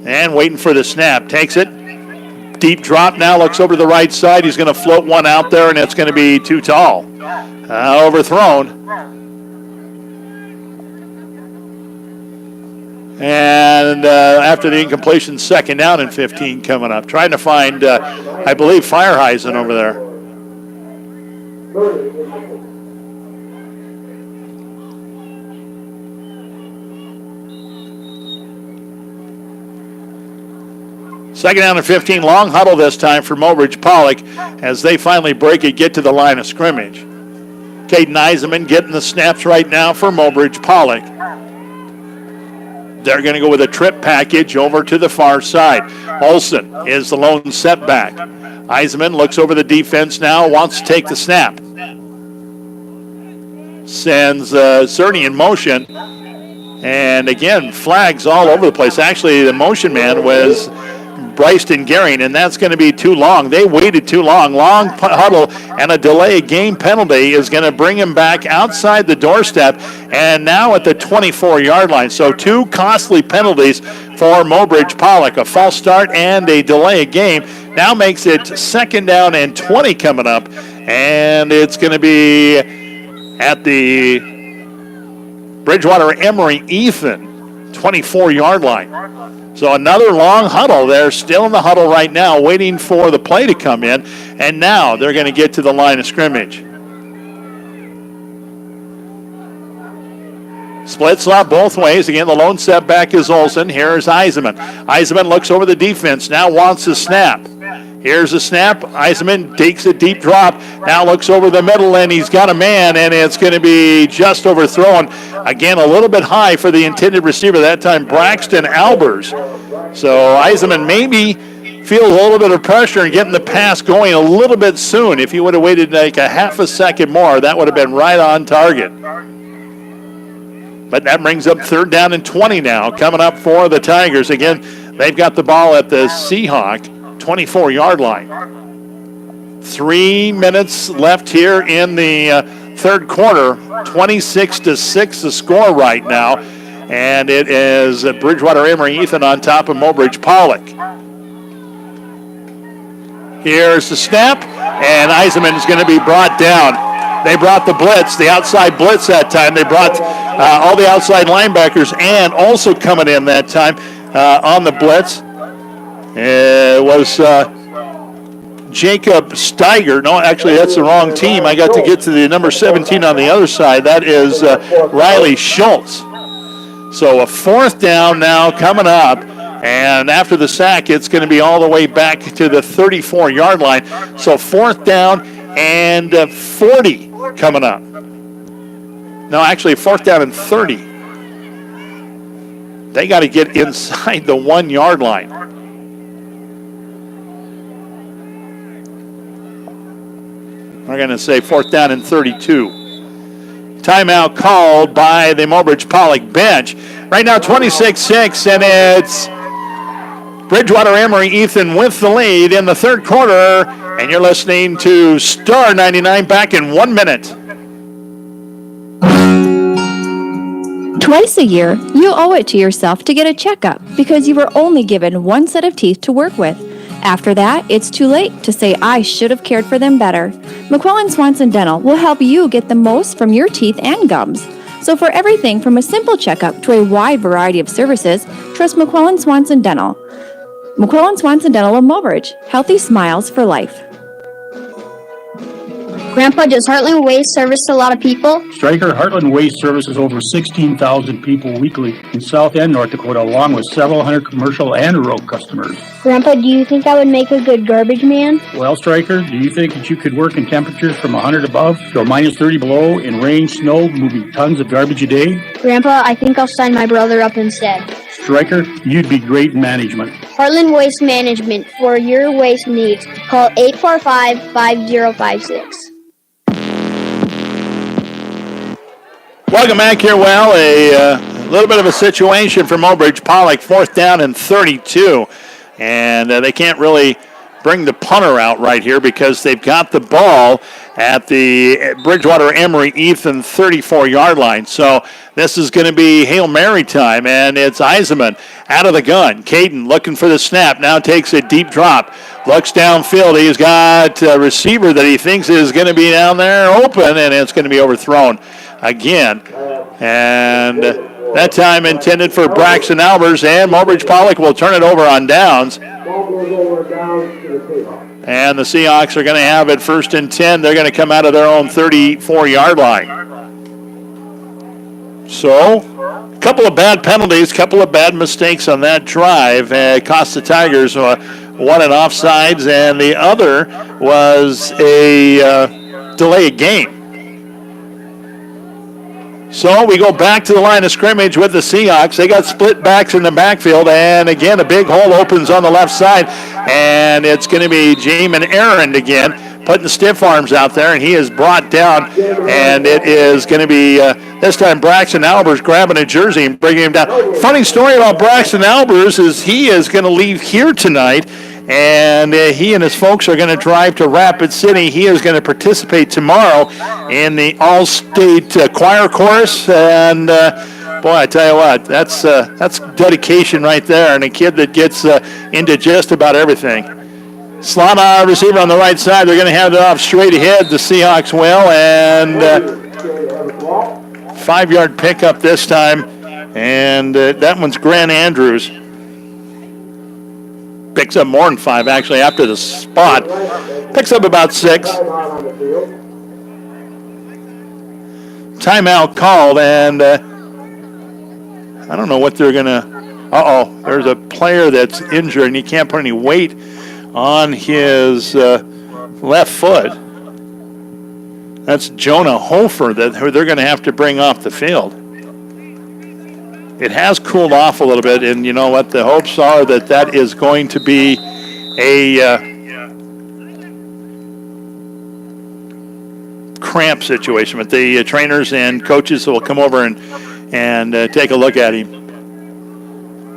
And waiting for the snap. Takes it. Deep drop now. Looks over to the right side. He's going to float one out there, and it's going to be too tall. Overthrown. And after the incompletion, 2nd down and 15 coming up. Trying to find, I believe, Fireheisen over there. Second down and 15, long huddle this time for Mobridge Pollock as they finally break it, get to the line of scrimmage. Caden Eisenman getting the snaps right now for Mobridge Pollock. They're going to go with a trip package over to the far side. Olsen is the lone setback. Eisenman looks over the defense now, wants to take the snap. Sends Cerny in motion. And again, flags all over the place. Actually, the motion man was Bryston Gehring, and that's going to be too long. They waited too long. Long huddle and a delay game penalty is going to bring him back outside the doorstep and now at the 24-yard line. So 2 costly penalties for Mobridge Pollock, a false start and a delay game. Now makes it 2nd down and 20 coming up, and it's going to be at the Bridgewater Emory Ethan 24-yard line. So another long huddle. They're still in the huddle right now, waiting for the play to come in. And now they're going to get to the line of scrimmage. Split slot both ways. Again, the lone setback is Olsen. Here's Eisenman. Eisenman looks over the defense, now wants the snap. Here's the snap. Eisenman takes a deep drop. Now looks over the middle, and he's got a man, and it's going to be just overthrown. Again, a little bit high for the intended receiver. That time, Braxton Albers. So Eisenman maybe feels a little bit of pressure and getting the pass going a little bit soon. If he would have waited like a half a second more, that would have been right on target. But that brings up 3rd down and 20 now, coming up for the Tigers. Again, they've got the ball at the Seahawk 24-yard line. 3 minutes left here in the third quarter. 26-6 the score right now. And it is Bridgewater Emory Ethan on top of Mobridge Pollock. Here's the snap, and Eisenman is going to be brought down. They brought the blitz, the outside blitz that time. They brought all the outside linebackers, and also coming in that time on the blitz was Jacob Steiger. No, actually, that's the wrong team. I got to get to the number 17 on the other side. That is Riley Schultz. So a 4th down now coming up. And after the sack, it's going to be all the way back to the 34-yard line. So 4th down and 40 coming up. No, actually, 4th down and 30. They got to get inside the 1-yard line. We're going to say 4th down and 32. Timeout called by the Mobridge Pollock bench. Right now, 26-6, and it's Bridgewater Emory Ethan with the lead in the third quarter. And you're listening to Star 99 back in 1 minute. Twice a year, you owe it to yourself to get a checkup because you were only given one set of teeth to work with. After that, it's too late to say, I should have cared for them better. McQuillan Swanson Dental will help you get the most from your teeth and gums. So for everything from a simple checkup to a wide variety of services, trust McQuillan Swanson Dental. McQuillan Swanson Dental of Mobridge. Healthy smiles for life. Grandpa, does Heartland Waste service a lot of people? Stryker, Heartland Waste services over 16,000 people weekly in South and North Dakota, along with several hundred commercial and rural customers. Grandpa, do you think I would make a good garbage man? Well, Stryker, do you think that you could work in temperatures from 100 above to minus 30 below in rain, snow, moving tons of garbage a day? Grandpa, I think I'll sign my brother up instead. Stryker, you'd be great in management. Heartland Waste Management, for your waste needs. Call 845-5056. Welcome back here. Well, a little bit of a situation for Mobridge Pollock. 4th down and 32. And they can't really bring the punter out right here because they've got the ball at the Bridgewater Emory Ethan 34-yard line. So this is going to be Hail Mary time, and it's Eisenman out of the gun. Caden looking for the snap. Now takes a deep drop. Looks downfield. He's got a receiver that he thinks is going to be down there open, and it's going to be overthrown again. And That time intended for Braxton Albers, and Mobridge Pollock will turn it over on downs. And the Seahawks are going to have it 1st and 10. They're going to come out of their own 34-yard line. So, a couple of bad penalties, a couple of bad mistakes on that drive. Cost the Tigers one in offsides, and the other was a delay of game. So we go back to the line of scrimmage with the Seahawks. They got split backs in the backfield, and again, a big hole opens on the left side, and it's going to be Jamin Aaron again, putting the stiff arms out there, and he is brought down, and it is going to be, this time, Braxton Albers grabbing a jersey and bringing him down. Funny story about Braxton Albers is he is going to leave here tonight, and he and his folks are going to drive to Rapid City. He is going to participate tomorrow in the All-State Choir Chorus, and boy, I tell you what, that's dedication right there, and a kid that gets into just about everything. Slot receiver on the right side. They're going to hand it off straight ahead. The Seahawks will, and 5-yard pickup this time, and that one's Grant Andrews. Picks up more than 5, actually, after the spot. Picks up about 6. Timeout called, and I don't know what they're going to... there's a player that's injured, and he can't put any weight on his left foot. That's Jonah Hofer who they're going to have to bring off the field. It has cooled off a little bit, and you know what? The hopes are that is going to be a cramp situation, but the trainers and coaches will come over and take a look at him.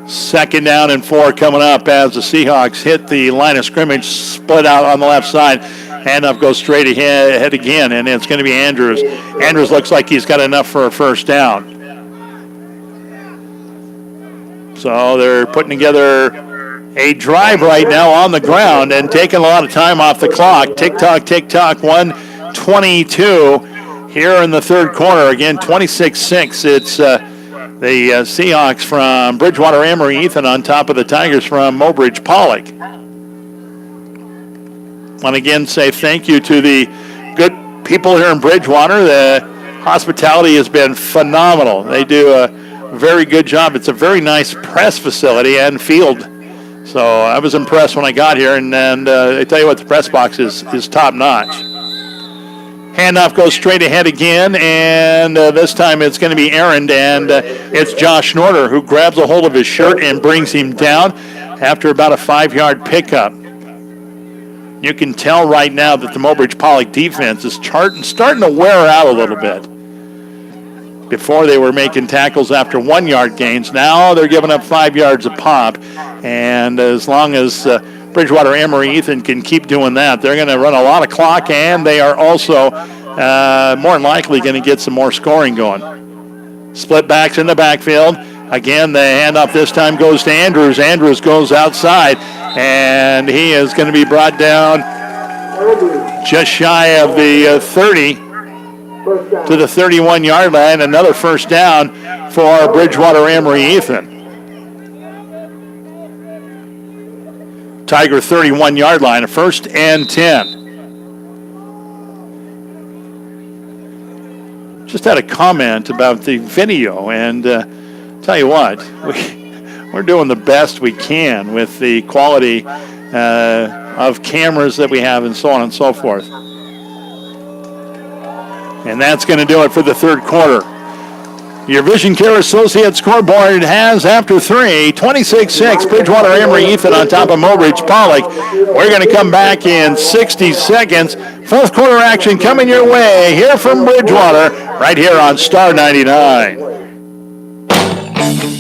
2nd down and 4 coming up as the Seahawks hit the line of scrimmage, split out on the left side. Handoff goes straight ahead again, and it's going to be Andrews. Andrews looks like he's got enough for a 1st down. So they're putting together a drive right now on the ground and taking a lot of time off the clock. Tick-tock, 1:22 here in the 3rd quarter. Again, 26-6. It's the Seahawks from Bridgewater Emory Ethan on top of the Tigers from Mobridge Pollock. Want to again say thank you to the good people here in Bridgewater. The hospitality has been phenomenal. They do a very good job. It's a very nice press facility and field. So I was impressed when I got here, and I tell you what, the press box is top-notch. Handoff goes straight ahead again, and this time it's going to be Aaron, and it's Josh Schnorter who grabs a hold of his shirt and brings him down after about a 5-yard pickup. You can tell right now that the Mobridge Pollock defense is starting to wear out a little bit. Before they were making tackles after 1-yard gains. Now they're giving up 5 yards a pop. And as long as Bridgewater Emory Ethan can keep doing that, they're going to run a lot of clock, and they are also more than likely going to get some more scoring going. Split backs in the backfield. Again, the handoff this time goes to Andrews. Andrews goes outside, and he is going to be brought down just shy of the 30. To the 31-yard line, another 1st down for Bridgewater Emory Ethan. Tiger 31-yard line, a 1st and 10. Just had a comment about the video, and tell you what, we're doing the best we can with the quality of cameras that we have and so on and so forth. And that's going to do it for the 3rd quarter. Your Vision Care Associates scoreboard has, after 3, 26-6, Bridgewater Emory Ethan on top of Mobridge Pollock. We're going to come back in 60 seconds. 4th quarter action coming your way here from Bridgewater, right here on Star 99.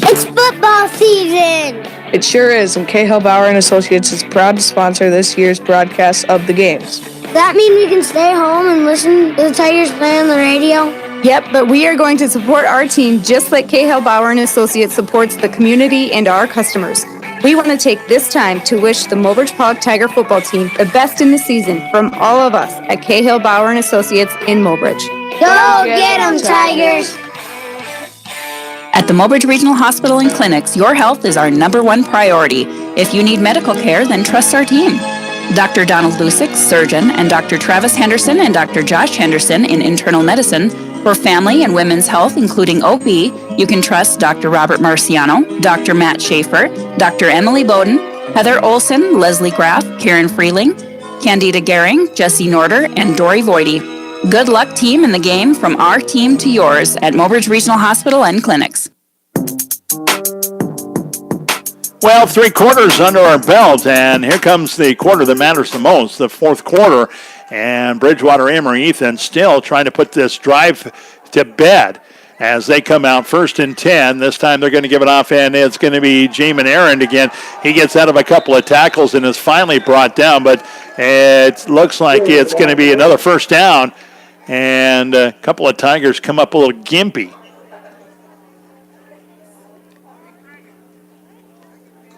It's football season! It sure is, and Cahill Bauer & Associates is proud to sponsor this year's broadcast of the games. That mean we can stay home and listen to the Tigers play on the radio? Yep, but we are going to support our team just like Cahill Bauer & Associates supports the community and our customers. We want to take this time to wish the Mobridge Pollock Tiger football team the best in the season from all of us at Cahill Bauer & Associates in Mobridge. Go get 'em, Tigers! At the Mobridge Regional Hospital and Clinics, your health is our #1 priority. If you need medical care, then trust our team. Dr. Donald Lusick, surgeon, and Dr. Travis Henderson and Dr. Josh Henderson in internal medicine. For family and women's health, including OB, you can trust Dr. Robert Marciano, Dr. Matt Schaefer, Dr. Emily Bowden, Heather Olson, Leslie Graff, Karen Freeling, Candida Gehring, Jesse Norder, and Dory Voidy. Good luck, team, in the game from our team to yours at Mobridge Regional Hospital and Clinics. Well, 3 quarters under our belt, and here comes the quarter that matters the most, the 4th quarter. And Bridgewater Emory Ethan still trying to put this drive to bed as they come out 1st and 10. This time they're going to give it off, and it's going to be Jamin Aaron again. He gets out of a couple of tackles and is finally brought down, but it looks like it's going to be another first down. And a couple of Tigers come up a little gimpy.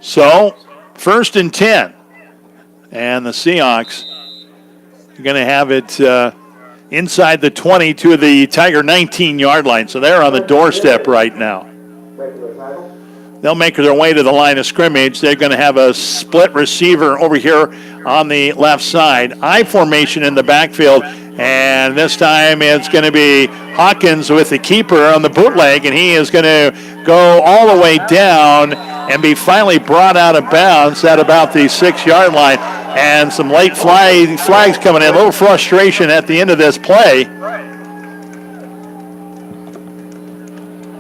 So, 1st and 10. And the Seahawks are going to have it inside the 20 to the Tiger 19-yard line. So they're on the doorstep right now. They'll make their way to the line of scrimmage. They're going to have a split receiver over here on the left side. I formation in the backfield. And this time it's going to be Hawkins with the keeper on the bootleg, and he is going to go all the way down and be finally brought out of bounds at about the 6-yard line. And some late flags coming in. A little frustration at the end of this play.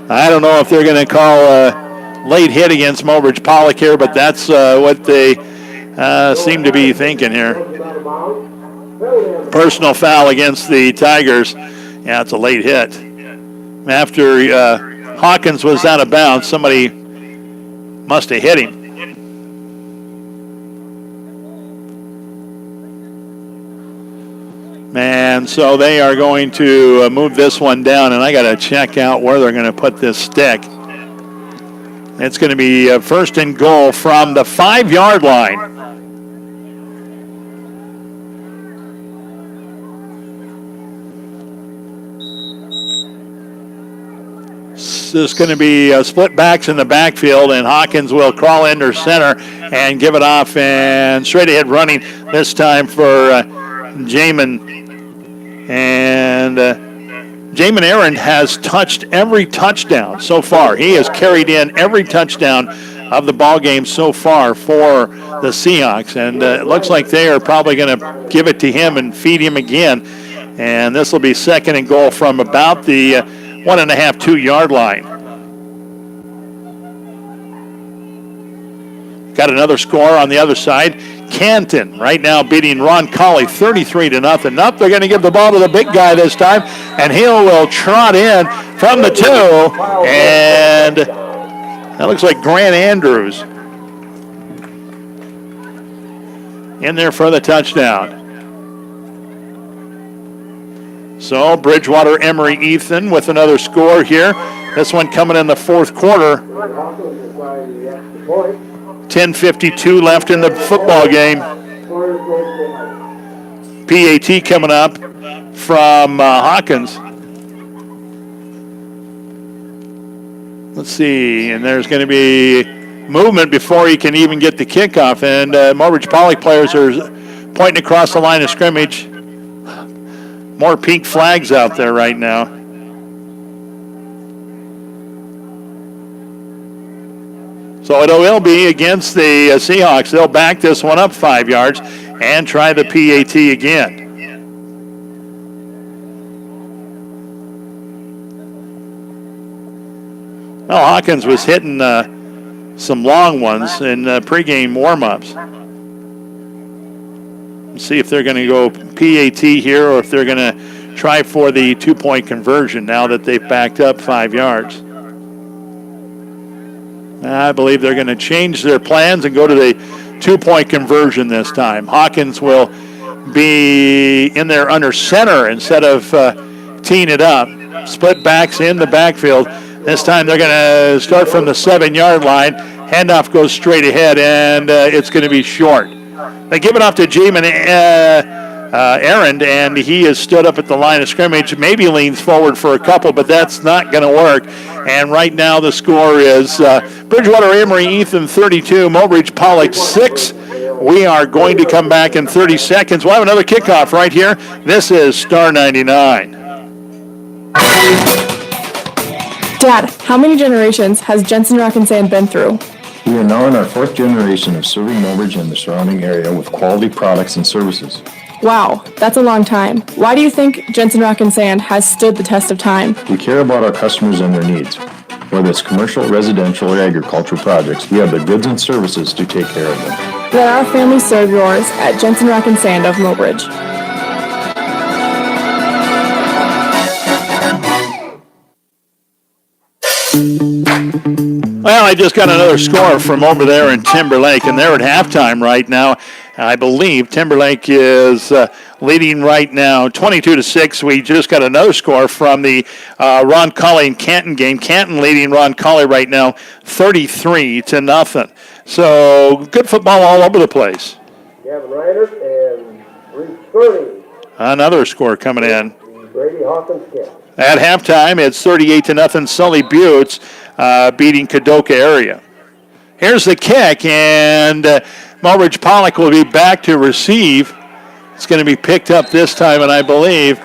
I don't know if they're going to call a late hit against Mobridge Pollock here, but that's what they seem to be thinking here. Personal foul against the Tigers. Yeah, it's a late hit. After Hawkins was out of bounds, somebody must have hit him. And so they are going to move this one down, and I got to check out where they're going to put this stick. It's going to be 1st and goal from the 5-yard line. There's going to be split backs in the backfield, and Hawkins will crawl into center and give it off, and straight ahead running this time for Jamin. And Jamin Aaron has touched every touchdown so far. He has carried in every touchdown of the ball game so far for the Seahawks, and it looks like they are probably going to give it to him and feed him again. And this will be 2nd and goal from about the 1.5, 2-yard line. Got another score on the other side. Canton right now beating Ron Colley 33-0. Nope, they're going to give the ball to the big guy this time, and he will trot in from the 2, and that looks like Grant Andrews in there for the touchdown. So Bridgewater Emory Ethan with another score here. This one coming in the 4th quarter. 10:52 left in the football game. PAT coming up from Hawkins. Let's see, and there's going to be movement before he can even get the kickoff. And Mobridge Pollock players are pointing across the line of scrimmage. More pink flags out there right now. So it will be against the Seahawks. They'll back this one up 5 yards and try the PAT again. Well, Hawkins was hitting some long ones in pregame warm-ups. See if they're going to go PAT here or if they're going to try for the 2-point conversion now that they've backed up 5 yards. I believe they're going to change their plans and go to the 2-point conversion this time. Hawkins will be in there under center instead of teeing it up. Split backs in the backfield. This time they're going to start from the 7-yard line. Handoff goes straight ahead, and it's going to be short. They give it off to Jamin errand, and he has stood up at the line of scrimmage, maybe leans forward for a couple, but that's not going to work. And right now the score is Bridgewater Emory Ethan 32, Mobridge Pollock 6. We are going to come back in 30 seconds. We'll have another kickoff right here. This is Star 99. Dad, how many generations has Jensen Rock and Sand been through? We are now in our 4th generation of serving Mobridge and the surrounding area with quality products and services. Wow, that's a long time. Why do you think Jensen Rock and Sand has stood the test of time? We care about our customers and their needs. Whether it's commercial, residential, or agricultural projects, we have the goods and services to take care of them. Let our family serve yours at Jensen Rock and Sand of Mobridge. Well, I just got another score from over there in Timberlake, and they're at halftime right now. I believe Timberlake is leading right now 22-6. We just got another score from the Ron Colley and Canton game. Canton leading Ron Colley right now 33-0. So good football all over the place. Gavin Reinert and Reese Gurney. Another score coming in. Brady Hawkins Camp. At halftime, it's 38-0. Sully Buttes beating Kadoka area. Here's the kick, and Mobridge Pollock will be back to receive. It's going to be picked up this time, and I believe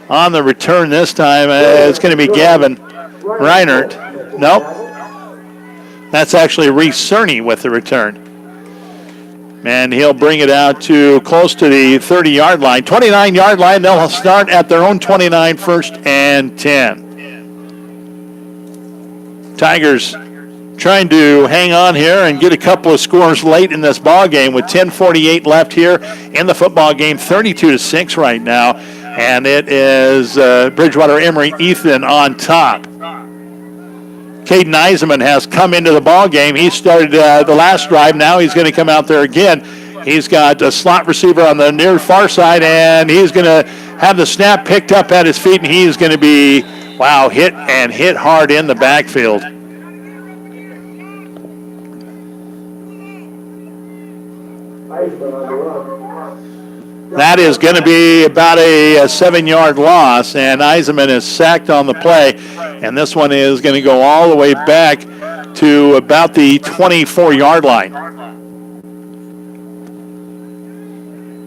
on the return this time, it's going to be Gavin Reinert. Nope. That's actually Reese Cerny with the return. And he'll bring it out to close to the 30-yard line. 29-yard line, they'll start at their own 29, 1st and 10. Tigers trying to hang on here and get a couple of scores late in this ball game with 10:48 left here in the football game, 32-6 right now. And it is Bridgewater Emory Ethan on top. Caden Eisenman has come into the ball game. He started the last drive. Now he's going to come out there again. He's got a slot receiver on the near far side, and he's going to have the snap picked up at his feet, and he's going to be, hit hard in the backfield. That is going to be about a 7-yard loss, and Eisenman is sacked on the play, and this one is going to go all the way back to about the 24-yard line.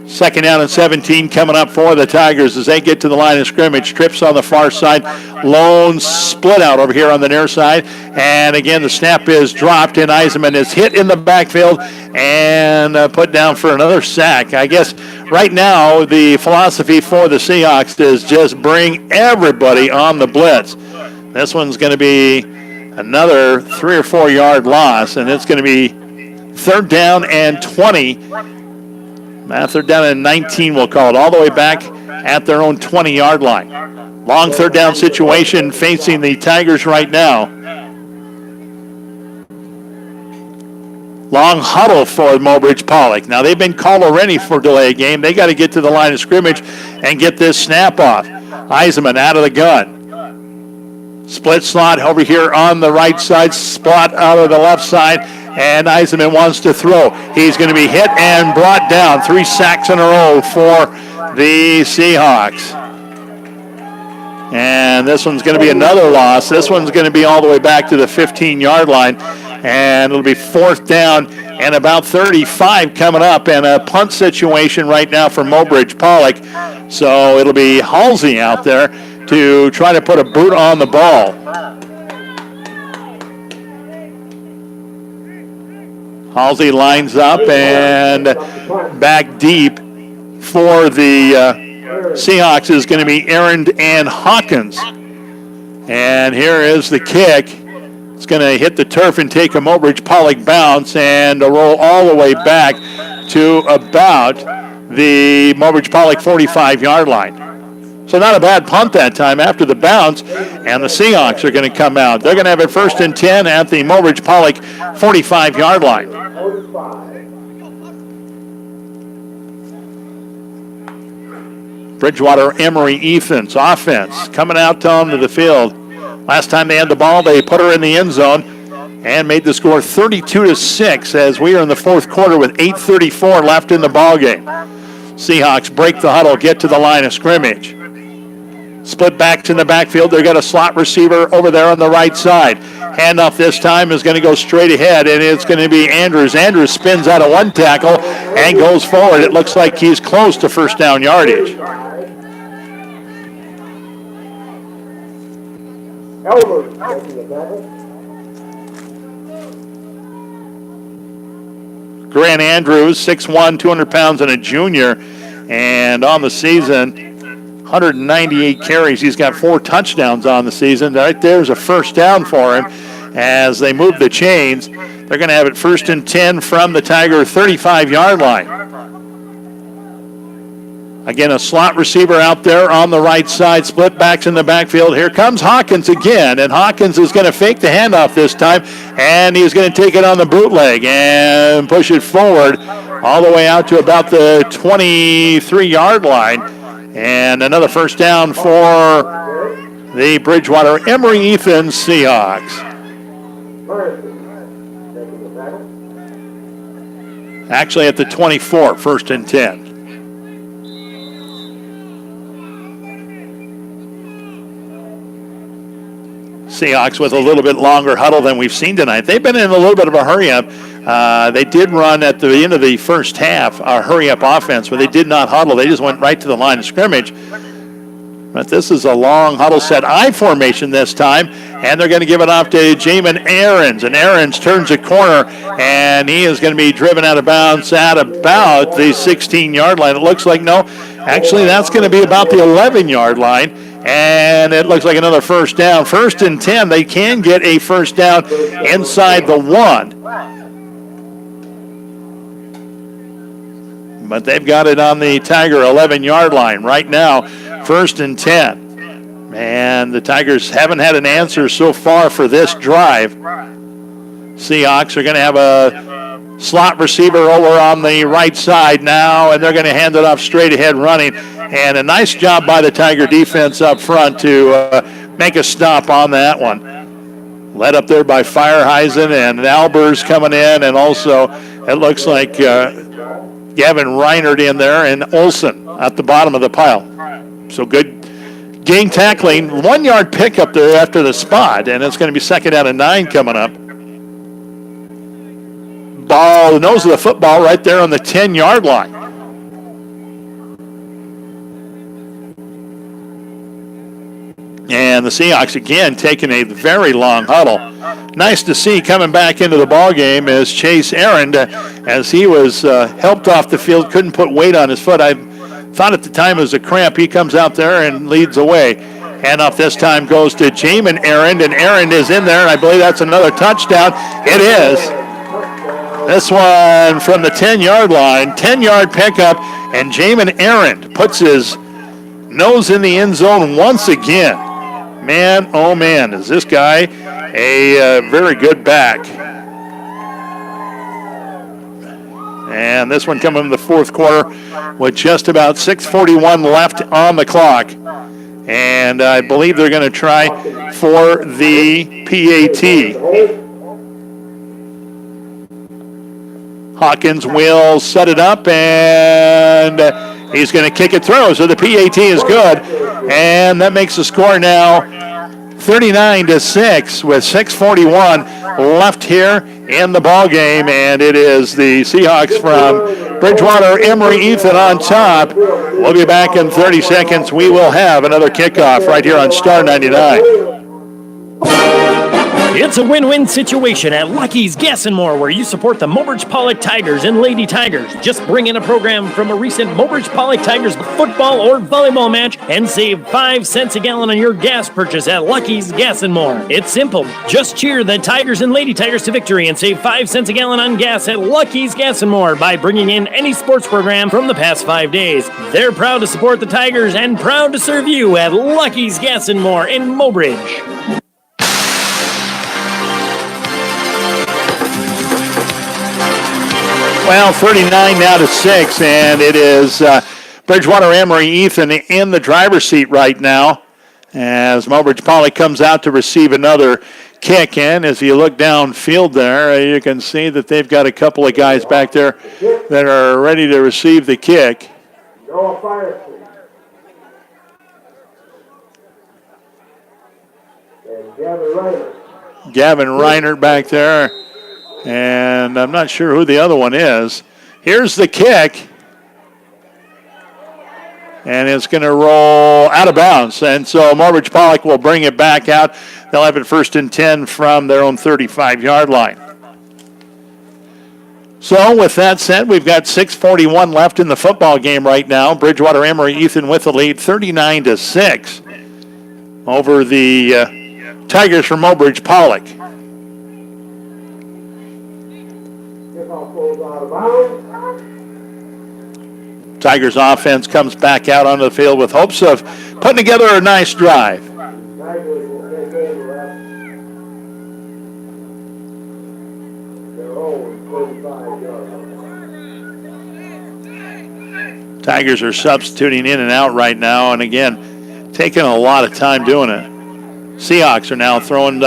2nd down and 17 coming up for the Tigers as they get to the line of scrimmage. Trips on the far side. Lone split out over here on the near side. And again, the snap is dropped, and Eisenman is hit in the backfield and put down for another sack. I guess right now the philosophy for the Seahawks is just bring everybody on the blitz. This one's going to be another 3 or 4 yard loss, and it's going to be 3rd down and 20. 3rd down and 19, we'll call it, all the way back at their own 20-yard line. Long 3rd down situation facing the Tigers right now. Long huddle for Mobridge Pollock. Now, they've been called already for delay of game. They got to get to the line of scrimmage and get this snap off. Eisenman out of the gun. Split slot over here on the right side, spot out of the left side, and Eisenman wants to throw. He's going to be hit and brought down. 3 sacks in a row for the Seahawks. And this one's going to be another loss. This one's going to be all the way back to the 15-yard line, and it'll be 4th down and about 35 coming up, and a punt situation right now for Mobridge Pollock. So it'll be Halsey out there to try to put a boot on the ball. Halsey lines up and back deep for the Seahawks is going to be Aaron and Hawkins. And here is the kick. It's going to hit the turf and take a Mobridge Pollock bounce and roll all the way back to about the Mobridge Pollock 45-yard line. So not a bad punt that time after the bounce, and the Seahawks are going to come out. They're going to have it 1st and 10 at the Mobridge Pollock 45-yard line. Bridgewater Emory Ethan's offense coming out onto the field. Last time they had the ball, they put her in the end zone and made the score 32-6 as we are in the 4th quarter with 8:34 left in the ball game. Seahawks break the huddle, get to the line of scrimmage. Split backs in the backfield. They've got a slot receiver over there on the right side. Handoff this time is going to go straight ahead, and it's going to be Andrews. Andrews spins out of one tackle and goes forward. It looks like he's close to first down yardage. Grant Andrews, 6'1", 200 pounds, and a junior. And on the season, 198 carries. He's got 4 touchdowns on the season. Right there's a first down for him as they move the chains. They're going to have it 1st and 10 from the Tiger 35-yard line. Again, a slot receiver out there on the right side, split backs in the backfield. Here comes Hawkins again, and Hawkins is going to fake the handoff this time, and he's going to take it on the bootleg and push it forward all the way out to about the 23-yard line. And another first down for the Bridgewater Emory-Ethan Seahawks. Actually at the 24, 1st and 10. Seahawks with a little bit longer huddle than we've seen tonight. They've been in a little bit of a hurry-up. They did run at the end of the first half a hurry-up offense, but they did not huddle. They just went right to the line of scrimmage. But this is a long huddle set I formation this time, and they're going to give it off to Jamin Aarons. And Aarons turns a corner, and he is going to be driven out of bounds at about the 16-yard line. It looks like no. Actually, that's going to be about the 11-yard line. And it looks like another first down. 1st and 10. They can get a first down inside the 1. But they've got it on the Tiger 11-yard line right now. 1st and 10. And the Tigers haven't had an answer so far for this drive. Seahawks are going to have a slot receiver over on the right side now, and they're going to hand it off straight ahead running. And a nice job by the Tiger defense up front to make a stop on that one. Led up there by Fireheisen and Albers coming in, and also it looks like Gavin Reinert in there and Olson at the bottom of the pile. So good gang tackling. 1-yard pickup there after the spot, and it's going to be 2nd down and 9 coming up. Ball, the nose of the football right there on the 10-yard line. And the Seahawks again taking a very long huddle. Nice to see coming back into the ball game is Chase Aaron, as he was helped off the field, couldn't put weight on his foot. I thought at the time it was a cramp. He comes out there and leads away. Handoff this time goes to Jamin Aaron, and Aaron is in there, and I believe that's another touchdown. It is. This one from the 10-yard line, 10-yard pickup, and Jamin Aaron puts his nose in the end zone once again. Man, oh man, is this guy a very good back. And this one coming in the 4th quarter with just about 6:41 left on the clock. And I believe they're going to try for the PAT. Hawkins will set it up, and he's going to kick it through. So the PAT is good, and that makes the score now 39-6 with 6:41 left here in the ball game, and it is the Seahawks from Bridgewater Emory-Ethan on top. We'll be back in 30 seconds. We will have another kickoff right here on Star 99. It's a win-win situation at Lucky's Gas & More, where you support the Mobridge Pollock Tigers and Lady Tigers. Just bring in a program from a recent Mobridge Pollock Tigers football or volleyball match and save 5 cents a gallon on your gas purchase at Lucky's Gas & More. It's simple. Just cheer the Tigers and Lady Tigers to victory and save 5 cents a gallon on gas at Lucky's Gas & More by bringing in any sports program from the past 5 days. They're proud to support the Tigers and proud to serve you at Lucky's Gas & More in Mobridge. Well, 39 now to 6, and it is Bridgewater Emory-Ethan in the driver's seat right now as Mobridge Poly comes out to receive another kick. And as you look downfield there, you can see that they've got a couple of guys back there that are ready to receive the kick. Noah Firestreet. And Gavin Reiner. Gavin Reiner back there. And I'm not sure who the other one is. Here's the kick. And it's going to roll out of bounds. And so Marbridge Pollock will bring it back out. They'll have it 1st and 10 from their own 35-yard line. So with that said, we've got 6:41 left in the football game right now. Bridgewater Emory Ethan with the lead, 39-6 over the Tigers from Mobridge Pollock. Kickoff goes out of bounds. Tigers offense comes back out onto the field with hopes of putting together a nice drive. Tigers will take over at their own 35-yard line. Tigers are substituting in and out right now, and again, taking a lot of time doing it. Seahawks are now throwing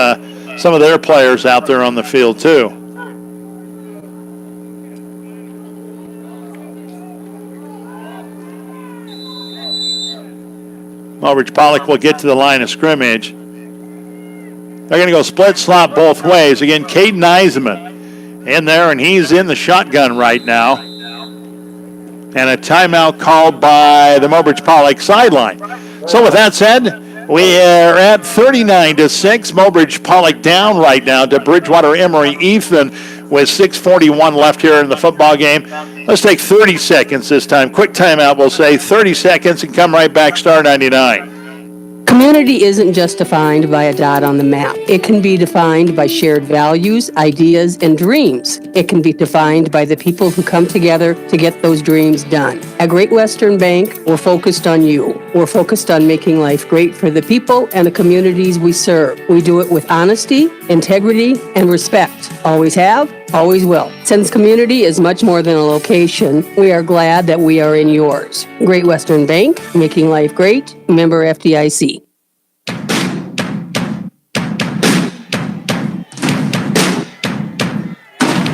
some of their players out there on the field too. Mobridge Pollock will get to the line of scrimmage. They're going to go split slot both ways. Again, Caden Eisenman in there, and he's in the shotgun right now. And a timeout called by the Mobridge Pollock sideline. So with that said, we are at 39-6. Mobridge Pollock down right now to Bridgewater Emory Ethan with 6:41 left here in the football game. Let's take 30 seconds this time. Quick timeout, we'll say 30 seconds and come right back, Star 99. Community isn't just defined by a dot on the map. It can be defined by shared values, ideas, and dreams. It can be defined by the people who come together to get those dreams done. At Great Western Bank, we're focused on you. We're focused on making life great for the people and the communities we serve. We do it with honesty, integrity, and respect. Always have, always will. Since community is much more than a location, we are glad that we are in yours. Great Western Bank, making life great, member FDIC.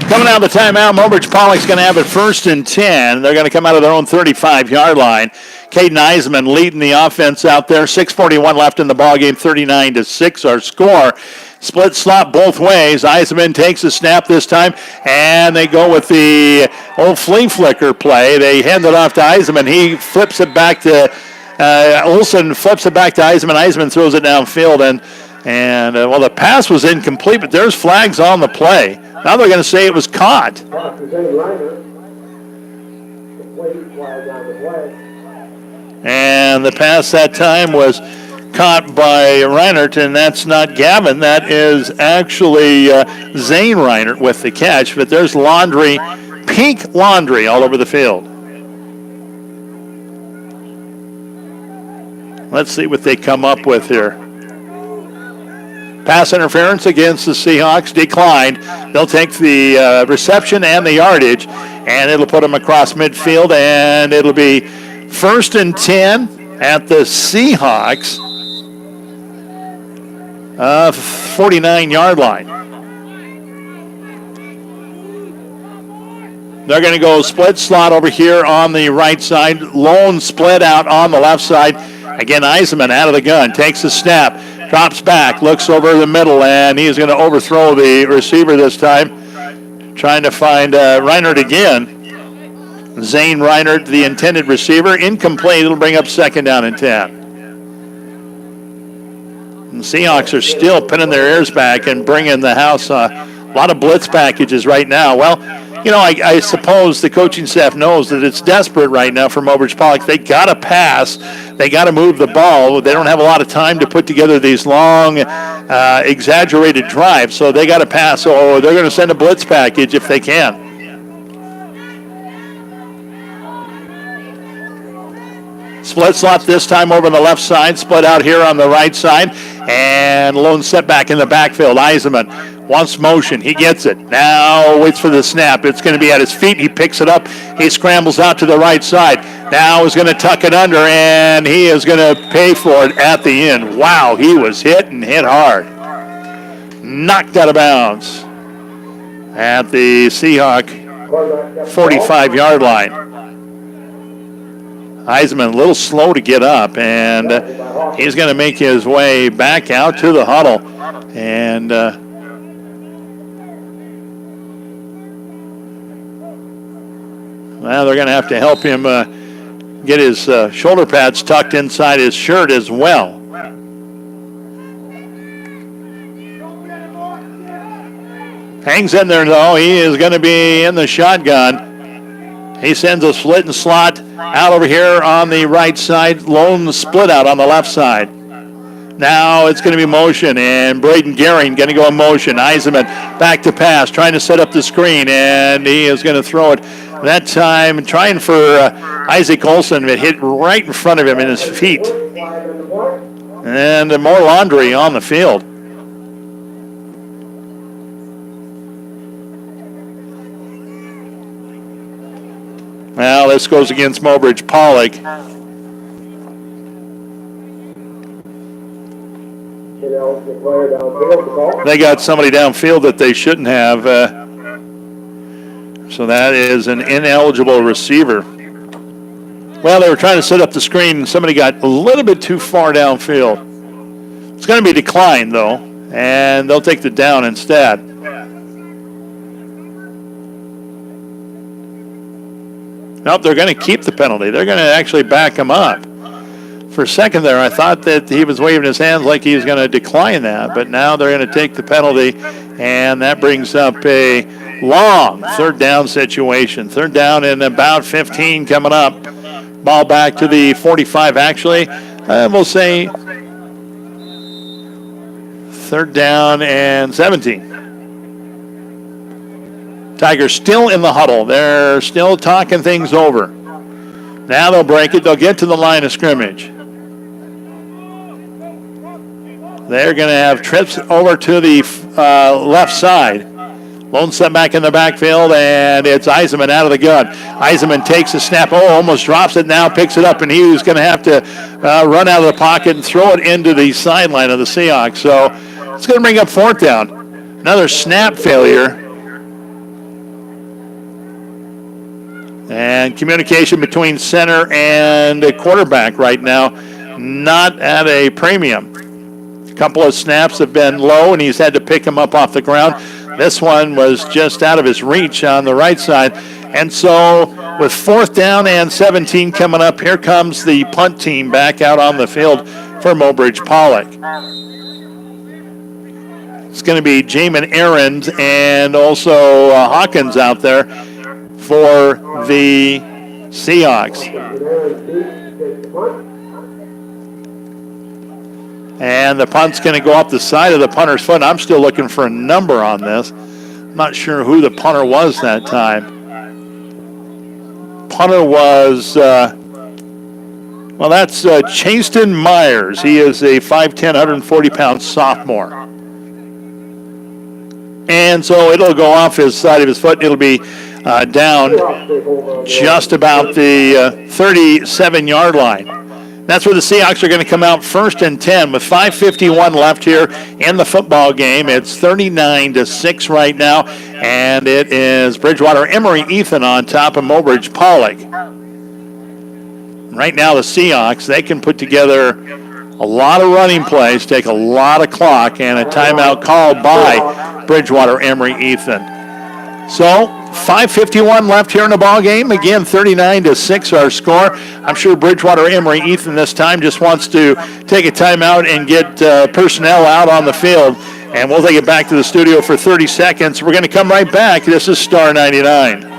Coming out of the timeout, Mobridge Pollock's going to have it 1st and 10. They're going to come out of their own 35-yard line. Caden Eisenman leading the offense out there. 6:41 left in the ballgame, 39-6 our score. Split slot both ways. Eisenman takes a snap this time, and they go with the old flea flicker play. They hand it off to Eisenman. He flips it back to Olsen, flips it back to Eisenman. Eisenman throws it downfield, and the pass was incomplete, but there's flags on the play. Now they're going to say it was caught. And the pass that time was caught by Reinert, and that's not Gavin. That is actually Zane Reinert with the catch. But there's laundry, pink laundry all over the field. Let's see what they come up with here. Pass interference against the Seahawks declined. They'll take the reception and the yardage, and it'll put them across midfield, and it'll be 1st and 10 at the Seahawks 49-yard line. They're going to go split slot over here on the right side. Lone split out on the left side. Again, Eisenman out of the gun, takes a snap, drops back, looks over the middle, and he's going to overthrow the receiver this time. Trying to find Reinert again. Zane Reinert, the intended receiver, incomplete. It'll bring up 2nd down and 10. And the Seahawks are still pinning their ears back and bringing the house. A lot of blitz packages right now. Well, you know, I suppose the coaching staff knows that it's desperate right now for Mobridge Pollock. They got to pass. They got to move the ball. They don't have a lot of time to put together these long, exaggerated drives, so they got to pass, or they're going to send a blitz package if they can. Split slot this time over on the left side, split out here on the right side, and lone setback in the backfield. Eisenman wants motion. He gets it. Now waits for the snap. It's going to be at his feet. He picks it up. He scrambles out to the right side. Now is going to tuck it under, and he is going to pay for it at the end. Wow, he was hit and hit hard. Knocked out of bounds at the Seahawk 45-yard line. Heisman a little slow to get up, and he's going to make his way back out to the huddle. And well, they're going to have to help him get his shoulder pads tucked inside his shirt as well. Hangs in there, though. He is going to be in the shotgun. He sends a split and slot out over here on the right side. Lone split out on the left side. Now it's going to be motion, and Braden Gehring going to go in motion. Eisenman back to pass, trying to set up the screen, and he is going to throw it that time, trying for Isaac Olson, but hit right in front of him in his feet. And more laundry on the field. Well, this goes against Mobridge Pollock. They got somebody downfield that they shouldn't have. So that is an ineligible receiver. Well, they were trying to set up the screen, and somebody got a little bit too far downfield. It's going to be declined, though, and they'll take the down instead. Nope, they're going to keep the penalty. They're going to actually back him up. For a second there, I thought that he was waving his hands like he was going to decline that, but now they're going to take the penalty, and that brings up a long third down situation. Third down and about 15 coming up. Ball back to the 45, actually. We'll say third down and 17. Tigers still in the huddle. They're still talking things over. Now they'll break it. They'll get to the line of scrimmage. They're going to have trips over to the left side. Lone setback in the backfield, and it's Eisenman out of the gun. Eisenman takes a snap. Almost drops it now, picks it up, and he's going to have to run out of the pocket and throw it into the sideline of the Seahawks. So it's going to bring up fourth down. Another snap failure. And communication between center and quarterback right now, not at a premium. A couple of snaps have been low, and he's had to pick him up off the ground. This one was just out of his reach on the right side. And so with fourth down and 17 coming up, here comes the punt team back out on the field for Mobridge Pollock. It's going to be Jamin Ahrens and also Hawkins out there for the Seahawks. And the punt's going to go up the side of the punter's foot. I'm still looking for a number on this. I'm not sure who the punter was that time. Punter was, well, that's Chaston Myers. He is a 5'10", 140-pound sophomore. And so it'll go off his side of his foot. It'll be down just about the 37-yard line. That's where the Seahawks are going to come out first and 10 with 5:51 left here in the football game. It's 39-6 right now, and it is Bridgewater Emory Ethan on top of Mobridge Pollock. Right now the Seahawks, they can put together a lot of running plays, take a lot of clock, and a timeout called by Bridgewater Emory Ethan. So 5:51 left here in the ball game. Again, 39-6 our score. I'm sure Bridgewater Emory Ethan this time just wants to take a timeout and get personnel out on the field. And we'll take it back to the studio for 30 seconds. We're going to come right back. This is Star 99.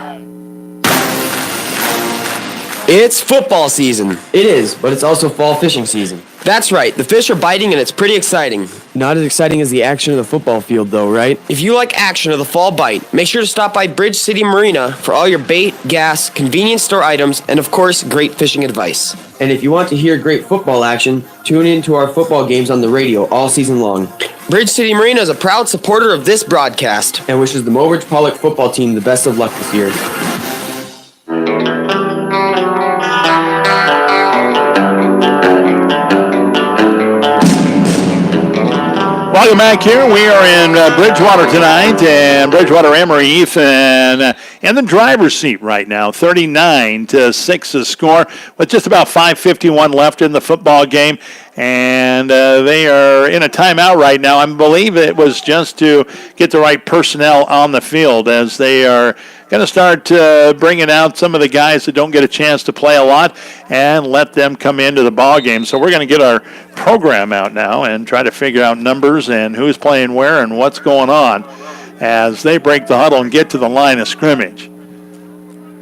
It's football season. It is, but it's also fall fishing season. That's right. The fish are biting and it's pretty exciting. Not as exciting as the action of the football field, though, right? If you like action of the fall bite, make sure to stop by Bridge City Marina for all your bait, gas, convenience store items, and of course, great fishing advice. And if you want to hear great football action, tune in to our football games on the radio all season long. Bridge City Marina is a proud supporter of this broadcast and wishes the Mobridge Pollock football team the best of luck this year. Welcome back here. We are in Bridgewater tonight, and Bridgewater Emory Ethan in the driver's seat right now. 39-6 the score with just about 5:51 left in the football game. And they are in a timeout right now. I believe it was just to get the right personnel on the field as they are going to start bringing out some of the guys that don't get a chance to play a lot and let them come into the ball game. So we're going to get our program out now and try to figure out numbers and who's playing where and what's going on as they break the huddle and get to the line of scrimmage.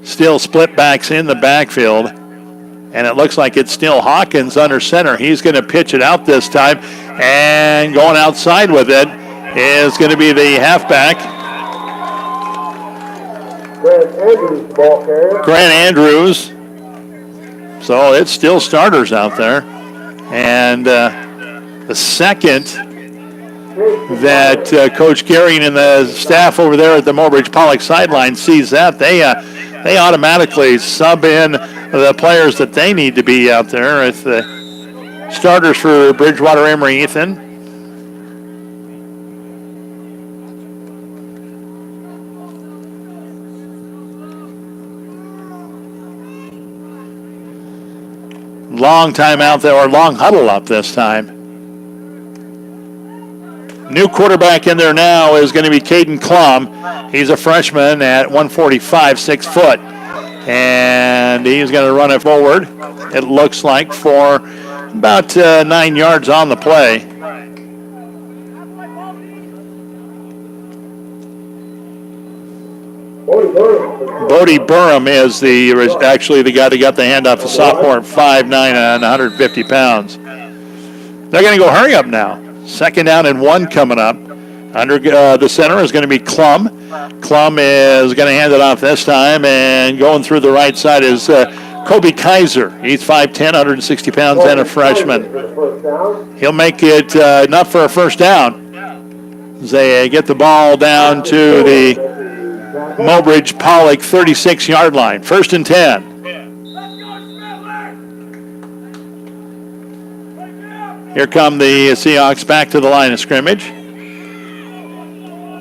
Still split backs in the backfield. And it looks like it's still Hawkins under center. He's going to pitch it out this time. And going outside with it is going to be the halfback. Grant Andrews. So it's still starters out there. And the second that Coach Gehring and the staff over there at the Mobridge Pollock sideline sees that, they automatically sub in the players that they need to be out there. It's the starters for Bridgewater Emory Ethan. Long time out there, or long huddle up this time. New quarterback in there now is going to be Caden Klum. He's a freshman at 145, 6 foot. And he's going to run it forward, it looks like, for about 9 yards on the play. Bodie Burham is actually the guy that got the handoff, the sophomore at 5'9" and 150 pounds. They're going to go hurry up now. 2nd down and 1 coming up. Under the center is going to be Klum. Klum is going to hand it off this time, and going through the right side is Kobe Kaiser. He's 5'10", 160 pounds, and a freshman. He'll make it enough for a first down. As they get the ball down to the Mobridge Pollock 36-yard line. 1st and 10. Here come the Seahawks back to the line of scrimmage.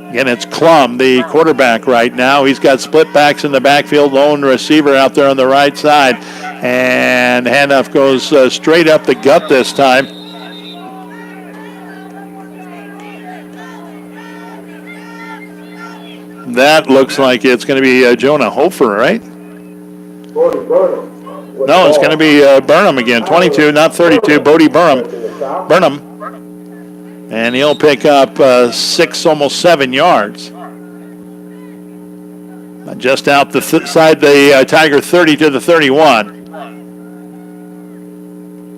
Again, it's Klum, the quarterback right now. He's got split backs in the backfield, lone receiver out there on the right side. And handoff goes straight up the gut this time. That looks like it's going to be Jonah Hofer, right? No, it's going to be Burnham again. 22, not 32. Bodie Burnham. And he'll pick up 6, almost 7 yards. Just out the side the Tiger 30 to the 31.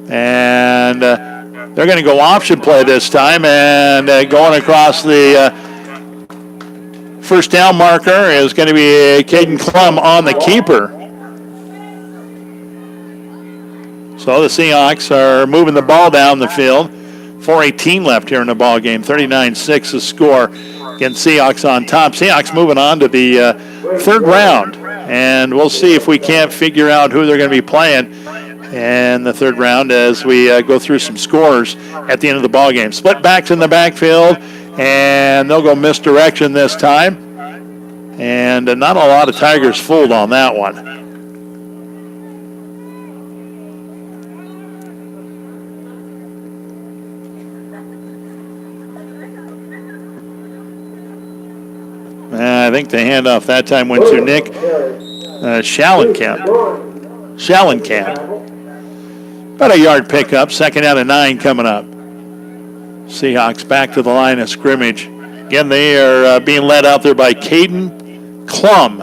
And they're going to go option play this time. And going across the first down marker is going to be Caden Klum on the keeper. So the Seahawks are moving the ball down the field. 4:18 left here in the ball game. 39-6 the score. Again, Seahawks on top. Seahawks moving on to the 3rd round. And we'll see if we can't figure out who they're going to be playing in the 3rd round as we go through some scores at the end of the ball game. Split backs in the backfield, and they'll go misdirection this time. And not a lot of Tigers fooled on that one. I think the handoff that time went to Nick Schallenkamp. About a yard pickup. 2nd down and 9 coming up. Seahawks back to the line of scrimmage. Again, they are being led out there by Caden Klum.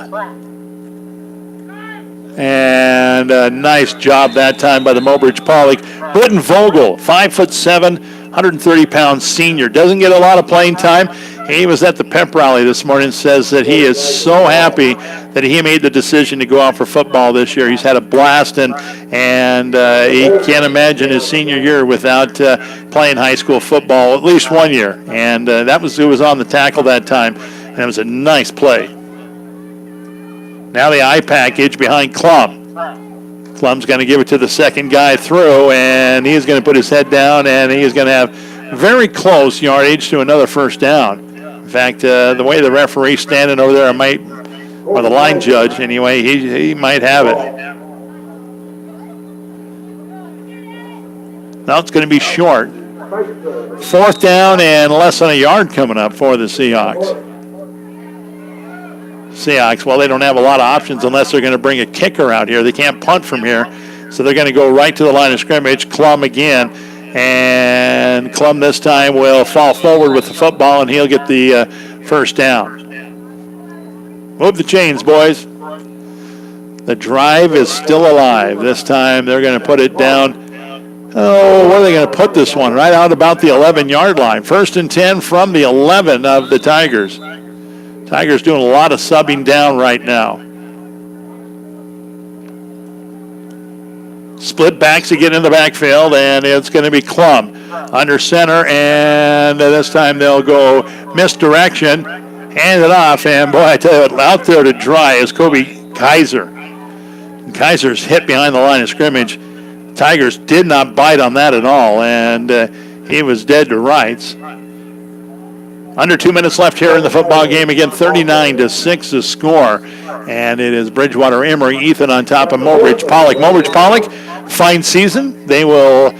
And a nice job that time by the Mobridge Pollock. Britton Vogel, 5'7", 130-pound senior. Doesn't get a lot of playing time. He was at the pep rally this morning, says that he is so happy that he made the decision to go out for football this year. He's had a blast, and he can't imagine his senior year without playing high school football at least 1 year. And it was on the tackle that time, and it was a nice play. Now the eye package behind Klum. Klum's going to give it to the second guy through, and he's going to put his head down, and he's going to have very close yardage to another first down. In fact, the way the referee's standing over there, or the line judge anyway, he might have it. Now it's going to be short. 4th down and less than a yard coming up for the Seahawks. Well, they don't have a lot of options unless they're going to bring a kicker out here. They can't punt from here, so they're going to go right to the line of scrimmage. Klum again, and Klum this time will fall forward with the football, and he'll get the first down. Move the chains, boys. The drive is still alive. This time they're going to put it down. Oh, where are they going to put this one? Right out about the 11-yard line. 1st and 10 from the 11 of the Tigers. Tigers doing a lot of subbing down right now. Split backs again in the backfield, and it's going to be Klum under center, and this time they'll go misdirection, hand it off, and boy, I tell you what, out there to dry is Kobe Kaiser. And Kaiser's hit behind the line of scrimmage. Tigers did not bite on that at all, and he was dead to rights. Under 2 minutes left here in the football game. Again, 39-6 the score, and it is Bridgewater Emory Ethan on top of Mobridge Pollock. Mobridge Pollock, fine season. They will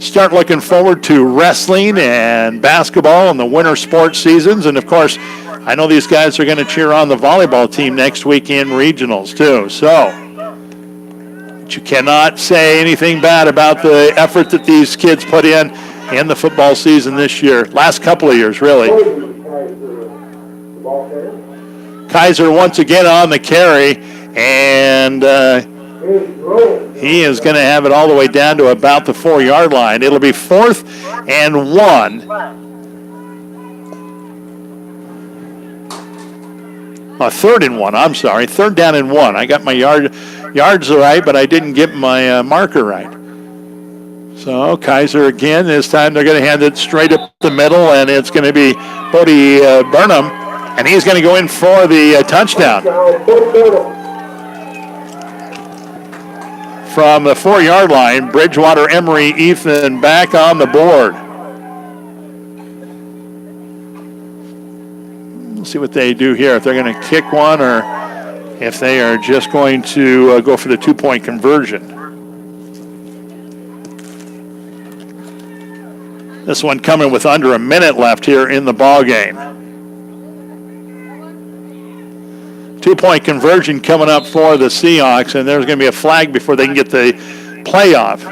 start looking forward to wrestling and basketball and the winter sports seasons, and of course, I know these guys are going to cheer on the volleyball team next week in regionals too. So, but you cannot say anything bad about the effort that these kids put in the football season this year. Last couple of years, really. Kaiser once again on the carry, and he is going to have it all the way down to about the 4-yard line. It'll be 4th and 1. 3rd and 1, I'm sorry. 3rd down and 1. I got my yards right, but I didn't get my marker right. So Kaiser again, this time they're going to hand it straight up the middle, and it's going to be Bodie Burnham, and he's going to go in for the touchdown. From the 4-yard line, Bridgewater Emory Ethan back on the board. We'll see what they do here, if they're going to kick one or if they are just going to go for the 2-point conversion. This one coming with under a minute left here in the ball game. 2-point conversion coming up for the Seahawks, and there's going to be a flag before they can get the playoff.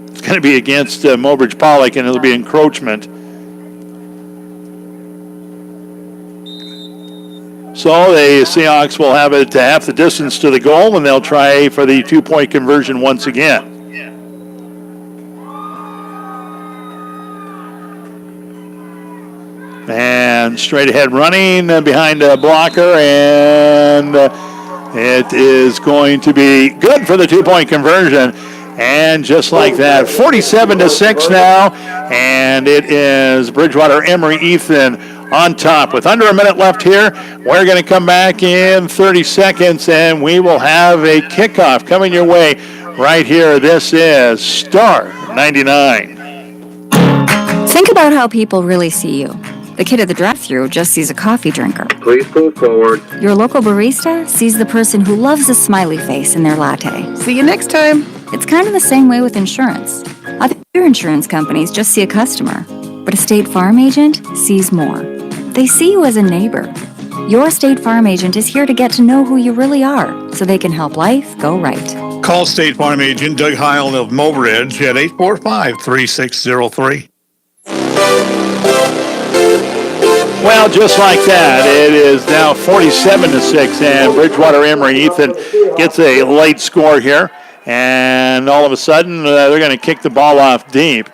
It's going to be against Mobridge Pollock, and it'll be encroachment. So the Seahawks will have it to half the distance to the goal, and they'll try for the 2-point conversion once again. And straight ahead running behind a blocker, and it is going to be good for the 2-point conversion. And just like that, 47-6 now, and it is Bridgewater Emory Ethan on top. With under a minute left here, we're going to come back in 30 seconds, and we will have a kickoff coming your way right here. This is Star 99. Think about how people really see you. The kid at the drive-thru just sees a coffee drinker. Please move forward. Your local barista sees the person who loves a smiley face in their latte. See you next time. It's kind of the same way with insurance. Other insurance companies just see a customer, but a State Farm agent sees more. They see you as a neighbor. Your State Farm agent is here to get to know who you really are, so they can help life go right. Call State Farm agent Doug Heil of Mobridge at 845-3603. Well, just like that, it is now 47-6, and Bridgewater Emory Ethan gets a late score here. And all of a sudden, they're going to kick the ball off deep.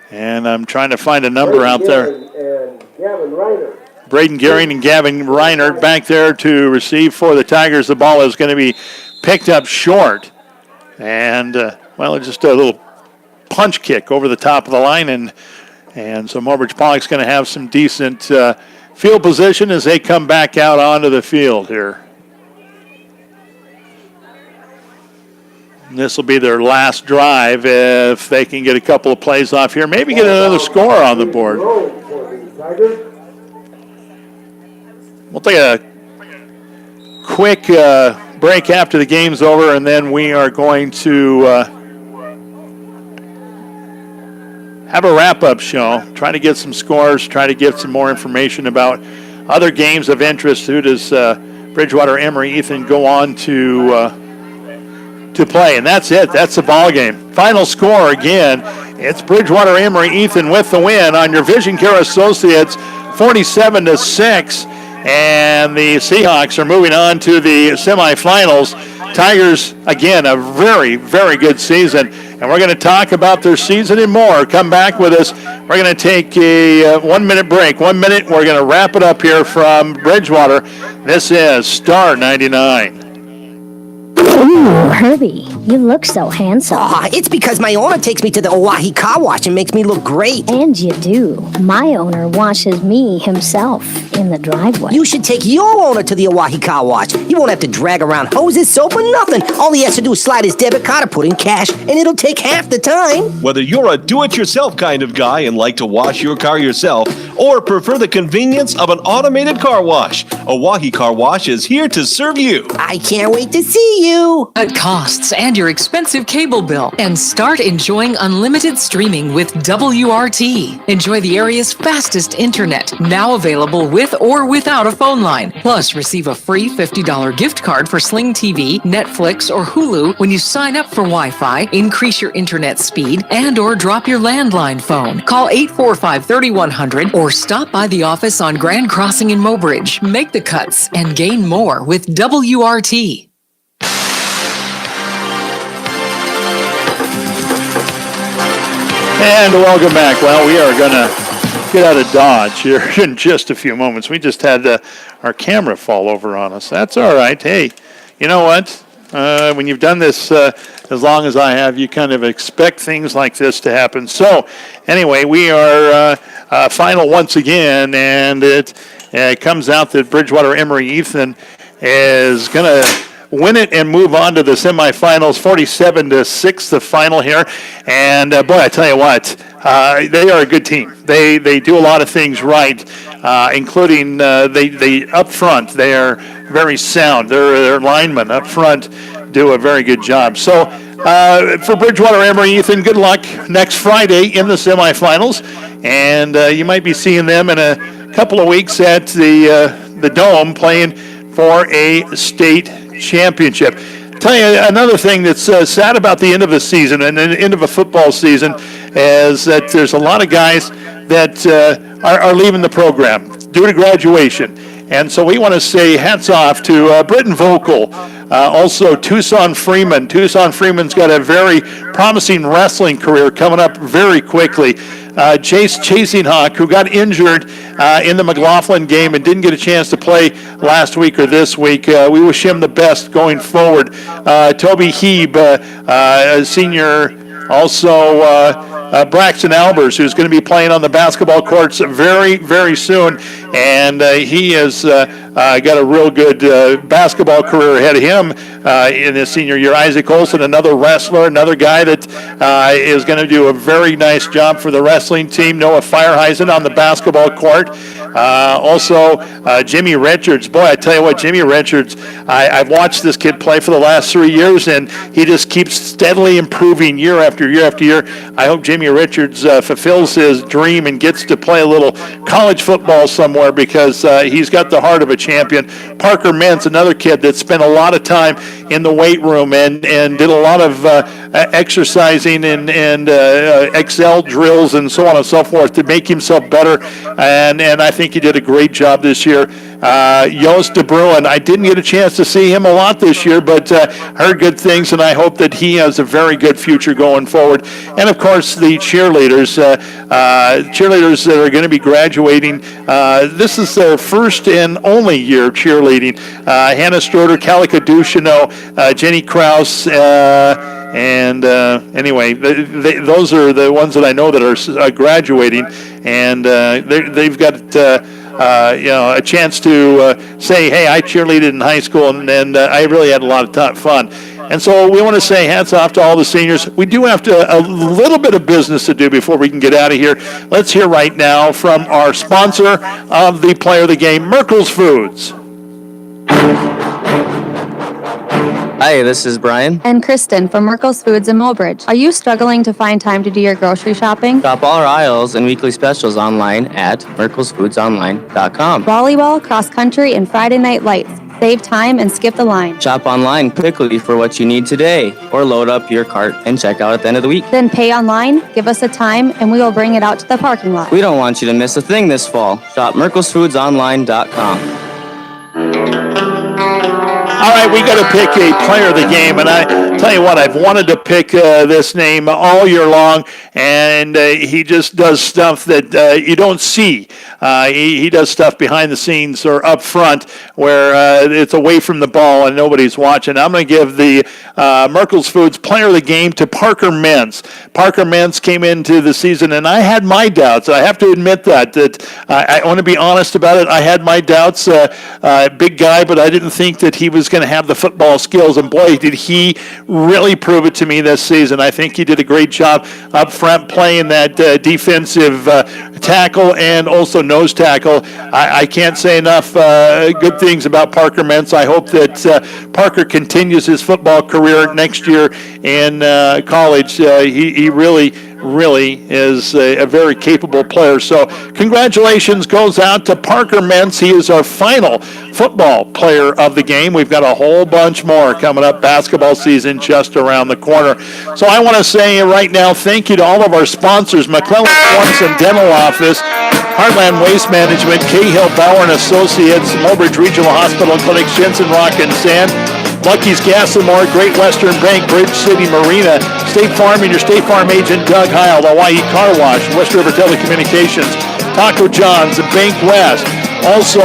And I'm trying to find a number out there. Braden Gehring and Gavin Reinert back there to receive for the Tigers. The ball is going to be picked up short. And, well, it's just a little punch kick over the top of the line. And so Mobridge Pollock's going to have some decent field position as they come back out onto the field here. This will be their last drive if they can get a couple of plays off here. Maybe get another score on the board. We'll take a quick break after the game's over, and then we are going to have a wrap-up show, try to get some scores, try to get some more information about other games of interest. Who does Bridgewater Emory Ethan go on to play? And that's it. That's the ball game. Final score again. It's Bridgewater Emory Ethan with the win on your Vision Care Associates, 47-6. And the Seahawks are moving on to the semifinals. Tigers, again, a very, very good season. And we're going to talk about their season and more. Come back with us. We're going to take a 1 minute break. 1 minute. We're going to wrap it up here from Bridgewater. This is Star 99. Ooh, Herbie, you look so handsome. It's because my owner takes me to the Oahe Car Wash and makes me look great. And you do. My owner washes me himself in the driveway. You should take your owner to the Oahe Car Wash. You won't have to drag around hoses, soap, or nothing. All he has to do is slide his debit card or put in cash, and it'll take half the time. Whether you're a do-it-yourself kind of guy and like to wash your car yourself, or prefer the convenience of an automated car wash, Oahe Car Wash is here to serve you. I can't wait to see you. Cut costs and your expensive cable bill and start enjoying unlimited streaming with WRT. Enjoy the area's fastest internet, now available with or without a phone line. Plus, receive a free $50 gift card for Sling TV, Netflix, or Hulu when you sign up for Wi-Fi, increase your internet speed, and or drop your landline phone. Call 845-3100 or stop by the office on Grand Crossing in Mobridge. Make the cuts and gain more with WRT. And welcome back. Well, we are going to get out of Dodge here in just a few moments. We just had our camera fall over on us. That's all right. Hey, you know what? When you've done this as long as I have, you kind of expect things like this to happen. So, anyway, we are final once again, and it comes out that Bridgewater Emory Ethan is going to win it and move on to the semifinals, 47-6, the final here. And boy, I tell you what, they are a good team. They do a lot of things right, including they up front. They are very sound. Their linemen up front do a very good job. So for Bridgewater Emory Ethan, good luck next Friday in the semifinals, and you might be seeing them in a couple of weeks at the Dome playing for a state championship. Tell you another thing that's sad about the end of the season and the end of a football season is that there's a lot of guys that are leaving the program due to graduation. And so we want to say hats off to Britton Vocal, also Tucson Freeman. Tucson Freeman's got a very promising wrestling career coming up very quickly. Chase Chasing Hawk, who got injured in the McLaughlin game and didn't get a chance to play last week or this week. We wish him the best going forward. Toby Heeb, a senior, also Braxton Albers, who's going to be playing on the basketball courts very, very soon. And he has got a real good basketball career ahead of him in his senior year. Isaac Olson, another wrestler, another guy that is going to do a very nice job for the wrestling team. Noah Fireheisen on the basketball court. Also, Jimmy Richards. Boy, I tell you what, Jimmy Richards, I've watched this kid play for the last 3 years, and he just keeps steadily improving year after year after year. I hope Jimmy Richards fulfills his dream and gets to play a little college football somewhere, because he's got the heart of a champion. Parker Mintz, another kid that spent a lot of time in the weight room and did a lot of exercising and Excel drills and so on and so forth to make himself better. And I think he did a great job this year. Joost de Bruin, I didn't get a chance to see him a lot this year, but heard good things, and I hope that he has a very good future going forward. And, of course, the cheerleaders that are going to be graduating. This is their first and only year cheerleading. Hannah Stroder, Calica Duchino, Jenny Krause, and anyway, those are the ones that I know that are graduating, and they've got a chance to say, hey, I cheerleaded in high school, and I really had a lot of fun. And so we want to say hats off to all the seniors. We do have a little bit of business to do before we can get out of here. Let's hear right now from our sponsor of the Player of the Game, Merkel's Foods. Hi, this is Brian. And Kristen from Merkel's Foods in Mobridge. Are you struggling to find time to do your grocery shopping? Shop all our aisles and weekly specials online at merkelsfoodsonline.com. Volleyball, cross country, and Friday night lights. Save time and skip the line. Shop online quickly for what you need today, or load up your cart and check out at the end of the week. Then pay online, give us a time, and we will bring it out to the parking lot. We don't want you to miss a thing this fall. Shop merkelsfoodsonline.com. All right, we got to pick a player of the game, and I tell you what, I've wanted to pick this name all year long, and he just does stuff that you don't see. He does stuff behind the scenes or up front where it's away from the ball and nobody's watching. I'm going to give the Merkel's Foods Player of the Game to Parker Mentz. Parker Mentz came into the season, and I had my doubts. I have to admit that I want to be honest about it. I had my doubts. Big guy, but I didn't think that he was going to have the football skills, and boy, did he really prove it to me this season. I think he did a great job up front playing that defensive tackle and also nose tackle. I can't say enough good things about Parker Mentz. I hope that Parker continues his football career next year in college. He really is a very capable player. So congratulations goes out to Parker Mentz. He is our final football player of the game. We've got a whole bunch more coming up. Basketball season just around the corner. So I want to say right now thank you to all of our sponsors, McClellan Swanson Dental Office, Heartland Waste Management, Cahill Bauer and Associates, Mobridge Regional Hospital and Clinic, Jensen Rock and Sand, Lucky's Gas and More, Great Western Bank, Bridge City Marina, State Farm and your State Farm agent Doug Heil, Hawaii Car Wash, West River Telecommunications, Taco John's, and Bank West. Also,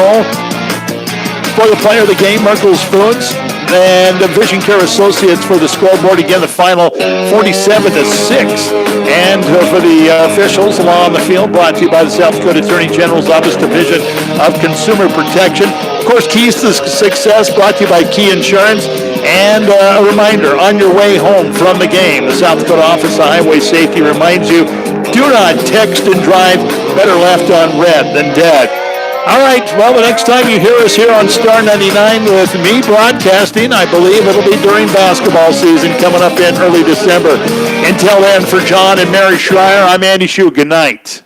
for the player of the game, Merkel's Foods and Vision Care Associates for the scoreboard. Again, the final 47-6. And for the officials along the field, brought to you by the South Dakota Attorney General's Office Division of Consumer Protection. Of course, Keys to Success brought to you by Key Insurance. And a reminder, on your way home from the game, the South Dakota Office of Highway Safety reminds you, do not text and drive, better left on red than dead. All right, well, the next time you hear us here on Star 99 with me broadcasting, I believe it'll be during basketball season coming up in early December. Until then, for John and Mary Schreier, I'm Andy Shue. Good night.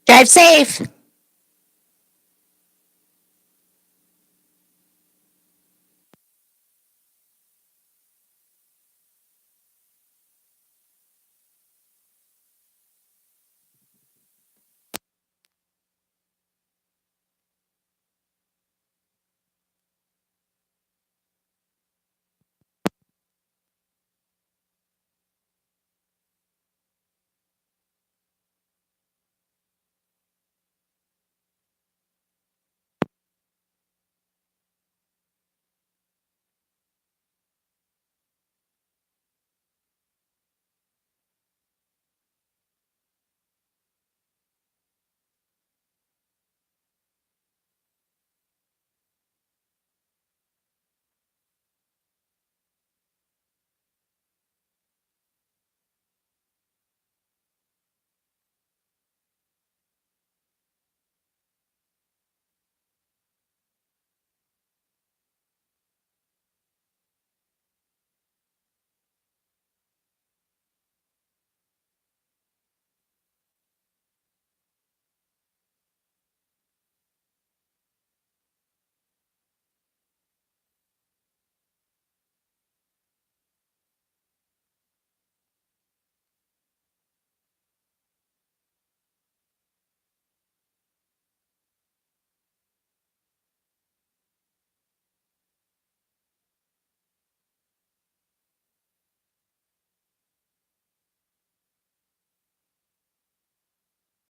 Drive safe.